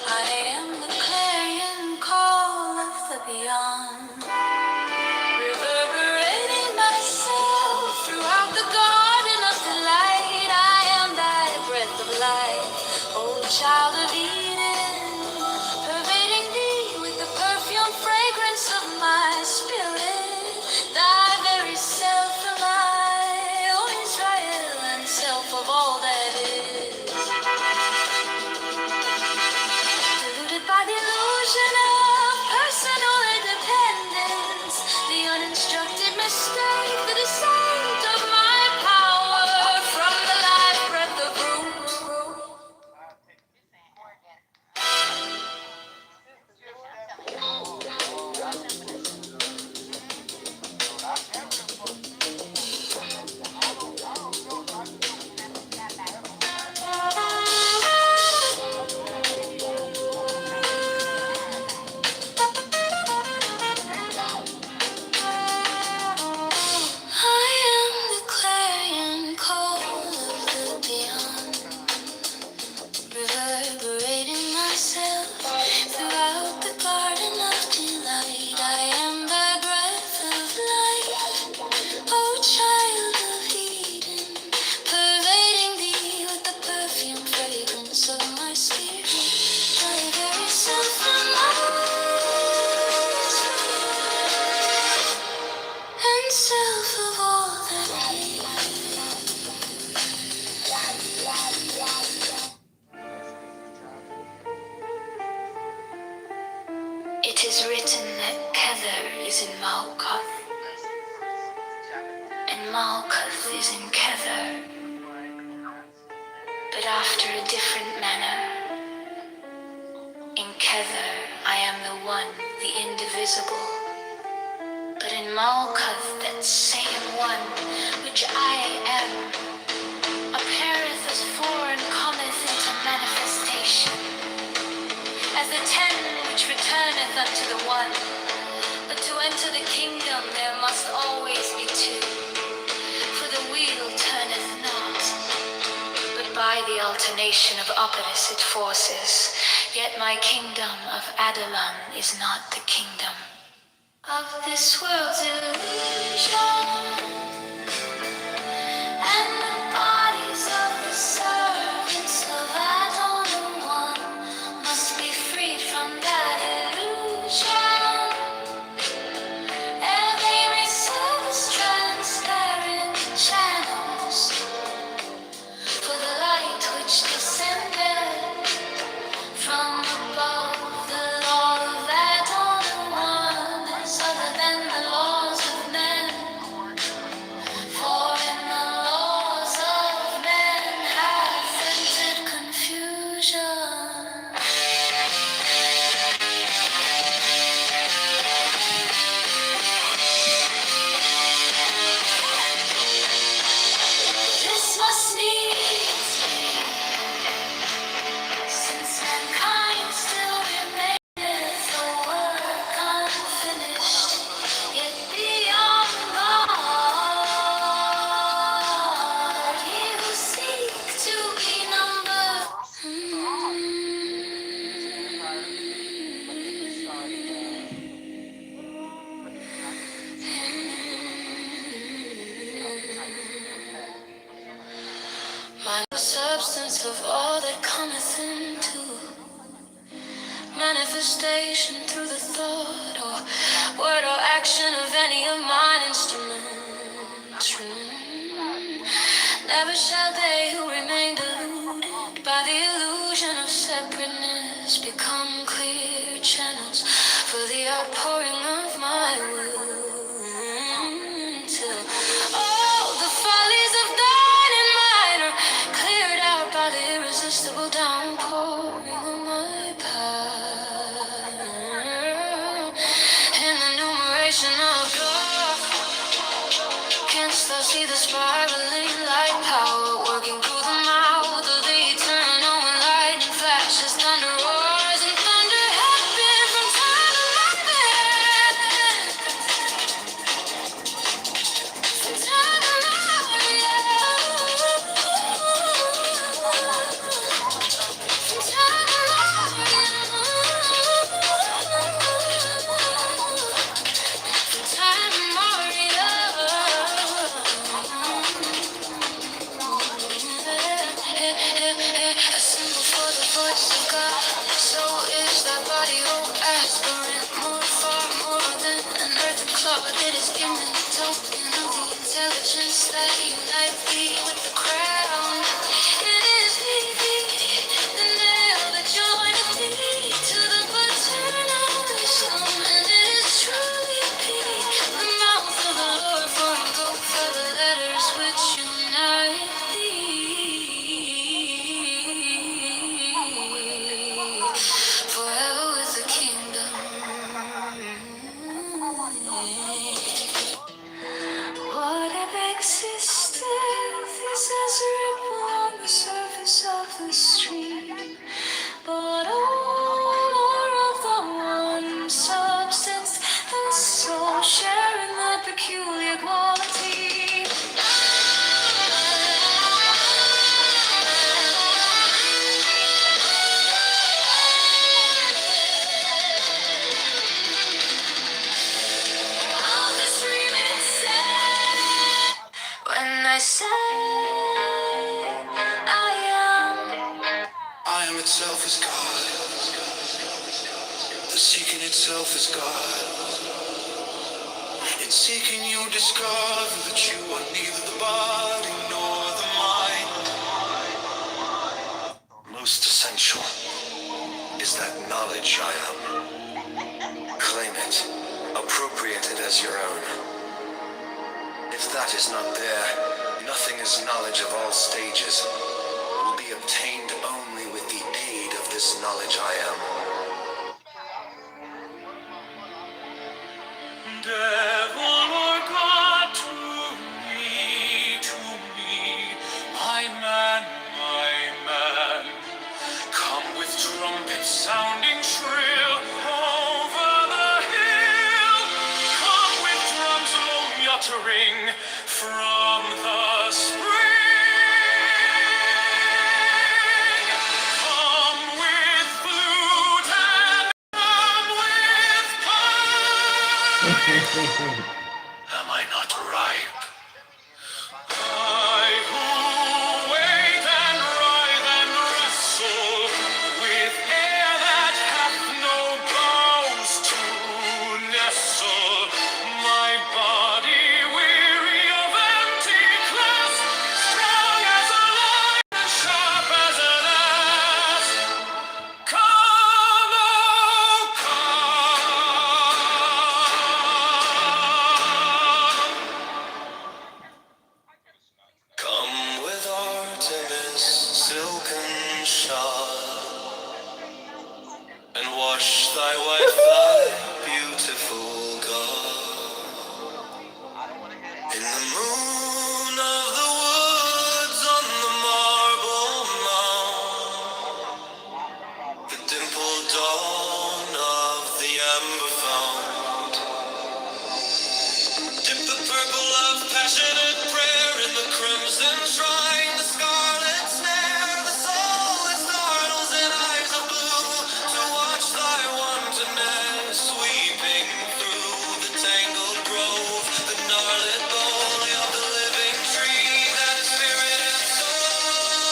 I am the clarion call of the beyond, reverberating myself throughout the garden of delight. I am thy breath of life, O child of Eden, pervading thee with the perfume fragrance of my spirit. Thy very self am I, O Israel, and self of all that is. Deluded by the illusion of personal independence, the uninstructed mistake the descent of my power from the life breath of roots. I am the clarion call of the beyond, reverberating myself throughout the garden of delight. I am the breath of life, O child of Eden, pervading thee with the perfume fragrance of my spirit. Thy very self am I, and self of all that is. It is written that Kether is in Malkuth, and Malkuth is in Kether, but after a different manner. In Kether, I am the one, the indivisible. But in Malkuth, that same one, which I am, appeareth as foreign cometh into manifestation, as the ten which returneth unto the one. But to enter the kingdom there must always be two, for the wheel turneth not, but by the alternation of opposite forces. Yet my kingdom of Adalon is not the kingdom of this world's illusion, and the bodies of the servants of Adon one must be freed from that illusion, ere they may serve as transparent channels for the light which descended from above. The law of Adon one is other than the laws of men, for in the laws of men hath entered confusion. This must needs be, since mankind still remaineth a work unfinished, yet beyond God, ye who seek to be numbered. Mind the substance of all that cometh into manifestation through the thought or word or action of any of mine instruments. Never shall they who remain deluded by the illusion of separateness become clear channels for the outpouring of my will, till all the follies of thine and mine are cleared out by the irresistible downpouring of my power. In the numeration of God, canst thou see the spiraling light power working through the mouth of the eternal when lightning flashes, thunder roars, and thunder happen from time to moment. From time to moment, from time to a symbol for the voice of God. So is that body, oh aspirant, more far more than an earthen clod. It is given the token of the intelligence that unites thee with the crown. It is thee, the nail that joineth thee to the paternal wisdom, and it is truly thee, the mouth of the Lord, for in both are the letters which unite thee. Forever with the kingdom. Whatever existeth is as a ripple on the surface of the stream, but all are of the one substance, and so sharing the peculiar quality. All this remix said, when I say I am itself is God. The seeking itself is God. In seeking you discover that you are neither the body nor the mind. Most essential is that knowledge I am. Claim it. Appropriate it as your own. If that is not there, nothing is knowledge of all stages. Will be obtained only with the aid of this knowledge I am. Devil or God to me, my man, come with trumpets sounding shrill over the hill. Come with drums low muttering from the spring. Come with flute and come with pipe. Am I not ripe? I who wait and writhe and wrestle with air that hath no boughs to nestle, my body weary of empty clasp, strong as a lion and sharp as an asp. Come, oh, come. Come with Artemis' silken shawl, and wash thy white thigh, beautiful God. In the moon of the woods, on the marble mound, the dimpled dawn of the amber fount. Dip the purple of passionate prayer in the crimson shrine, the scarlet snare, the soul that startles in eyes of blue, to watch thy wantonness sweeping through the tangled grove, the gnarled bole of the living tree that is spirit and soul,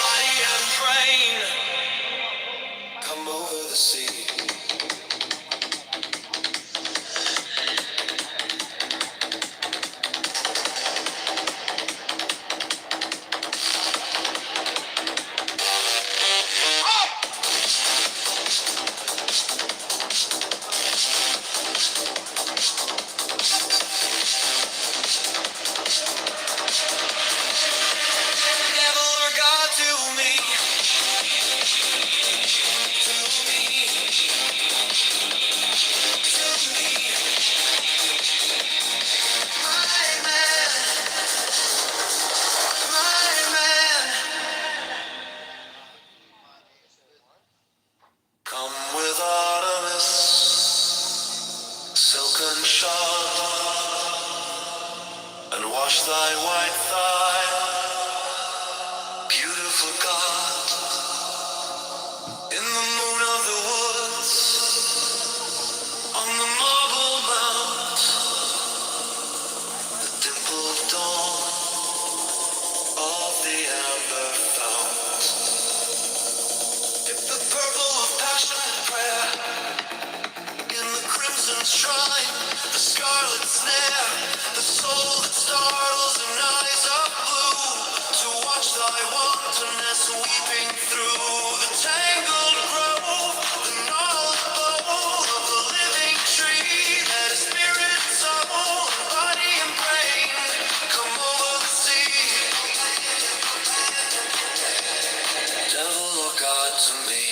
body and brain. Come over the sea. Devil or God to me, to me, to me. My man, my man. Come with Artemis, silken shawl, and wash thy white thigh, beautiful God. In the moon of the woods, on the marble mount, the dimpled dawn of the amber fount. Dip the purple of passionate prayer in the crimson shrine, the scarlet snare, the soul that startles in eyes of blue, to watch thy wantonness weeping through the tangled grove, the gnarled bole of the living tree that is spirit, soul, body and brain. Come over the sea, devil or God to me.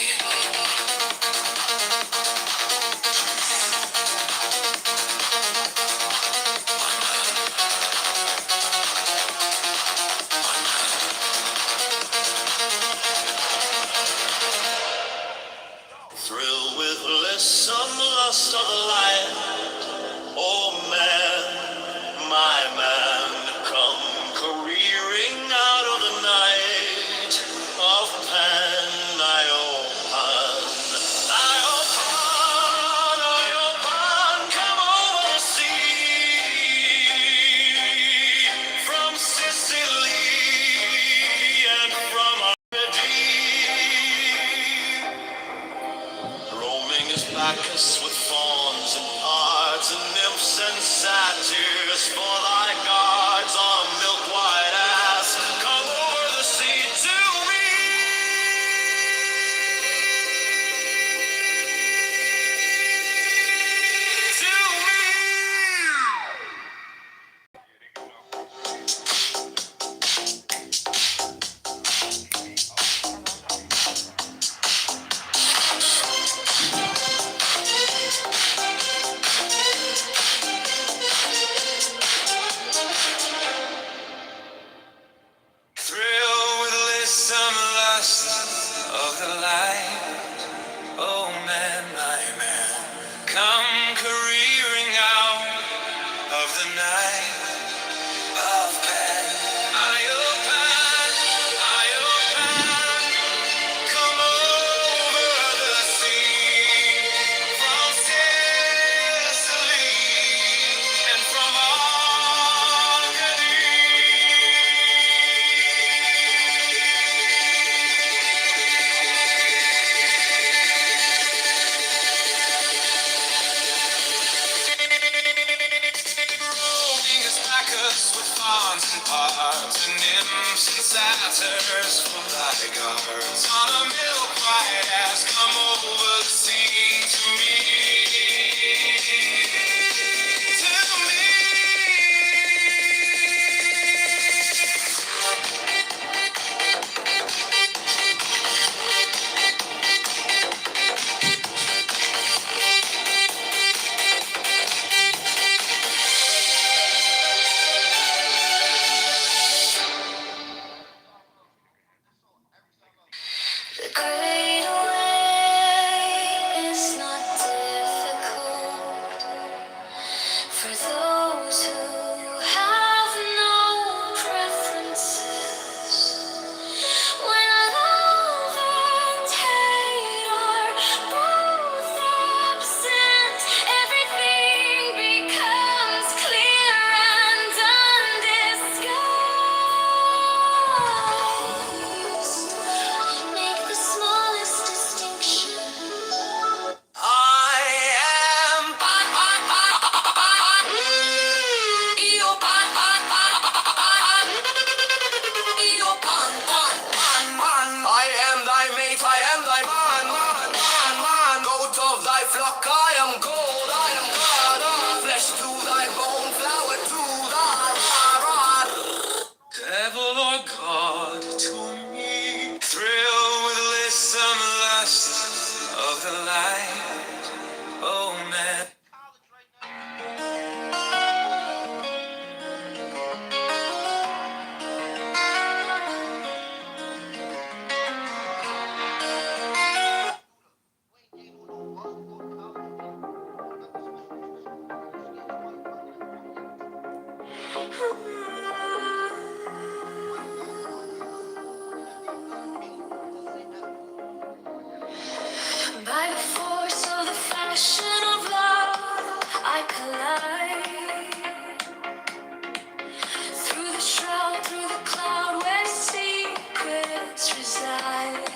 haunts and parts and nymphs and satyrs for bodyguards on a milk white ass come over the sea to me. To me. The great way is not difficult for those who have no preferences. When love and hate are both absent, everything becomes clear and undisguised. Make the smallest distinction. I am I am thy mate, I am thy man. Goat of thy flock, I am gold, I am God. Flesh to thy bone, flower to thy rod. Devil or God to me, thrill with listen lust of the light. Oh man. By the force of the fashion of love, I collide through the shroud, through the cloud where secrets reside.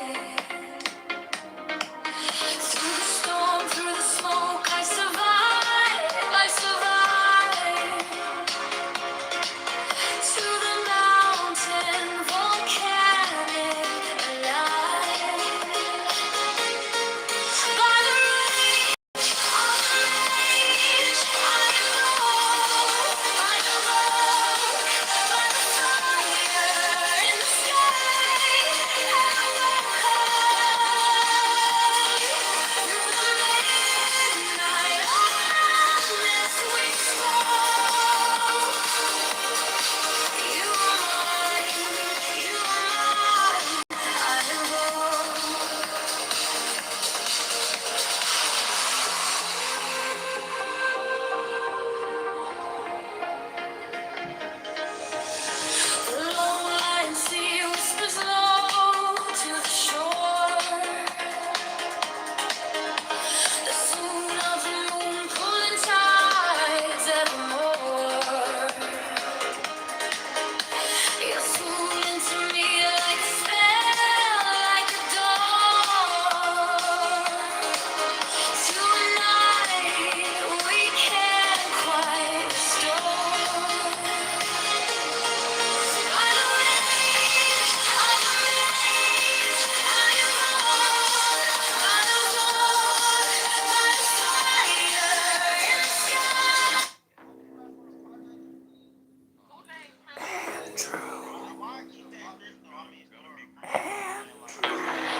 Through the storm, through the smoke, I survive. I survive. To the mountain, volcanic, alive. By the rain of the rage, I evolve. By the rock, by the fire in the sky, and I walk through the midnight on this wing. You are mine, you are mine, I evolve. The lone sea whispers low to the shore. The soon of the moon pulling tides evermore. You're swoon into me like a spell, like a dawn. To a night we can't quite restore.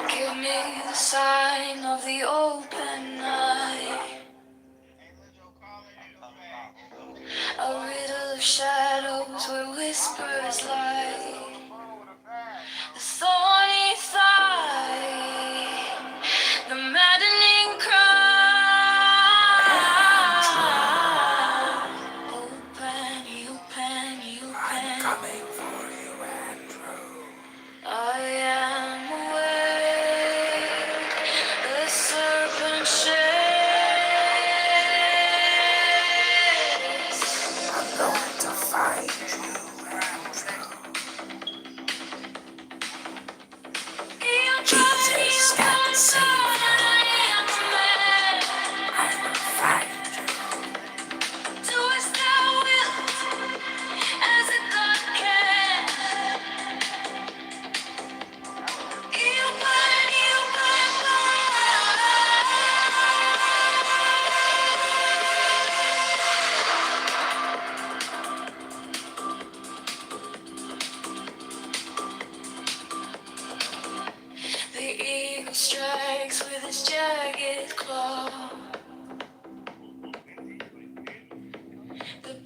Give me the sign of the open night, a riddle of shadows where whispers lie. The thorny thigh, the maddening cry. Open, open, open. Coming for you, Andrew. I am awake, the serpent shakes. I'm going to find you, Andrew.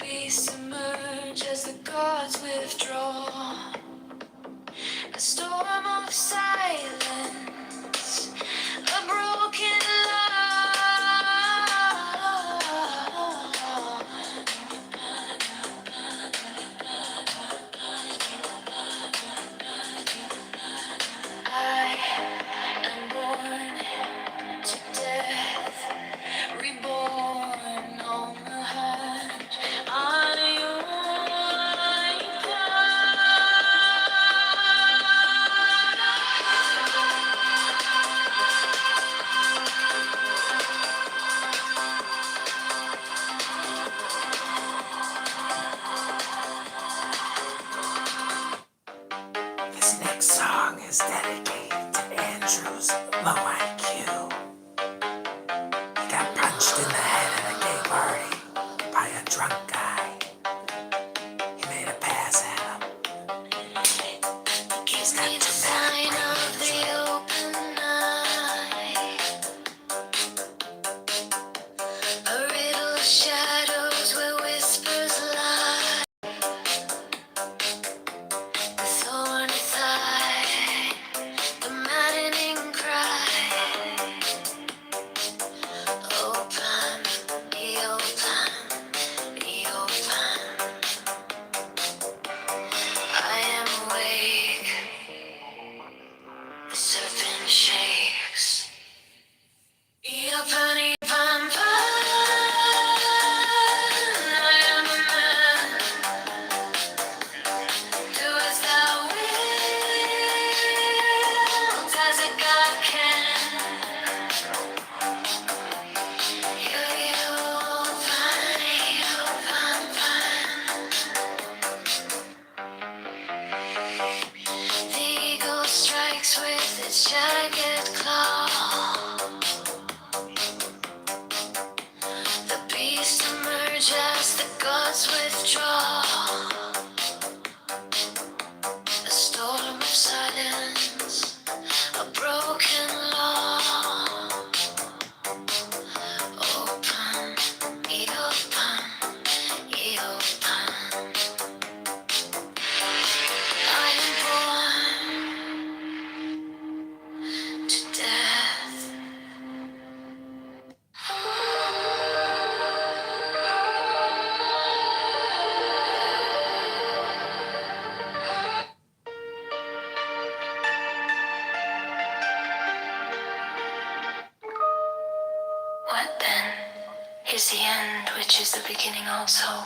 beasts emerge as the gods withdraw. A storm of silence, a broken law. I am born to death, reborn on the hunt. I This next song is dedicated to Andrew's low IQ. He got punched in the head at a gay party by a drunk guy. He made a pass at him. Give me the sign of the open night, a riddle of shadows where whispers lie. The thorny thigh, the maddening cry. Open, be open, be open. I am awake. The serpent shakes. Open, open, I am a man. Do as thou wilt, as a god can. You open, the eagle strikes with its jagged claw. The beast emerge as the gods withdraw. A storm of silence, a broken law. Open, ye open, ye open. I am born to death. What then is the end, which is the beginning also?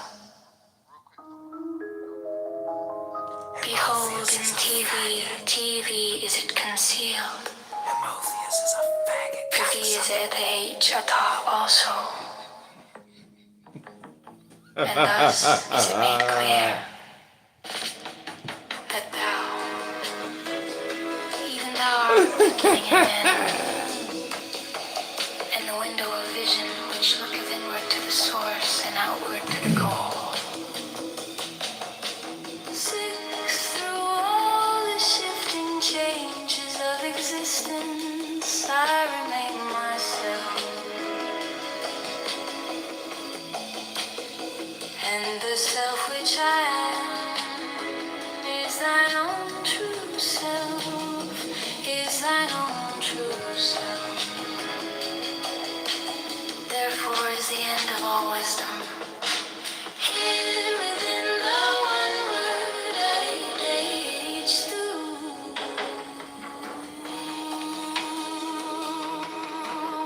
Behold in TV is it concealed? Timotheus is a faggot. Privy is at the age atop also. And thus is it made clear that thou, even thou art the beginning and end, and the window of vision which looketh inward to the source and outward to the goal. Sick through all the shifting changes of existence, I remain myself. And the self which I am is thine own true self, is thine own true self. Therefore is the end of all wisdom. Hid within the one word age through.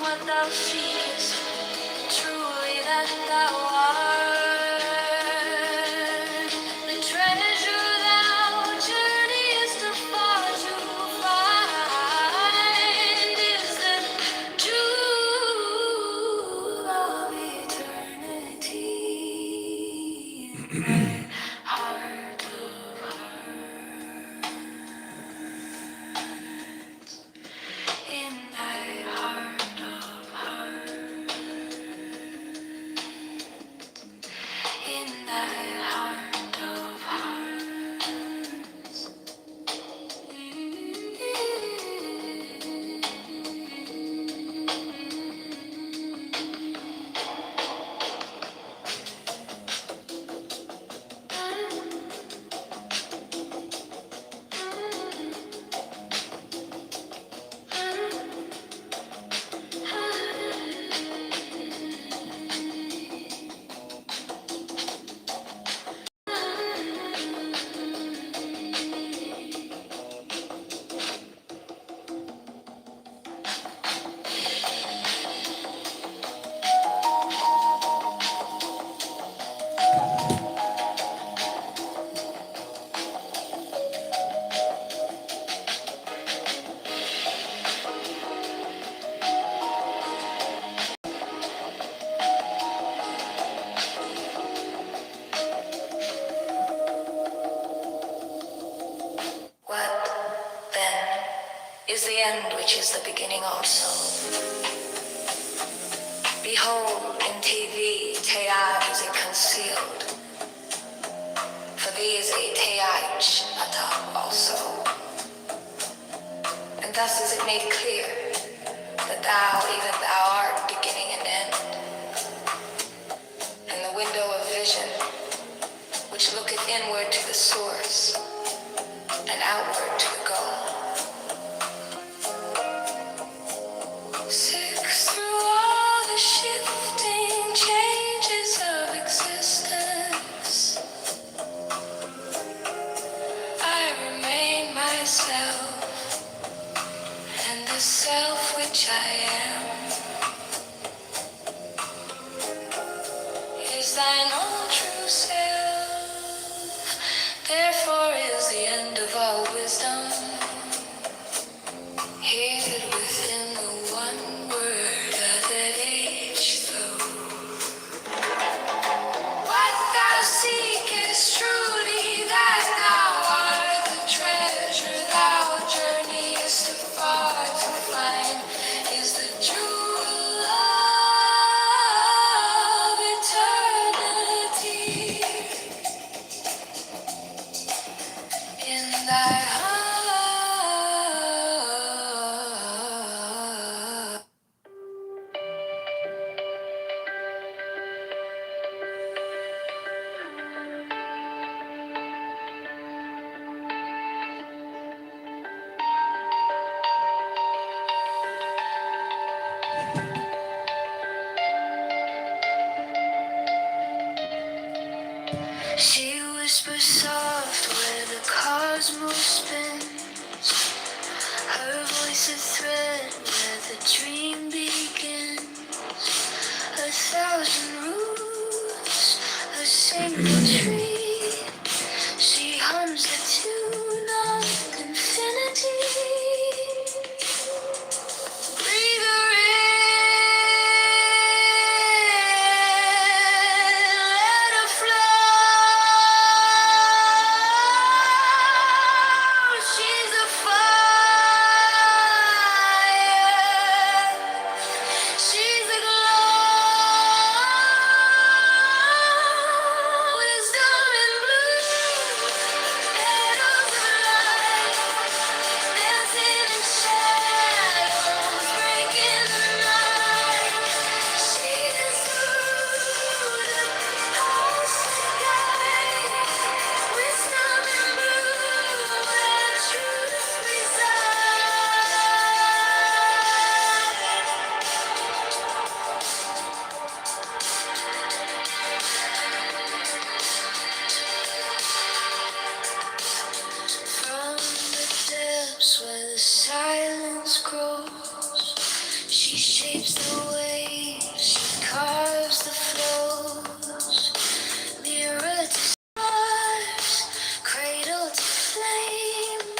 What thou seekest, truly that thou art. The treasure thou journeyest afar to find is the jewel of eternity. My heart of hearts, in thy heart of hearts, in thy heart of hearts. is the end which is the beginning also. Behold, in TV, Teai is a concealed. For thee is a Teach atop also. And thus is it made clear that thou, even thou, art beginning and end. And the window of vision, which looketh inward to the source, and outward to the goal. Six through all the shifting changes of existence, I remain myself, and the self which I am is thine own true self. Therefore is the end of all wisdom hid within the one word that H through. What thou seekest truly, that thou art the treasure thou journeyest afar to find, is the true love eternity in thy heart. She whispers soft where the cosmos spins. Her voice a thread where the dream begins. A thousand roots, a single tree. She hums the tune of infinity. Breathe her in, let her flow. She's a fire. She's a glow. Wisdom in blue. Petals of light. Dancing in shadows, breaking the night. She is through the cosmic light. Wisdom in blue, where truth resides. From the depths where the silence grows, she shapes the waves, she carves the flows. Mirror to stars, cradle to flame,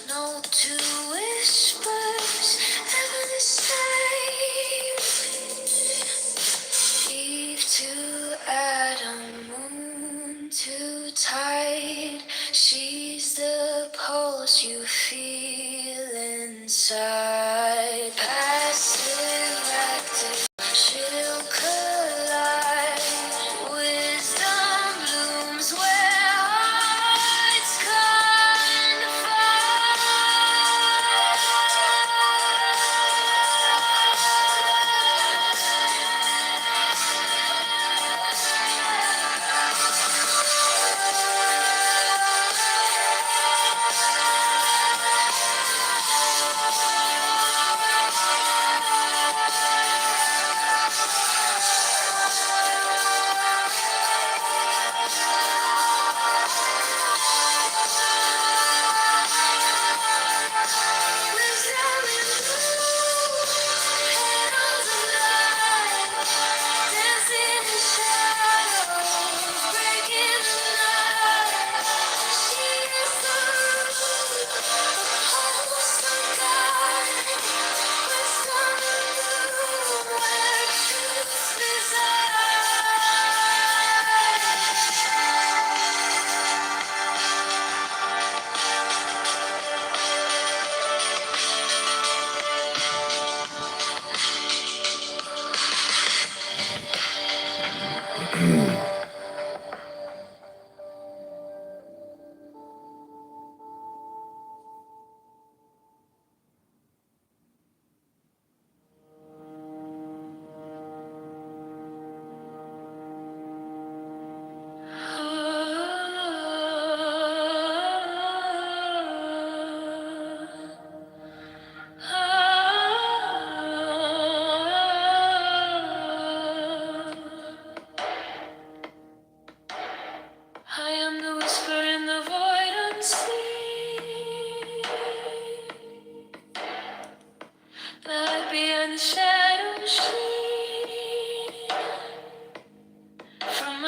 note to whispers, ever the same. Eve to Adam, moon to tide. She's the pulse you feel inside. Passive, active, she'll collide. Wisdom blooms where hearts confide.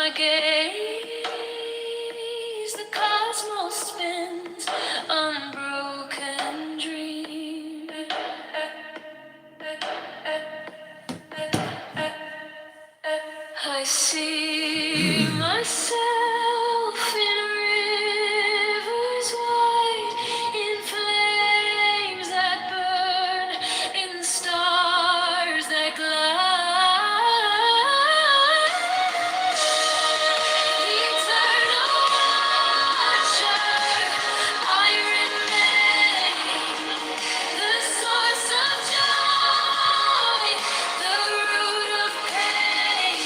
my gaze, the cosmos spins, unbroken dream. I see myself in rivers wide, in flames that burn, in stars that glide. The eternal watcher, I remain. The source of joy, the root of pain.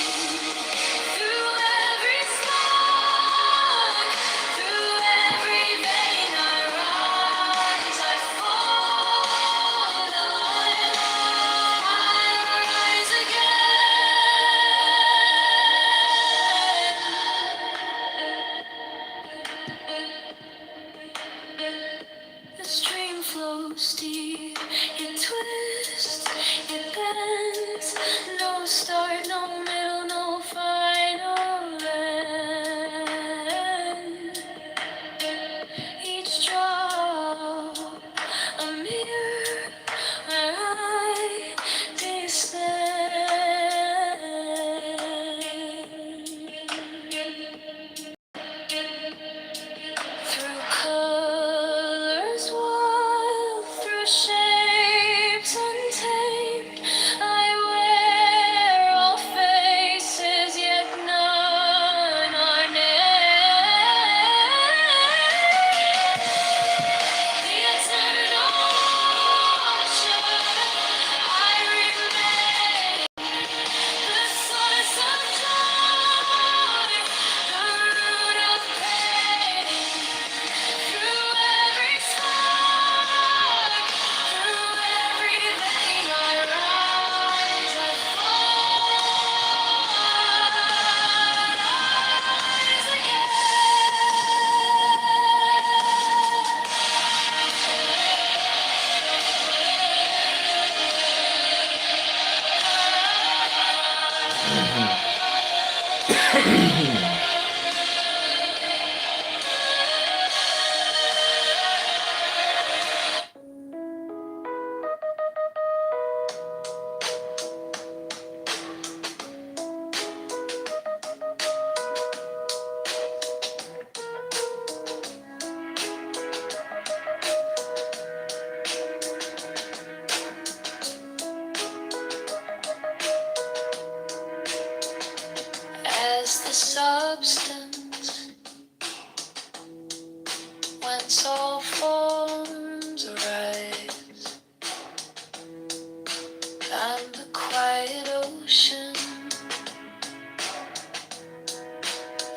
Through every spark, through every vein, I rise, I fall, I rise again. The stream flows deep, it twists, it bends. No start, no middle, no final end. Each drop, a mirror where I descend. Through colors wild, through shapes untamed, I wear all faces, yet none are named. The eternal watcher, I remain. The source of joy, the root of pain. Through every spark, through every vein, I rise, I fall, rise again. As the substance whence all forms arise, and the quiet ocean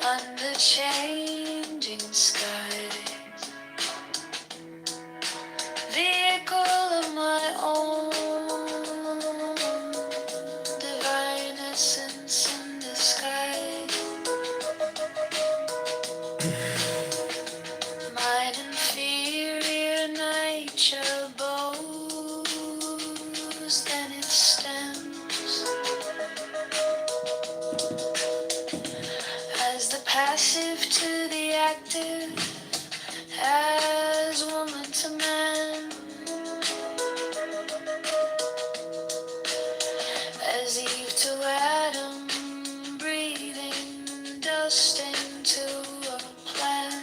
under changing skies, the echo of my own divine essence in disguise. Mine inferior nature bows, then it stems as the passive to the active, as woman to man, as Eve to Adam, breathing dust into a plan.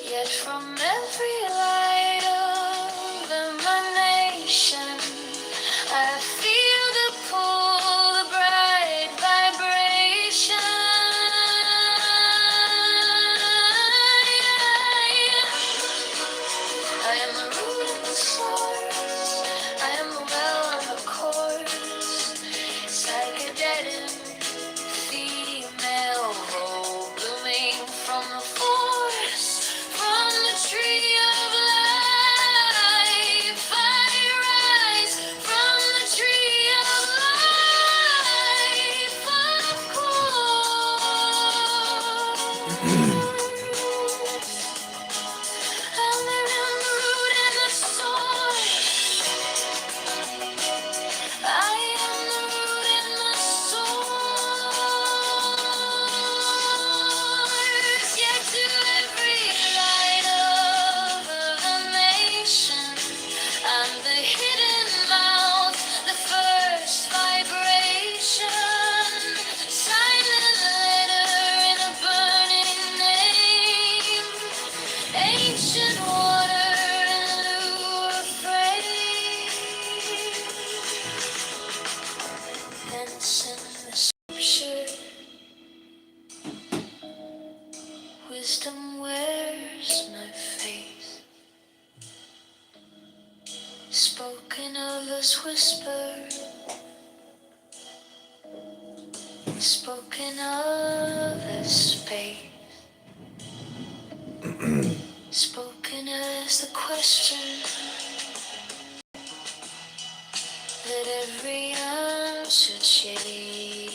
Yet from every light of emanation, I feel the pull, the bright vibration. I am the root and the source, I am the well and the course, psychedelic. sense in the scripture. Wisdom wears my face. Spoken of as whisper. Spoken of as space. Spoken as the question that every answer chases.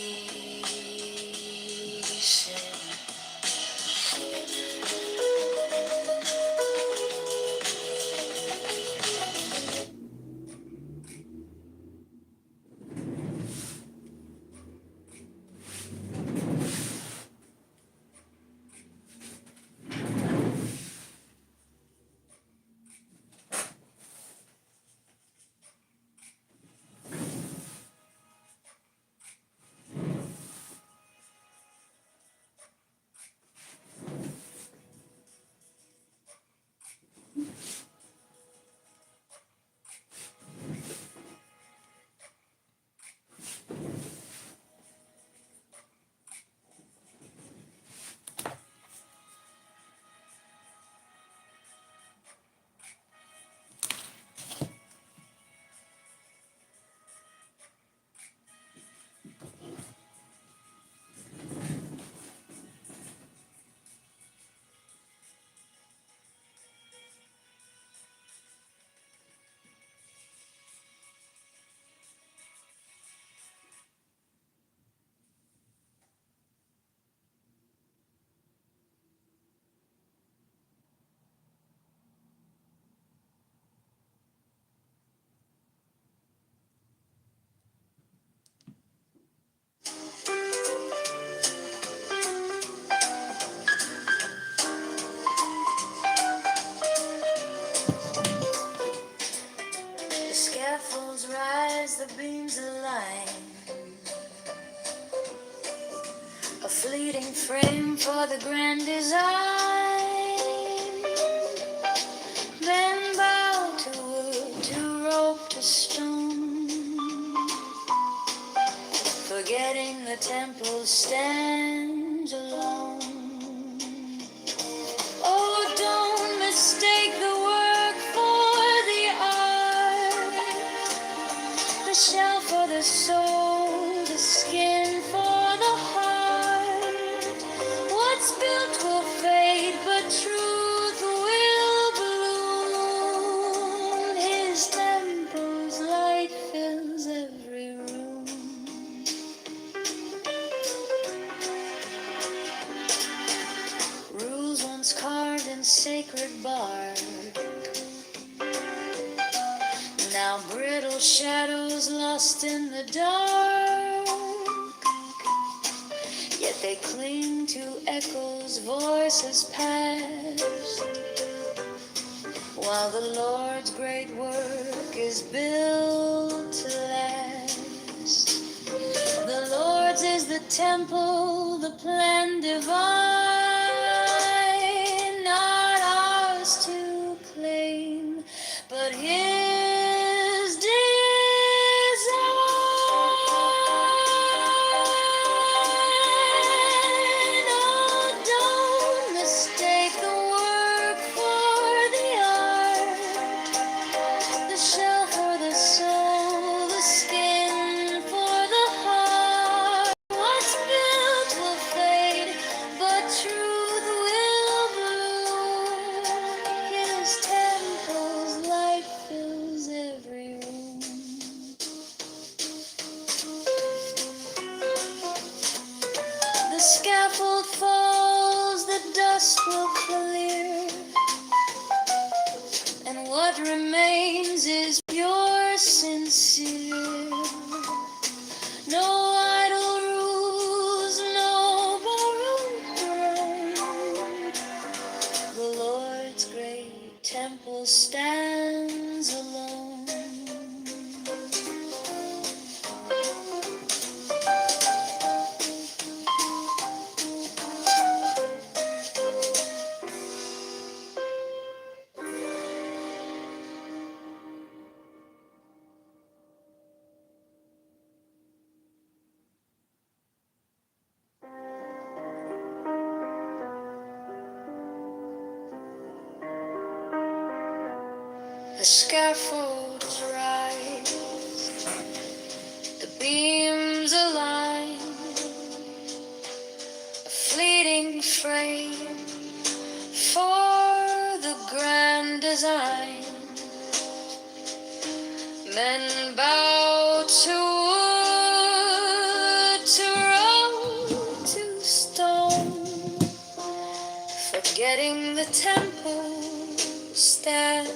The scaffolds rise, the beams align. A fleeting frame for the grand design. Then bow to wood, to rope, to stone. Forgetting the temple stands alone. Oh, don't mistake the work for the art. The shell for the soul, the skin for the heart. What's built will fade, but truth will bloom. His temple's light fills every room. Rules once carved in sacred bark, now brittle shadows lost in the dark. Yet they cling to echoes, voices past, while the Lord's great work is built to last. The Lord's is the temple, the plan divine, not ours to claim, but His design. Oh, don't mistake the work for the art, the shell for the soul, the skin for the heart. What's built will fade, but truth will bloom. His temple's light fills every room. The scaffold falls, the dust will clear, and what remains is pure, sincere. No idle rules, no borrowed pride. The Lord's great temple stands alone. scaffolds rise, the beams align, a fleeting frame for the grand design. Men bow to wood, to road, to stone, forgetting the temple stands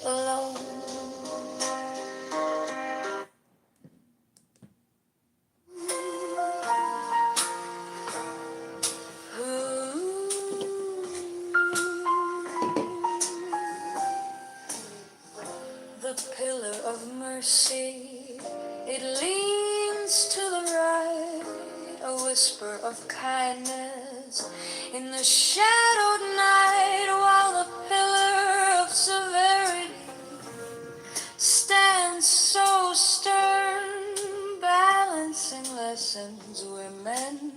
alone. The pillar of mercy, it leans to the right, a whisper of kindness in the shadowed night, while the pillar of severity stands so stern, balancing lessons where men